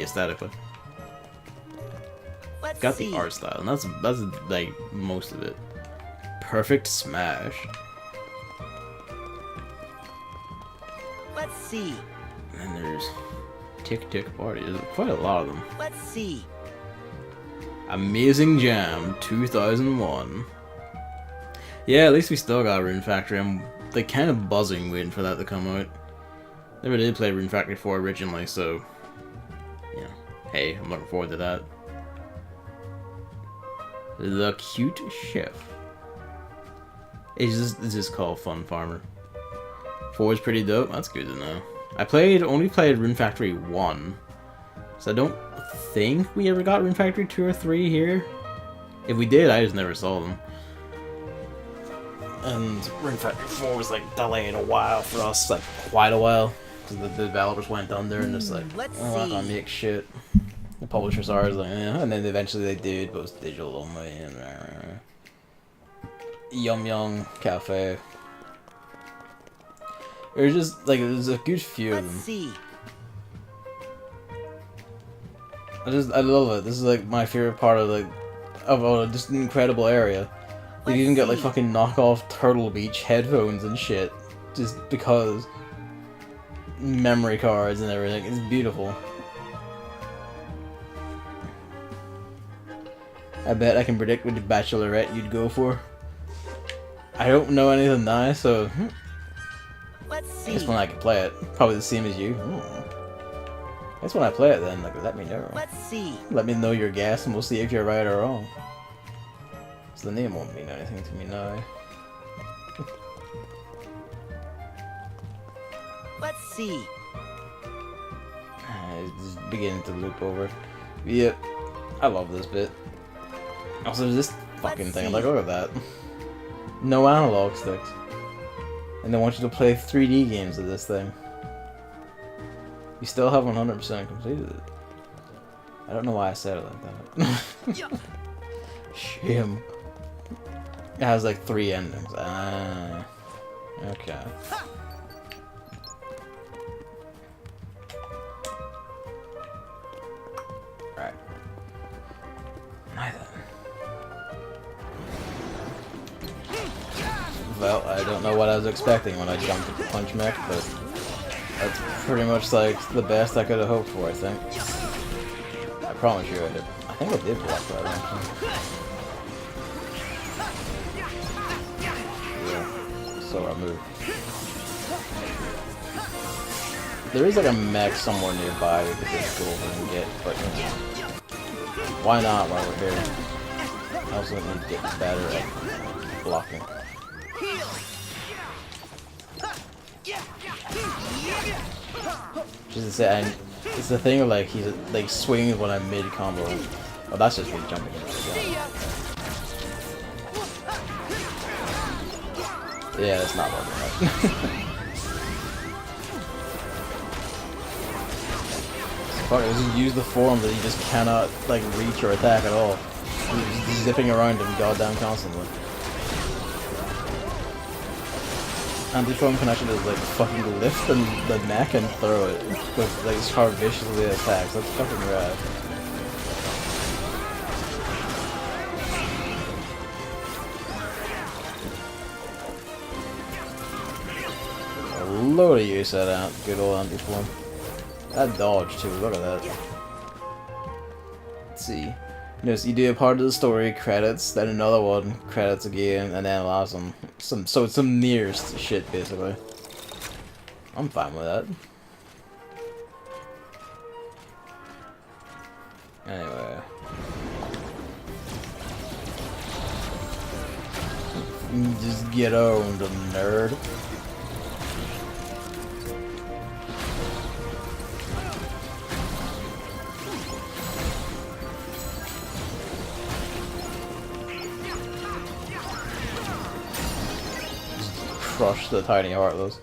aesthetically. Let's Got see. the art style, and that's like most of it. Perfect Smash. Let's see. And then there's Tick Tick Party. There's quite a lot of them. Let's see. Amazing Jam 2001. Yeah, at least we still got Rune Factory. I'm like kind of buzzing waiting for that to come out. Never did play Rune Factory 4 originally, so yeah. Hey, I'm looking forward to that. The Cute Chef. It's just called Fun Farmer. 4 is pretty dope. That's good to know. I only played Rune Factory 1, so I don't think we ever got Rune Factory 2 or 3 here. If we did, I just never saw them. And Rune Factory 4 was like delayed a while for us, like quite a while, because the developers went under and just like, I'm not gonna make shit. The publishers are like, yeah, and then eventually they did, but it was digital only. And Yum Yum Cafe. There's just like there's a good few of them. Let's see. I love it. This is like my favorite part of just an incredible area. You can even get like fucking knockoff Turtle Beach headphones and shit, just because memory cards and everything. It's beautiful. I bet I can predict what the Bachelorette you'd go for. I don't know anything nice, so Let's see. guess when I can play it, probably the same as you. Guess when I play it, then like let me know. Let's see. Let me know your guess, and we'll see if you're right or wrong. So the name won't mean anything to me now. Let's see. It's just beginning to loop over. Yep, I love this bit. Also, there's this fucking thing. I'm like, look at that. No analog sticks. And they want you to play 3D games of this thing. You still have 100% completed it. I don't know why I said it like that. Shame. It has like 3 endings. Ah. Okay. Right. Neither. Well, I don't know what I was expecting when I jumped at the punch mech, but that's pretty much like the best I could have hoped for, I think. I promise you I did. I think I did block that actually. Yeah, so I moved. There is like a mech somewhere nearby we could just go over and get, but you know, why not while we're here? I also need to get better at blocking. Just to say, it's the thing of like he's like swings when I'm mid combo. Oh, that's just me jumping in. Yeah, it's not working right. Fuck, I just use the form that he just cannot like reach or attack at all. He's just zipping around him goddamn constantly. Anti-foam can actually just like fucking lift the neck and throw it with like how viciously it attacks. That's fucking rad. A load of use of that good old anti-foam. That dodge too, look at that. Let's see. You know, so you do a part of the story, credits, then another one, credits again, and then allow some near shit basically. I'm fine with that. Anyway. Just get owned, nerd. Crush the tiny heartless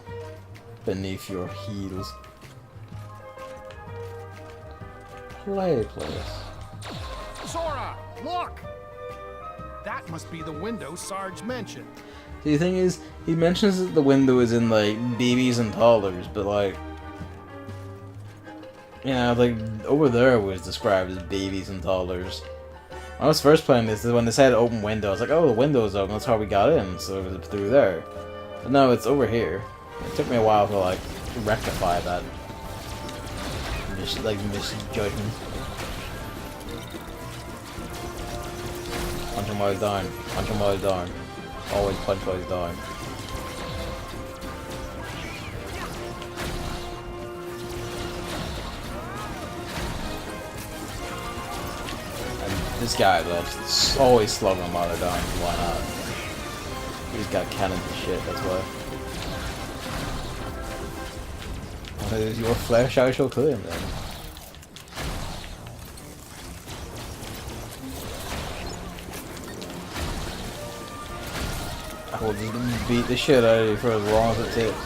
beneath your heels. Play place. Sora, look! That must be the window Sarge mentioned. The thing is, he mentions that the window is in like babies and toddlers, but like, you know, like over there was described as babies and toddlers. When I was first playing this, when they said open window, I was like, oh, the window's open, that's how we got in, so it was through there. But no, it's over here. It took me a while to like rectify that misjudgment. Punch him while he's down. Punch him while he's down. Always punch while he's down. And this guy, though, always slug him while they're down. Why not? He's got cannon to shit, that's why. What is your flesh I shall claim then? I will just beat the shit out of you for as long as it takes.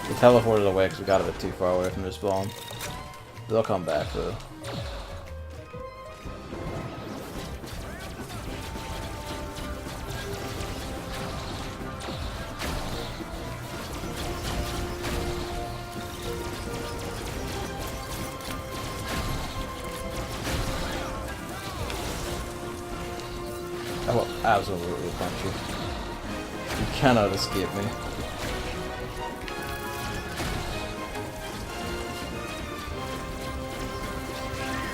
The teleported away because we got a bit too far away from their spawn. They'll come back though. I will absolutely punch you. You cannot escape me.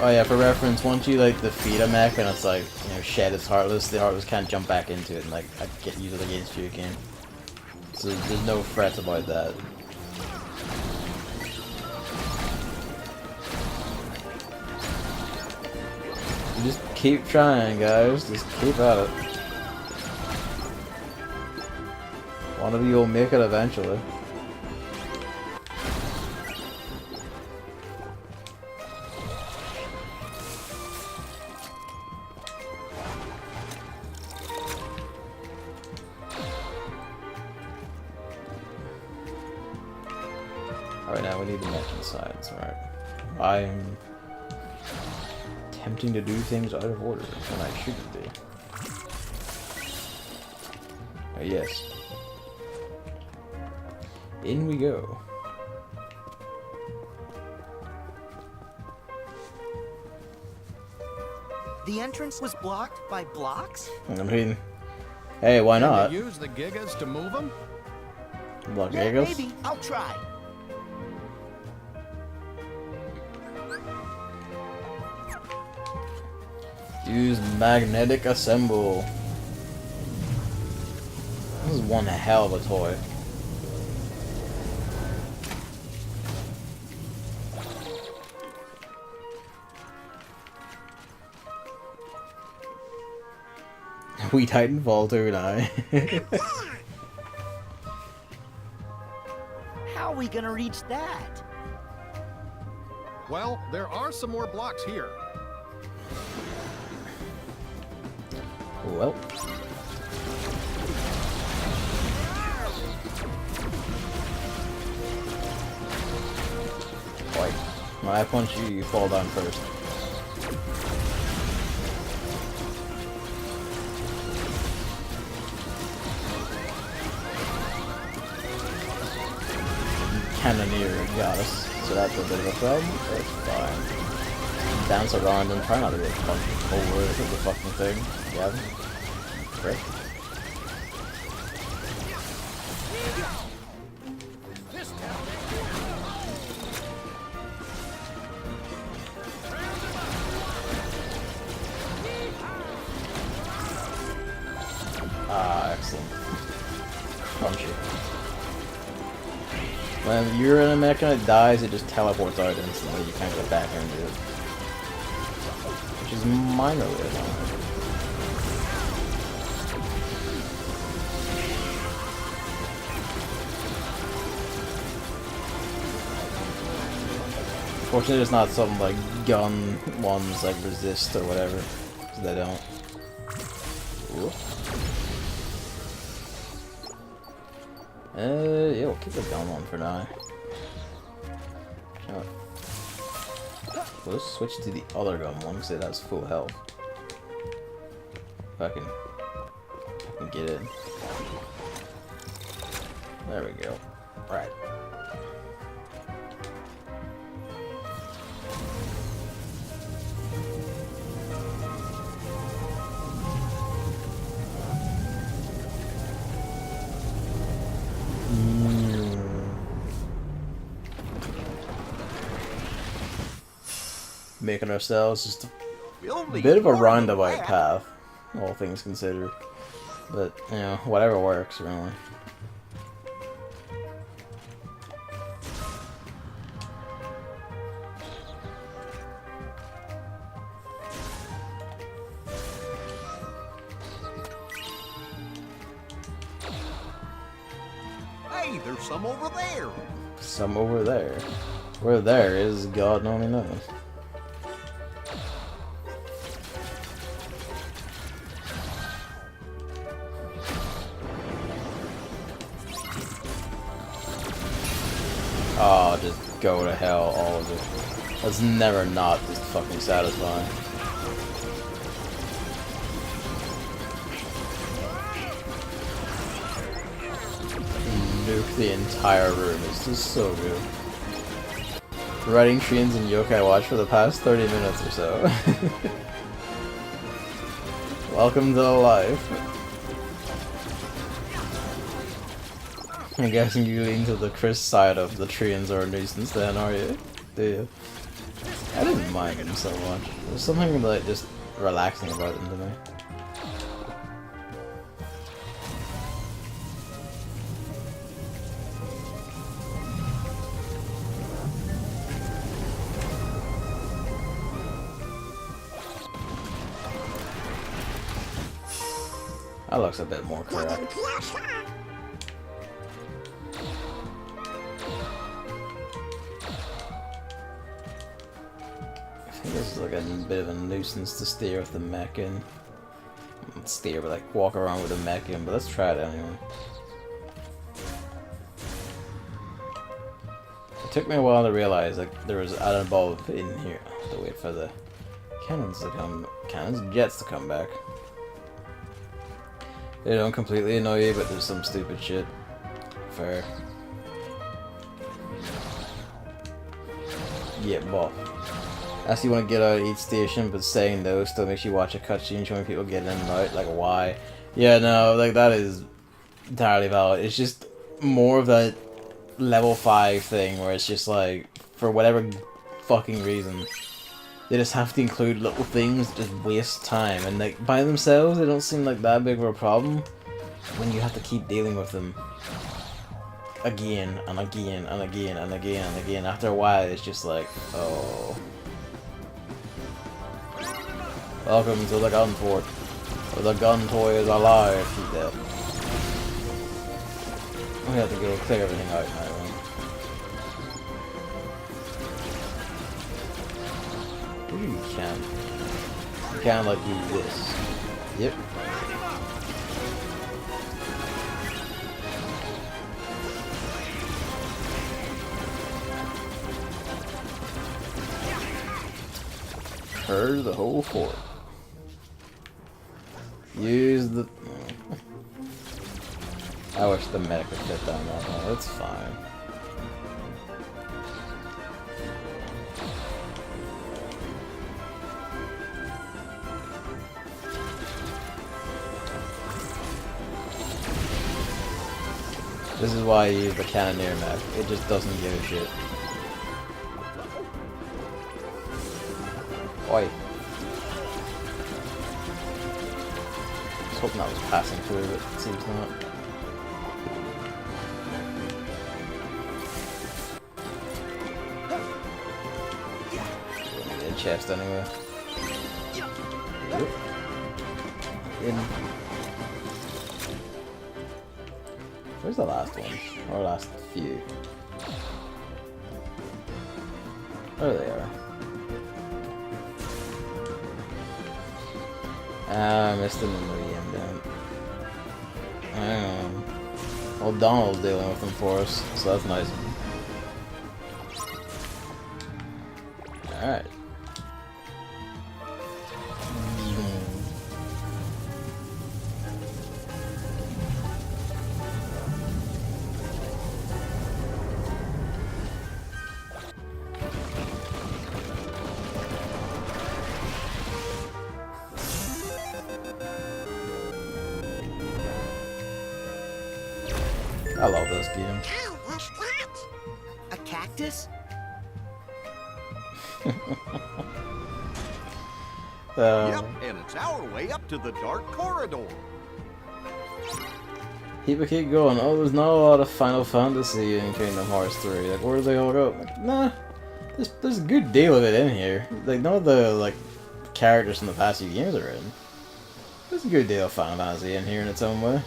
Oh yeah, for reference, once you like defeat a mech and it's like, you know, shed its Heartless, the Heartless can't jump back into it and like use it against you again. So there's no threats about that. Just keep trying, guys. Just keep at it. One of you will make it eventually. Alright, now we need the mech inside. Alright. I'm attempting to do things out of order when I shouldn't be. Oh, yes. In we go. The entrance was blocked by blocks? I mean, hey, why not? Can you use the Gigas to move them? Block Yeah, Gigas? maybe. I'll try. Use magnetic assemble. This is one hell of a toy. We Titanfall 2 now. How are we gonna reach that? Well, there are some more blocks here. Well. Wait. When I punch you, you fall down first. Cannoneer got us, so that's a bit of a problem. It's fine. Bounce around and try not to get punched over the fucking thing. Yeah. Great. Ah, excellent. Crunch it. When you're in a mech and it dies, it just teleports out instantly. You can't get back into it. Which is minorly annoying. Fortunately, it's not something like gun ones like resist or whatever, because they don't. Ooh. Yeah, we'll keep the gun on for now. We'll just switch to the other gun one because it has full health. If I can get in. There we go. Right. Making ourselves just a bit of a roundabout path, all things considered. But, you know, whatever works, really. Hey, there's some over there. Some over there. Where there is, God only knows. go to hell, all of it. That's never not just fucking satisfying. Nuke the entire room. It's just so good. Riding trains in Yokai Watch for the past 30 minutes or so. Welcome to the life. I'm guessing you lean to the Chris side of the Treants are a nuisance then, are you? Do you? I didn't mind them so much. There's something like just relaxing about them to me. That looks a bit more correct. I think this is like a bit of a nuisance to steer with the mech in. Not steer, but like walk around with the mech in, but let's try it anyway. It took me a while to realize like there was an bulb in here to wait for the cannons jets to come back. They don't completely annoy you, but there's some stupid shit. Fair. Yeah, buff. As you want to get out of each station, but saying no still makes you watch a cutscene showing people getting in and out. Like, why? Yeah, no, like, that is entirely valid. It's just more of that level 5 thing where it's just like, for whatever fucking reason, they just have to include little things that just waste time, and like by themselves they don't seem like that big of a problem when you have to keep dealing with them again and again and again and again and again. After a while it's just like, oh. Welcome to the gun fort, where the gun toy is alive. Keep that. We have to go clear everything out now. You can like do this. Yep. Purge the whole fort. Use the. I wish the medic would fit down that one. That's fine. This is why I use the Cannoneer mech. It just doesn't give a shit. Oi. I was hoping that was passing through, but it seems not. Don't need a chest anyway. In. Where's the last one? Or last few? There they are. Ah, I missed them in the VM down. Well, Donald's dealing with them for us, so that's nice. Alright. I love this game. A cactus? Yep, and it's our way up to the Dark Corridor. Keep going. Oh, there's not a lot of Final Fantasy in Kingdom Hearts 3. Like, where do they all go? Like, nah, there's a good deal of it in here. Like, none of the like characters from the past few games are in. There's a good deal of Final Fantasy in here in its own way.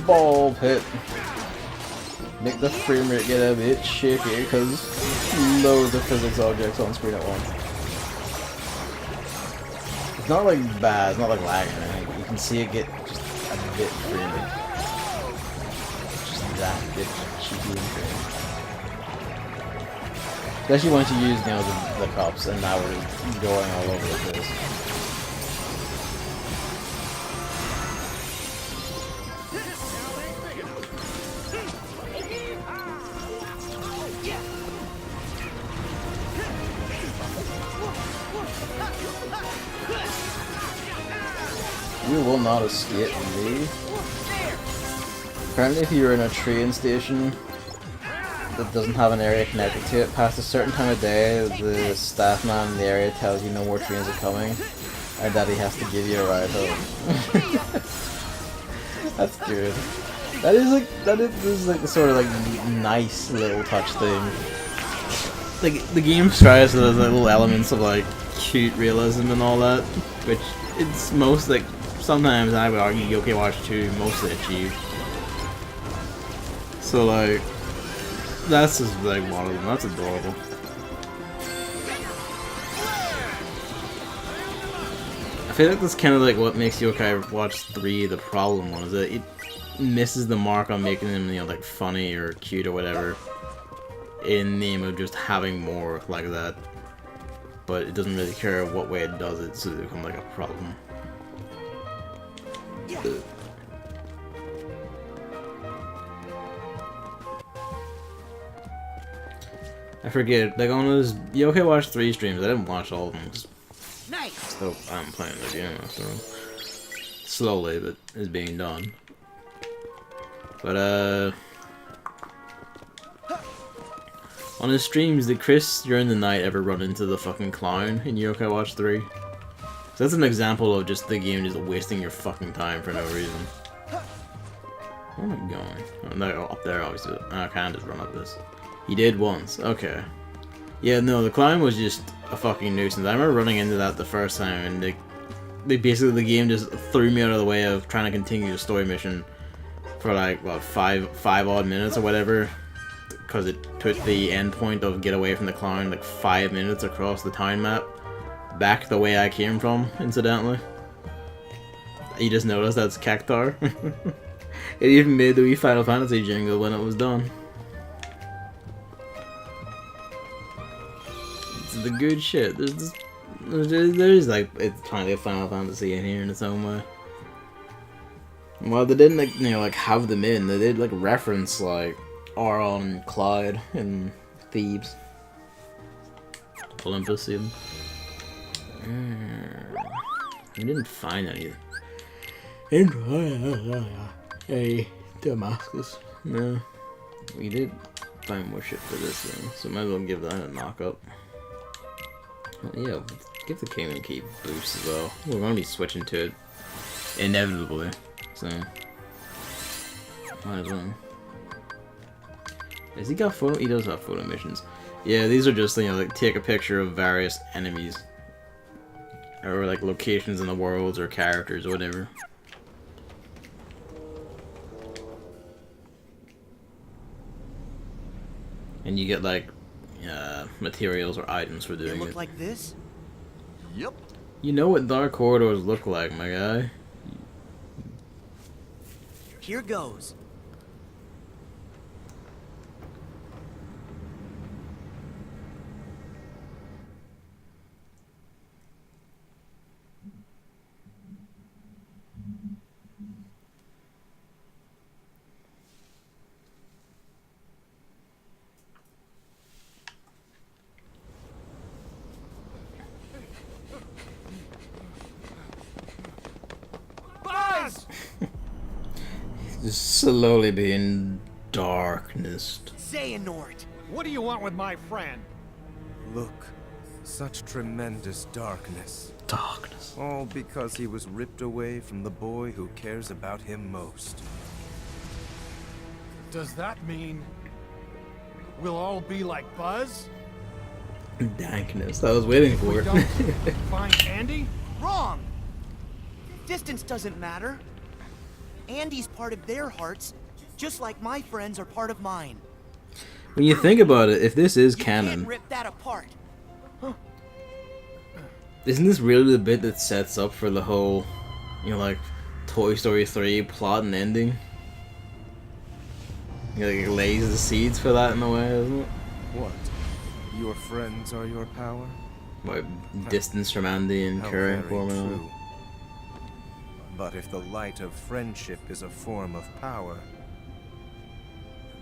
Ball pit. Make the frame rate get a bit shaky because loads of physics objects on screen at once. It's not like bad, it's not like lagging or anything. You can see it get just a bit frame rate. that bit cheeky and crazy. Especially once you use, you know, the cops, and now we're just going all over the place. You will not escape me. Apparently if you're in a train station that doesn't have an area connected to it, past a certain time of day, the staff man in the area tells you no more trains are coming, and that he has to give you a ride home. That's good. This is like the sort of like nice little touch thing. Like the game strives for those little elements of like cute realism and all that, which it's most like sometimes I would argue Yokai Watch 2 mostly achieved. So like that's just like one of them. That's adorable. I feel like that's kind of like what makes Yokai Watch 3 the problem one, is that it misses the mark on making them, you know, like funny or cute or whatever in the name of just having more like that. But it doesn't really care what way it does it, so it becomes like a problem. I forget, like on those Yokai Watch 3 streams, I didn't watch all of them, because still I'm playing the game after all. Slowly, but it's being done. But on his streams, did Chris during the night ever run into the fucking clown in Yokai Watch 3? So that's an example of just the game just wasting your fucking time for no reason. Where am I going? Oh, no, up there obviously. I can't just run up this. He did once. Okay. Yeah, no, the clown was just a fucking nuisance. I remember running into that the first time, and they basically, the game just threw me out of the way of trying to continue the story mission for like, what, five odd minutes or whatever. Because it took the end point of get away from the clown like 5 minutes across the town map. Back the way I came from, incidentally. You just noticed that's Cactar. It even made the wee Final Fantasy jingle when it was done. It's the good shit. There's like, it's plenty of Final Fantasy in here in its own way. Well, they didn't like, you know, like have them in. They did like reference like Auron and Clyde and Thebes. Olympus even. We didn't find any. Hey, Damascus. No. We did find more shit for this thing, so might as well give that a knock up. Well, yeah, give the Kingdom Key boost as well. We're gonna be switching to it inevitably, so might as well. Has he got photo? He does have photo missions. Yeah, these are just, you know, like take a picture of various enemies. Or like locations in the worlds or characters or whatever. And you get like materials or items for doing it. Look like this? Yep. You know what dark corridors look like, my guy. Here goes. Just slowly being darkness. Xehanort! What do you want with my friend? Look, such tremendous darkness. Darkness. All because he was ripped away from the boy who cares about him most. Does that mean we'll all be like Buzz? Dankness. I was waiting for it. Find Andy? Wrong! Distance doesn't matter. Andy's part of their hearts, just like my friends are part of mine. When you think about it, if this is canon, Can't rip that apart. isn't this really the bit that sets up for the whole, you know, like, Toy Story 3 plot and ending? It like lays the seeds for that in a way, doesn't it? What? Your friends are your power? What, distance from Andy and How Curry very formula. true. But if the light of friendship is a form of power,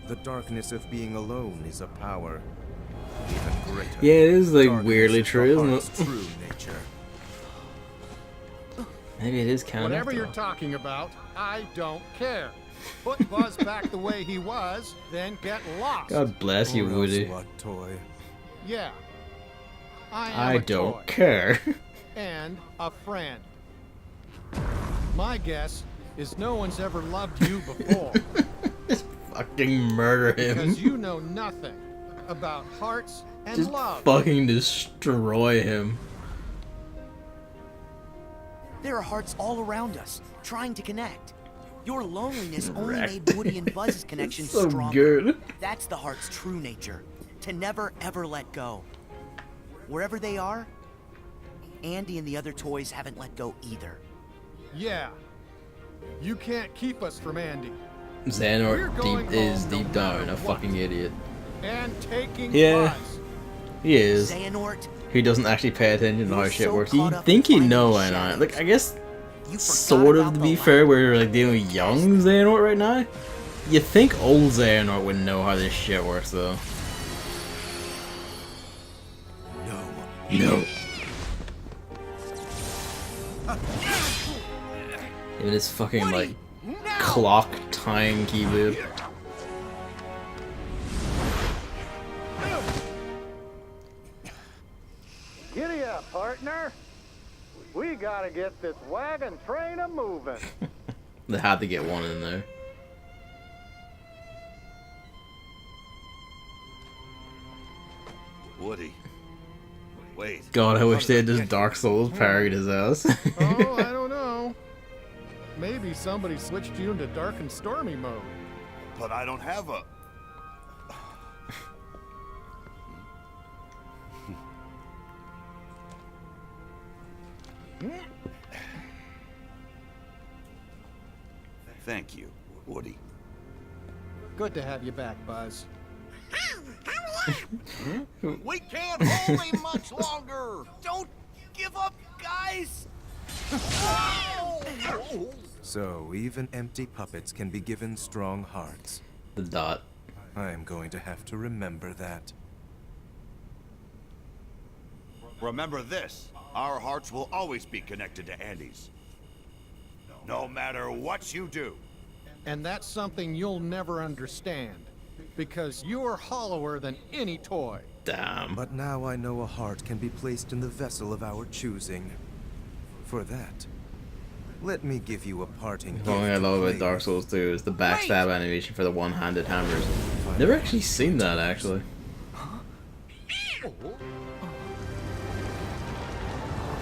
the darkness of being alone is a power even greater. Yeah, it is like Darkness weirdly is the true, isn't heart's it? true nature. Maybe it is kind Whatever of. you're talking about, I don't care. Put Buzz back the way he was, then get lost. God bless you, Or else Woody. what, toy? Yeah. I am I a don't toy. care. And a friend. My guess is no one's ever loved you before. Fucking murder him. Because you know nothing about hearts and Just love. fucking destroy him. There are hearts all around us, trying to connect. Your loneliness only Wrecked. made Woody and Buzz's connection So stronger. good. That's the heart's true nature, to never ever let go. Wherever they are, Andy and the other toys haven't let go either. Yeah. You can't keep us from Andy. We're Xehanort going deep is home no deep down matter a what. fucking idiot. And taking Yeah. Buzz. He is. Xehanort, He doesn't actually pay attention to how You're shit so works. caught You up think in you finding know the why not? shadows. Like, I guess, you sort forgot of to about be the fair, light. we're like dealing with young Xehanort right now. You think old Xehanort would know how this shit works, though. No. Even this fucking, like, clock time keyblade. Giddy up, partner. We gotta get this wagon train a moving. They had to get one in there. Woody. Wait. God, I wish they had just Dark Souls parried his ass. Oh, I don't know. Maybe somebody switched you into dark and stormy mode. But I don't have a... Thank you, Woody. Good to have you back, Buzz. We can't hold him much longer. Don't give up, guys! So, even empty puppets can be given strong hearts. The dot. I am going to have to remember that. Remember this, our hearts will always be connected to Andy's. No matter what you do. And that's something you'll never understand. Because you're hollower than any toy. Damn. But now I know a heart can be placed in the vessel of our choosing. For that, let me give you a parting The only thing I gift to love about play Dark with. Souls 2 is the backstab animation for the one-handed hammers. Never actually seen that, actually.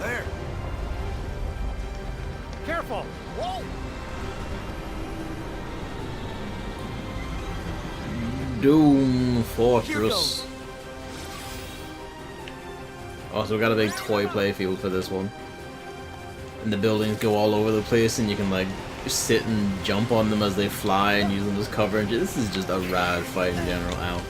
There. Careful! Whoa! Doom Fortress. Also, we got a big toy playfield for this one. And the buildings go all over the place, and you can, like, sit and jump on them as they fly and use them as coverage. This is just a rad fight in general. Ow.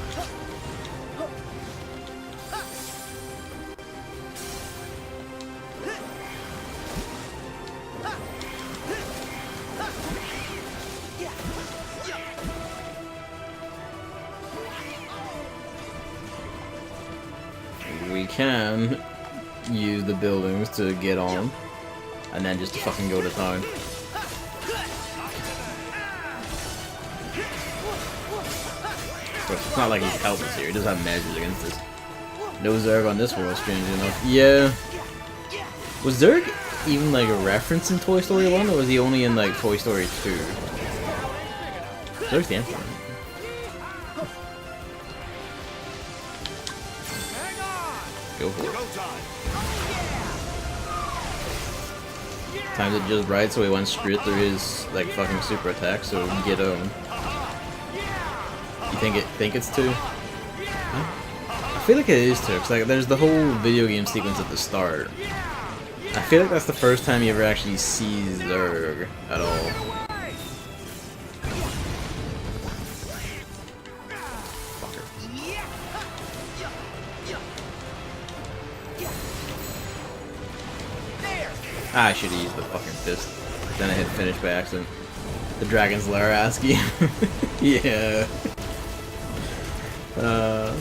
We can use the buildings to get on, and then just to fucking go to town. But it's not like he's helpless here, he does have measures against us. No Zerg on this world, strangely enough. Yeah. Was Zerg even like a reference in Toy Story 1, or was he only in like Toy Story 2? Zerg's the Emperor. Go for it. Timed it just right, so he went straight through his like fucking super attack. So get him. You think it's 2? I feel like it is 2, cause like there's the whole video game sequence at the start. I feel like that's the first time you ever actually see Zerg at all. I should have used the fucking fist. Then I hit finish by accident. The Dragon's Lair ASCII. Yeah. That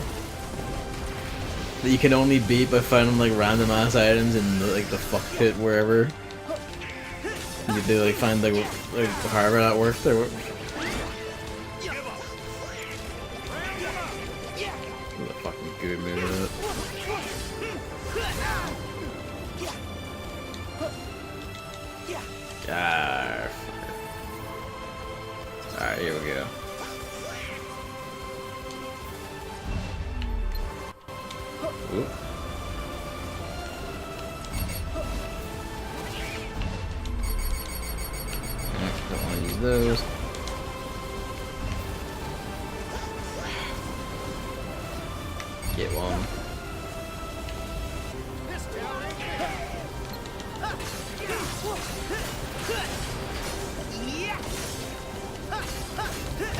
you can only beat by finding like random ass items in the, like the fuck pit wherever. You do like find like however that works or what. What a fucking good move that. Alright, here we go. Oop. Don't want to use those. Get one.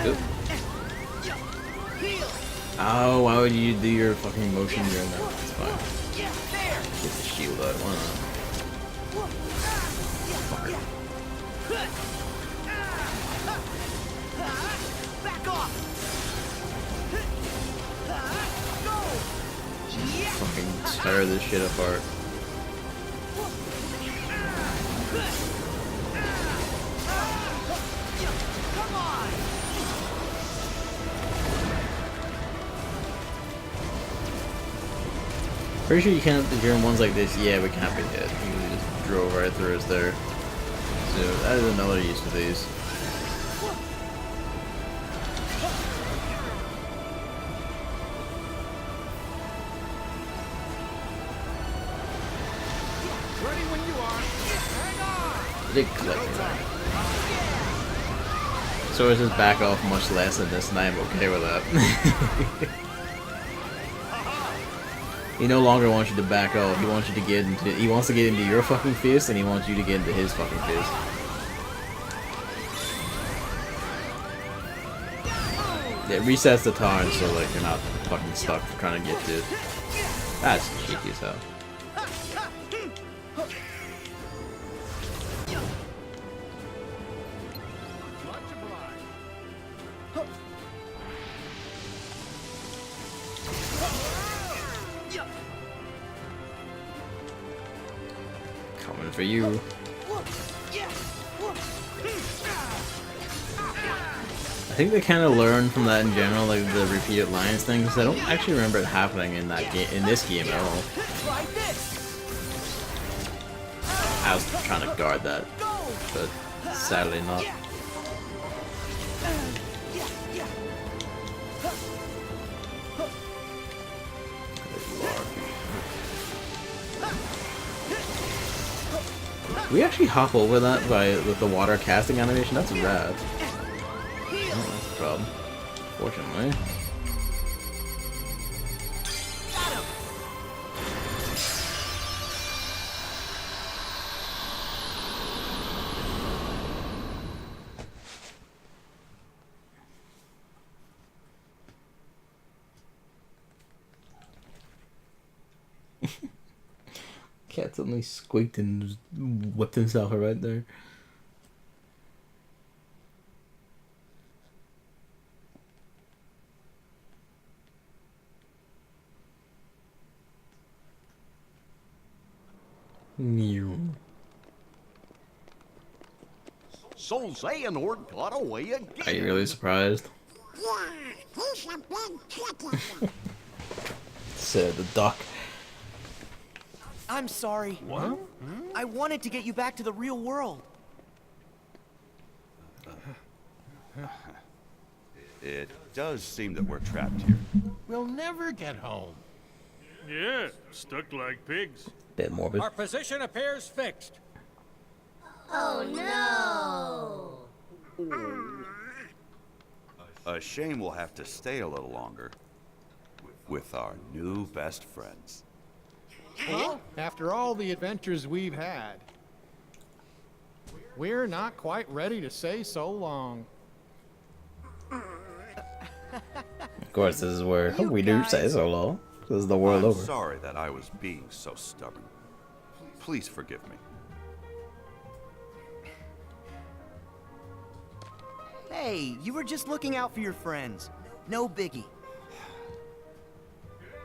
Oop. Oh, why would you do your fucking motion during that? It's fine. Get the shield out, why not? Fucker. Fucking tear this shit apart. Pretty sure you can't, if you're in ones like this, yeah, we can't be hit. You just drove right through us there. So that is another use for these. Ready when you are. Hang on. Big collector. So it's just back off much less than this, and I'm okay with that. He no longer wants you to back off. He wants you to get into. He wants to get into your fucking fist, and he wants you to get into his fucking fist. It resets the time, so like you're not fucking stuck trying to get to it. That's cheeky as hell. Coming for you. I think they kind of learned from that in general, like the repeated lines thing, because I don't actually remember it happening in that game, in this game at all. I was trying to guard that, but sadly not. We actually hop over that with the water casting animation. That's rad. Oh, that's the problem. Fortunately. Cat suddenly squeaked and just whipped himself right there. Mew. So Xehanort got away again. Are you really surprised? Yeah, he's a big chicken. Said the duck. I'm sorry. What? I wanted to get you back to the real world. It does seem that we're trapped here. We'll never get home. Yeah, stuck like pigs. Bit morbid. Our position appears fixed. Oh no! A shame we'll have to stay a little longer with our new best friends. Well, after all the adventures we've had, we're not quite ready to say so long. Of course, this is where we do say so long. This is the world I'm over. sorry that I was being so stubborn. Please forgive me. Hey, you were just looking out for your friends. No biggie.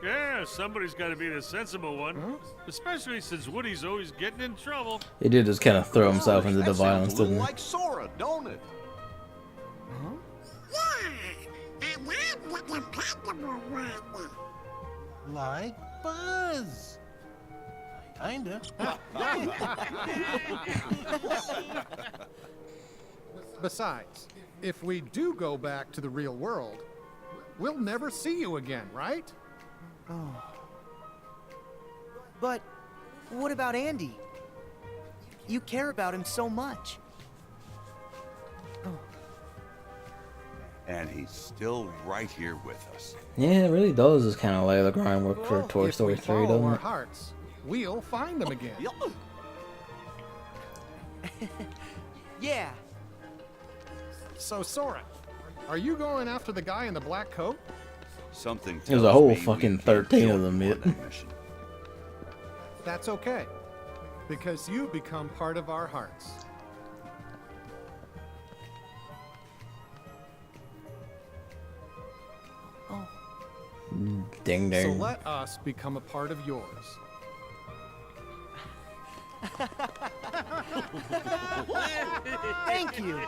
Yeah, somebody's got to be the sensible one. Especially since Woody's always getting in trouble. He did just kind of throw himself into the That violence, sounds a didn't little he? like Sora, don't it? Like Buzz. Kinda. Besides, if we do go back to the real world, we'll never see you again, right? Oh. But what about Andy? You care about him so much. And he's still right here with us. Yeah, it really does just kind of lay the groundwork for Toy Story 3, Follow doesn't our it? hearts, we'll find them again. Yeah. So, Sora, are you going after the guy in the black coat? Something There's a tells whole me we fucking can't 13 kill of them, him yet. on that mission. That's okay, because you become part of our hearts. Ding So ding. let us become a part of yours. Thank you.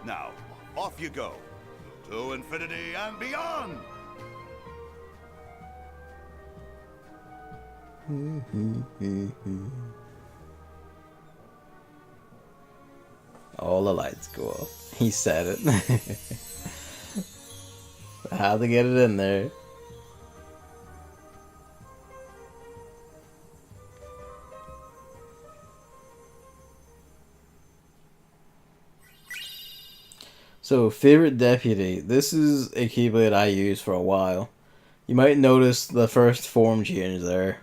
Now, off you go. To infinity and beyond! All the lights go off. He said it. How to get it in there. So, favorite deputy. This is a Keyblade I used for a while. You might notice the first form change there.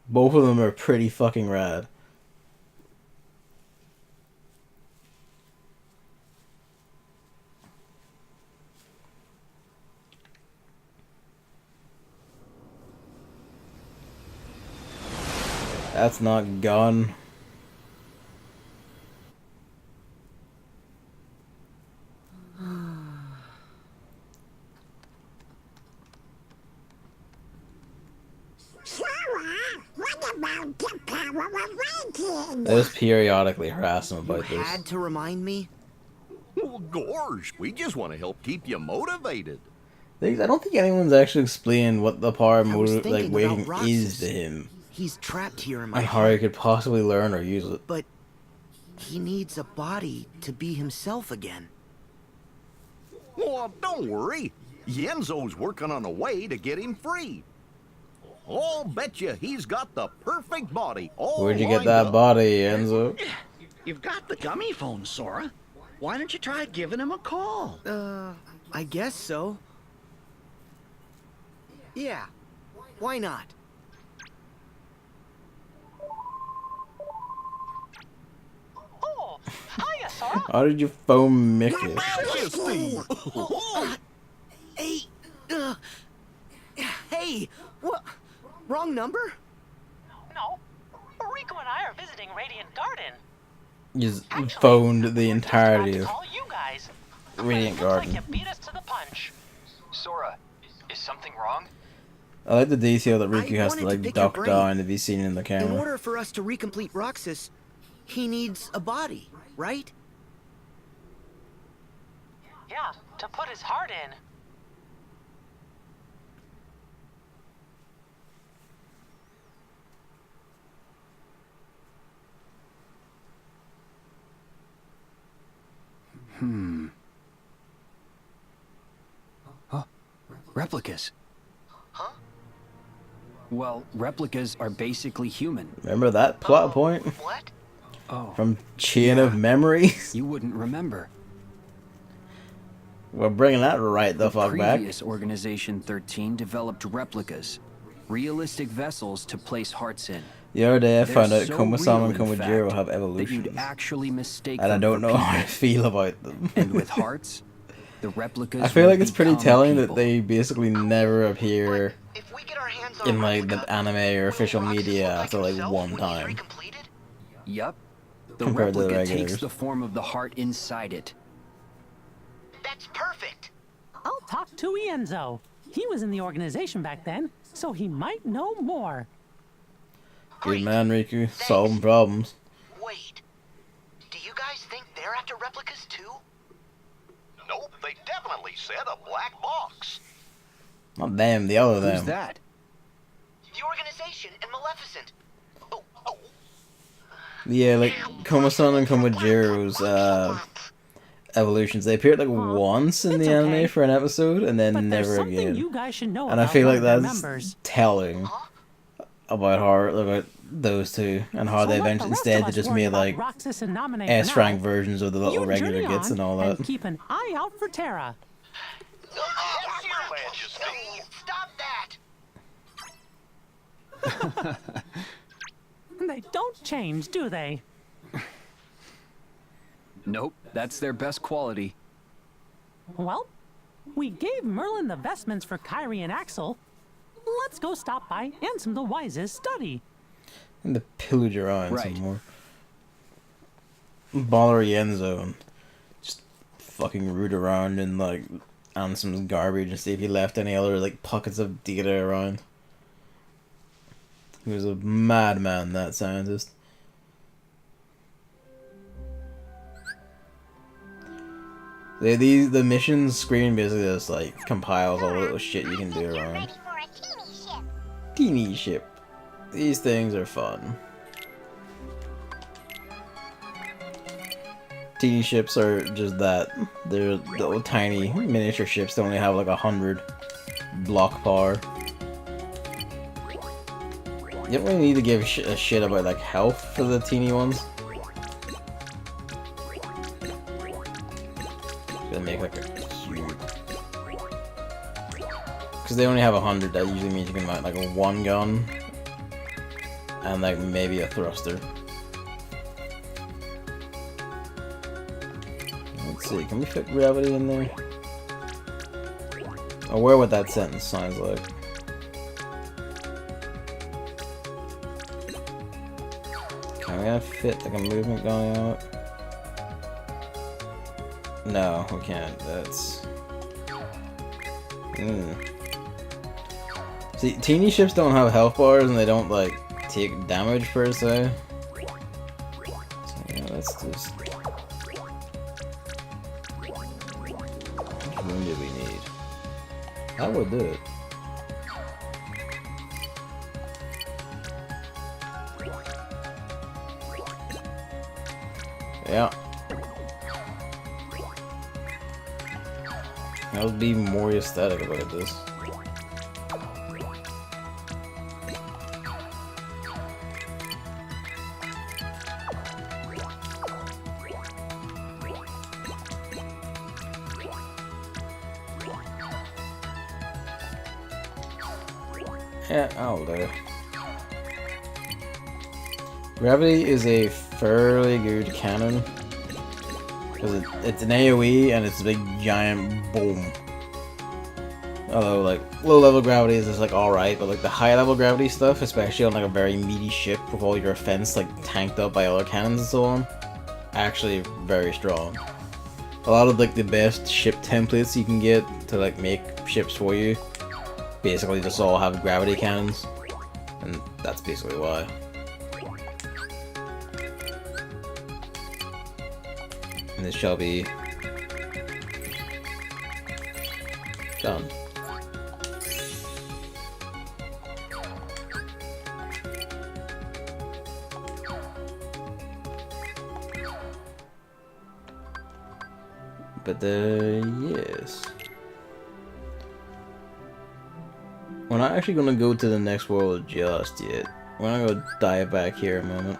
Both of them are pretty fucking rad. That's not gone. I just periodically harass him about You this. had to remind me? Well, gosh, we just want to help keep you motivated. I don't think anyone's actually explained what the power of I was motive, like thinking waking about is Roxas. to him, He's trapped here in my and how he head, could possibly learn or use it. but he needs a body to be himself again. Well, don't worry. Yenzo's working on a way to get him free. I'll bet you he's got the perfect body. All Where'd you get lined that up. body, Enzo? You've got the gummy phone, Sora. Why don't you try giving him a call? I guess so. Yeah, why not? Oh, hiya, Sora. How did you phone Mickey? Hey, hey, what? Wrong number? No, Rico and I are visiting Radiant Garden. He's phoned the entirety of Call you guys. Radiant Garden. You beat us to the punch. Sora, is something wrong? I like the detail that Riku has to wanted to like pick your duck brain. down to be seen in the In camera. order for us to recomplete Roxas, he needs a body, right? Yeah, to put his heart in. Replicas. Huh? Well, replicas are basically human. Remember that plot point? What? Oh. From Chain of Memories? You wouldn't remember. We're bringing that right the fuck back. Previous Organization 13 developed replicas, realistic vessels to place hearts in. The other day I They're found out so Koma-sama and real, in Komajiro fact, have that evolutions. you'd actually mistake And I them don't for know how I people. feel about them. And with hearts, the replicas I feel will like it's pretty become telling people. that they basically never appear in like the anime or official media after like one time. Yup. The compared to the replica takes regulars. the form of the heart inside it. That's perfect. I'll talk to Ienzo. He was in the organization back then, so he might know more. Good man, Riku. Solving problems. Wait. Do you guys think they're after replicas too? Nope, they definitely said a black box. Not them, the other them. Who's that? The organization and Maleficent. Yeah, like Komasan and Komajiro's evolutions. They appeared like once in the anime for an episode, and then never again. You guys should know And I about feel one like of their that's members. telling about those two and how they eventually instead they just made like Roxas and Naminé for S now. rank versions of the little You regular journey gits on and all that. And keep an eye out for Terra. Stop that! They don't change, do they? Nope, that's their best quality. Well, we gave Merlin the vestments for Kyrie and Axel. Let's go stop by Ansem the Wise's study. And the pillage around Right. some more. Baller Yenzo and just fucking root around in like Ansem's garbage and see if he left any other like pockets of data around. He was a madman, that scientist. The mission screen basically just like compiles all the little shit you can do around. Teeny ship. These things are fun. Teeny ships are just that. They're little tiny miniature ships that only have like 100 block power. You don't really need to give a shit about like health for the teeny ones. Gonna make like a cube. Because they only have 100, that usually means you can mount like a one gun and like maybe a thruster. Let's see, can we fit gravity in there? Aware what that sentence sounds like. Can we have fit like a movement going on it? No, we can't. That's... See, teeny ships don't have health bars and they don't, like, take damage per se. So, yeah, that's just... Which room do we need? That would do it. Yeah. I'll be more aesthetic about this. Yeah, I'll do. Gravity is a fairly good cannon. Because it's an AoE and it's a big giant boom. Although like low level gravity is just like alright, but like the high level gravity stuff, especially on like a very meaty ship with all your defense like tanked up by other cannons and so on, actually very strong. A lot of like the best ship templates you can get to like make ships for you basically just all have gravity cannons, and that's basically why. And this shall be done. But yes. We're not actually gonna go to the next world just yet. We're gonna go dive back here a moment.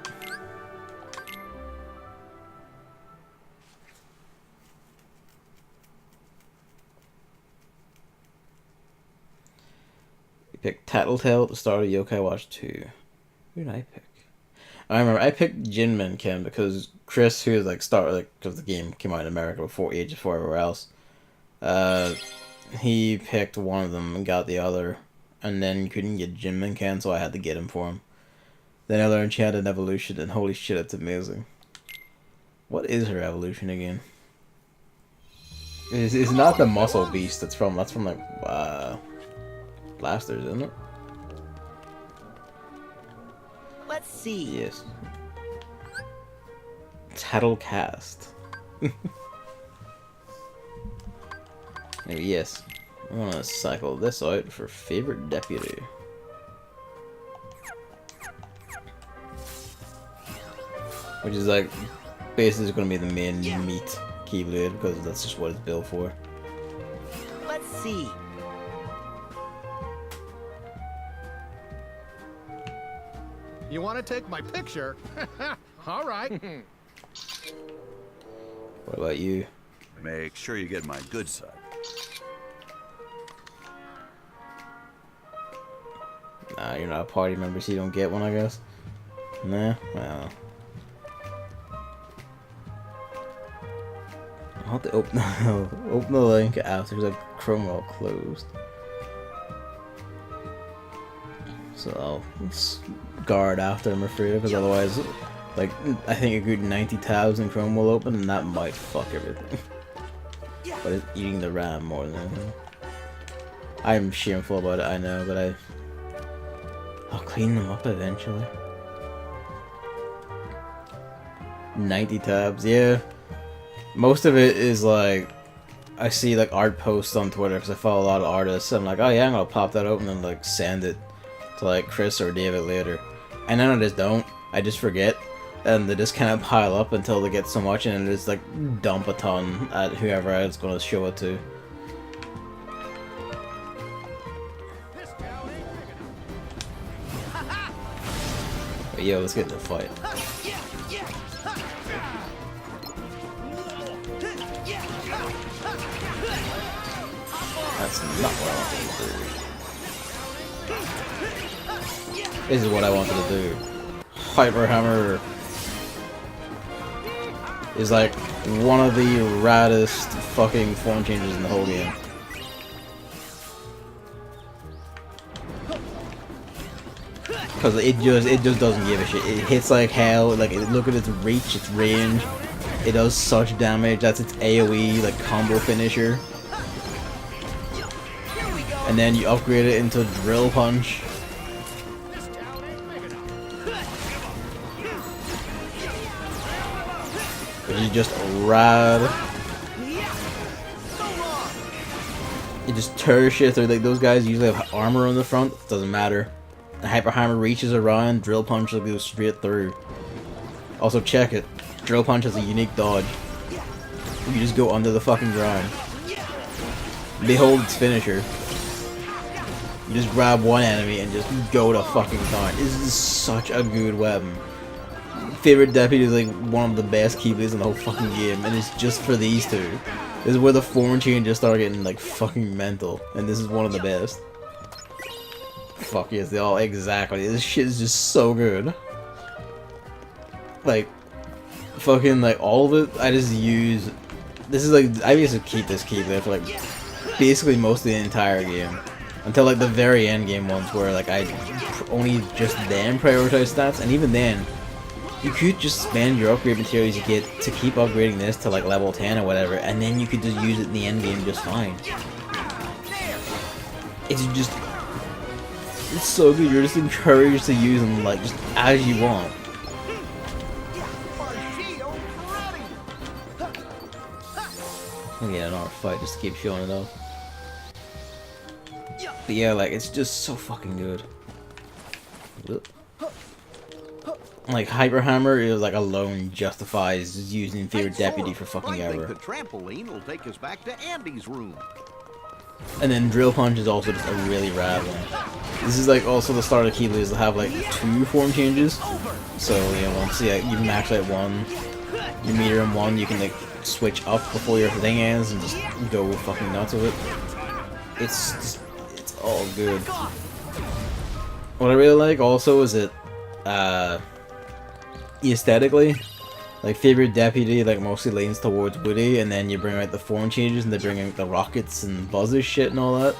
We picked Tattletale at the start of Yokai Watch 2. Who did I pick? I remember I picked Jinmen Ken because Chris, who was like because the game came out in America before Age of 4 everywhere else, he picked one of them and got the other, and then couldn't get Jinmen Ken, so I had to get him for him. Then I learned she had an evolution, and holy shit, it's amazing. What is her evolution again? It's not the muscle beast that's from like Blasters, isn't it? Let's see. Yes. Tattlecast. Maybe yes. I wanna cycle this out for favorite deputy. Which is like basically gonna be the main meat Keyblade because that's just what it's built for. Let's see. You want to take my picture? All right. What about you? Make sure you get my good side. Nah, you're not a party member, so you don't get one, I guess. Nah, well. I'll have to open open the link after the Chrome roll closed. So I'll guard after, I'm afraid, because otherwise, like, I think a good 90 tabs in Chrome will open, and that might fuck everything. But it's eating the RAM more than anything. I'm shameful about it, I know, but I'll clean them up eventually. 90 tabs, yeah. Most of it is like, I see like art posts on Twitter because I follow a lot of artists. And I'm like, oh yeah, I'm gonna pop that open and like send it to like Chris or David later. And then I just don't. I just forget. And they just kind of pile up until they get so much and just like dump a ton at whoever I was gonna show it to. But yo, let's get in the fight. That's not what I wanted to do. This is what I wanted to do. Hyper Hammer is like one of the raddest fucking form changes in the whole game. Because it just doesn't give a shit. It hits like hell. Like, look at its reach, its range. It does such damage. That's its AoE like combo finisher. And then you upgrade it into Drill Punch. Which is just rad. It just tears shit through. Like, those guys usually have armor on the front. Doesn't matter. The Hyper Hammer reaches around, Drill Punch will go straight through. Also check it. Drill Punch has a unique dodge. You just go under the fucking ground. Behold its finisher. You just grab one enemy and just go to fucking town. This is such a good weapon. Favorite deputy is like one of the best Keyblades in the whole fucking game, and it's just for these two. This is where the form changes start getting like fucking mental, and this is one of the best. Fuck yes, they all exactly. This shit is just so good. Like, fucking like all of it. I just use. This is like I used to keep this Keyblade for like basically most of the entire game. Until like the very end game ones where like I only just then prioritize stats, and even then you could just spend your upgrade materials you get to keep upgrading this to like level 10 or whatever, and then you could just use it in the end game just fine. It's so good. You're just encouraged to use them like just as you want. Yeah, another fight just to keep showing it off. But yeah, like, it's just so fucking good. Like, Hyper Hammer is like alone justifies using Favorite Deputy for fucking ever. I think the trampoline will take us back to Andy's room. And then Drill Punch is also just a really rad one. This is like also the start of Keyblades to have like 2 form changes. So, you know, once you max out one, you meter in one, you can like switch up before your thing ends and just go fucking nuts with it. It's all good. What I really like also is it aesthetically, like Favorite Deputy like mostly leans towards Woody, and then you bring out the form changes and they bring out the rockets and Buzz's shit and all that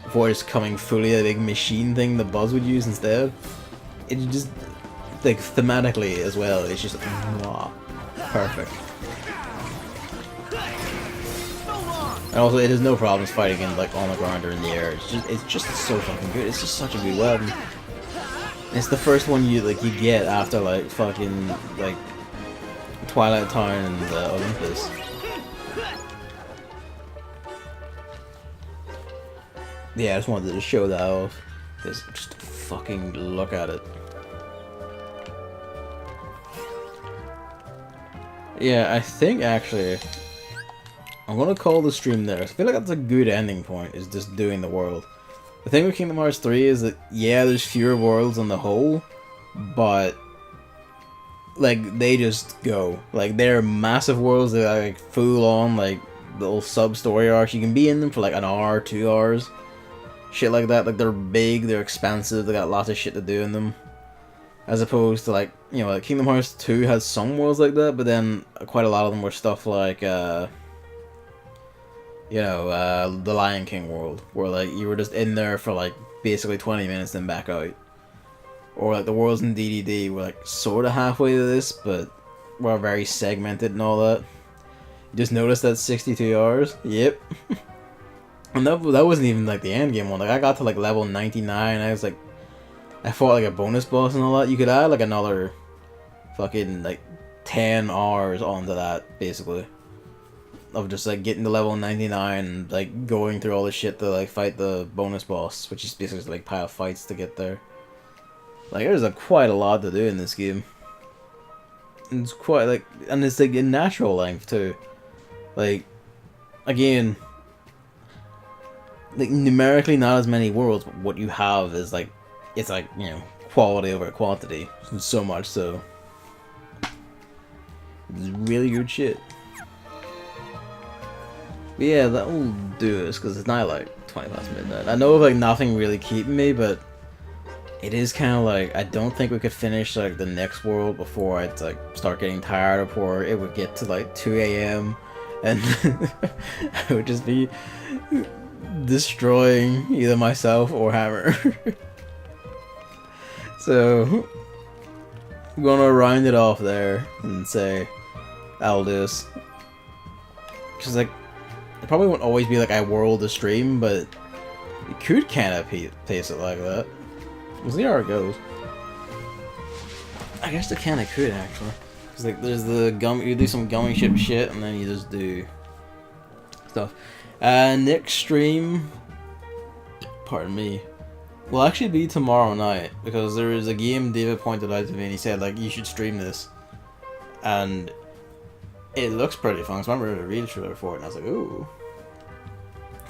before it's coming fully a big machine thing that Buzz would use instead. It just like thematically as well, it's just mwah. perfect. And also, it has no problems fighting in like on the ground or in the air. It's just so fucking good. It's just such a good weapon. It's the first one you get after like fucking like Twilight Town and Olympus. Yeah, I just wanted to show that off. Just fucking look at it. Yeah, I think actually I'm gonna call the stream there. I feel like that's a good ending point, is just doing the world. The thing with Kingdom Hearts 3 is that, yeah, there's fewer worlds on the whole, but like they just go. Like they're massive worlds, they're like full on like little sub story arcs. You can be in them for like an hour, 2 hours. Shit like that. Like they're big, they're expansive, they got lots of shit to do in them. As opposed to like, you know, like Kingdom Hearts 2 has some worlds like that, but then quite a lot of them were stuff like the Lion King world, where like you were just in there for like basically 20 minutes then back out. Or like the worlds in DDD were like sort of halfway to this, but were very segmented and all that. You just noticed that 62 hours? Yep. And that wasn't even like the end game one. Like I got to like level 99, I fought like a bonus boss and all that. You could add like another fucking like 10 hours onto that, basically. Of just like getting to level 99 and like going through all the shit to like fight the bonus boss, which is basically like pile fights to get there. Like there's quite a lot to do in this game. And it's quite like, and it's like in natural length too. Like, again, like numerically not as many worlds, but what you have is like, it's like, you know, quality over quantity. So much so. It's really good shit. But yeah, that will do this, because it's not like 20 past midnight. I know of like nothing really keeping me, but it is kind of like, I don't think we could finish like the next world before I'd like start getting tired, before it would get to like 2 AM and I would just be destroying either myself or Hammer. So I'm gonna round it off there and say I'll do this. Cause like it probably won't always be like I world the stream, but you could kind of pace it like that. We'll see how it goes. I guess they kind of could actually. Cause like there's the gummy, you do some gummy ship and then you just do stuff. Next stream, pardon me, will actually be tomorrow night, because there is a game David pointed out to me and he said like you should stream this, and it looks pretty fun. So I remember to read a trailer for it and I was like, ooh.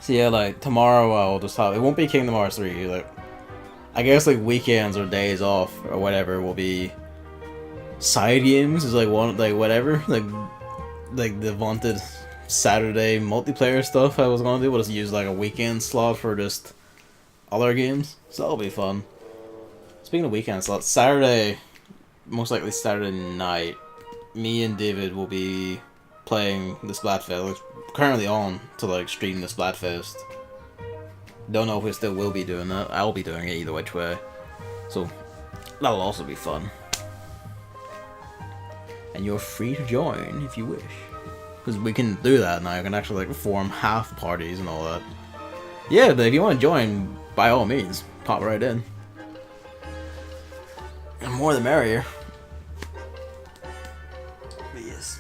So yeah, like tomorrow I'll just have, it won't be Kingdom Hearts 3, like I guess like weekends or days off or whatever will be side games, is like one, like whatever, like the vaunted Saturday multiplayer stuff I was gonna do. We'll just use like a weekend slot for just other games, so that'll be fun. Speaking of weekend slots, Saturday, most likely Saturday night, me and David will be playing the Splatfest. It's currently on to like stream the Splatfest. Don't know if we still will be doing that. I'll be doing it either which way, so that'll also be fun. And you're free to join if you wish, because we can do that now. You can actually like form half parties and all that. Yeah, but if you want to join, by all means, pop right in. And more the merrier. But yes,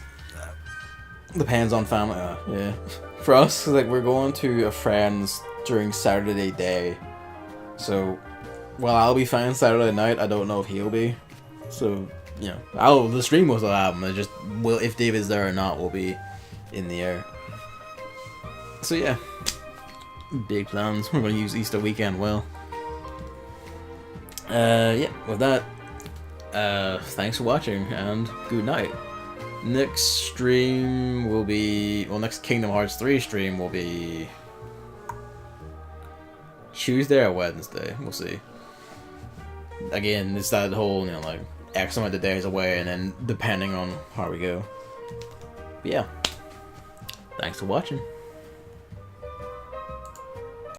depends on family. Yeah, for us, like we're going to a friend's during Saturday day, so while I'll be fine Saturday night, I don't know if he'll be. So you know, the stream will still happen. It just will, if David's there or not, will be in the air. So yeah, big plans. We're gonna use Easter weekend well. Yeah, with that, thanks for watching and good night. Next stream will be, well, next Kingdom Hearts 3 stream will be Tuesday or Wednesday. We'll see. Again, it's that whole, you know, like X amount of days away, and then depending on how we go. But yeah, thanks for watching.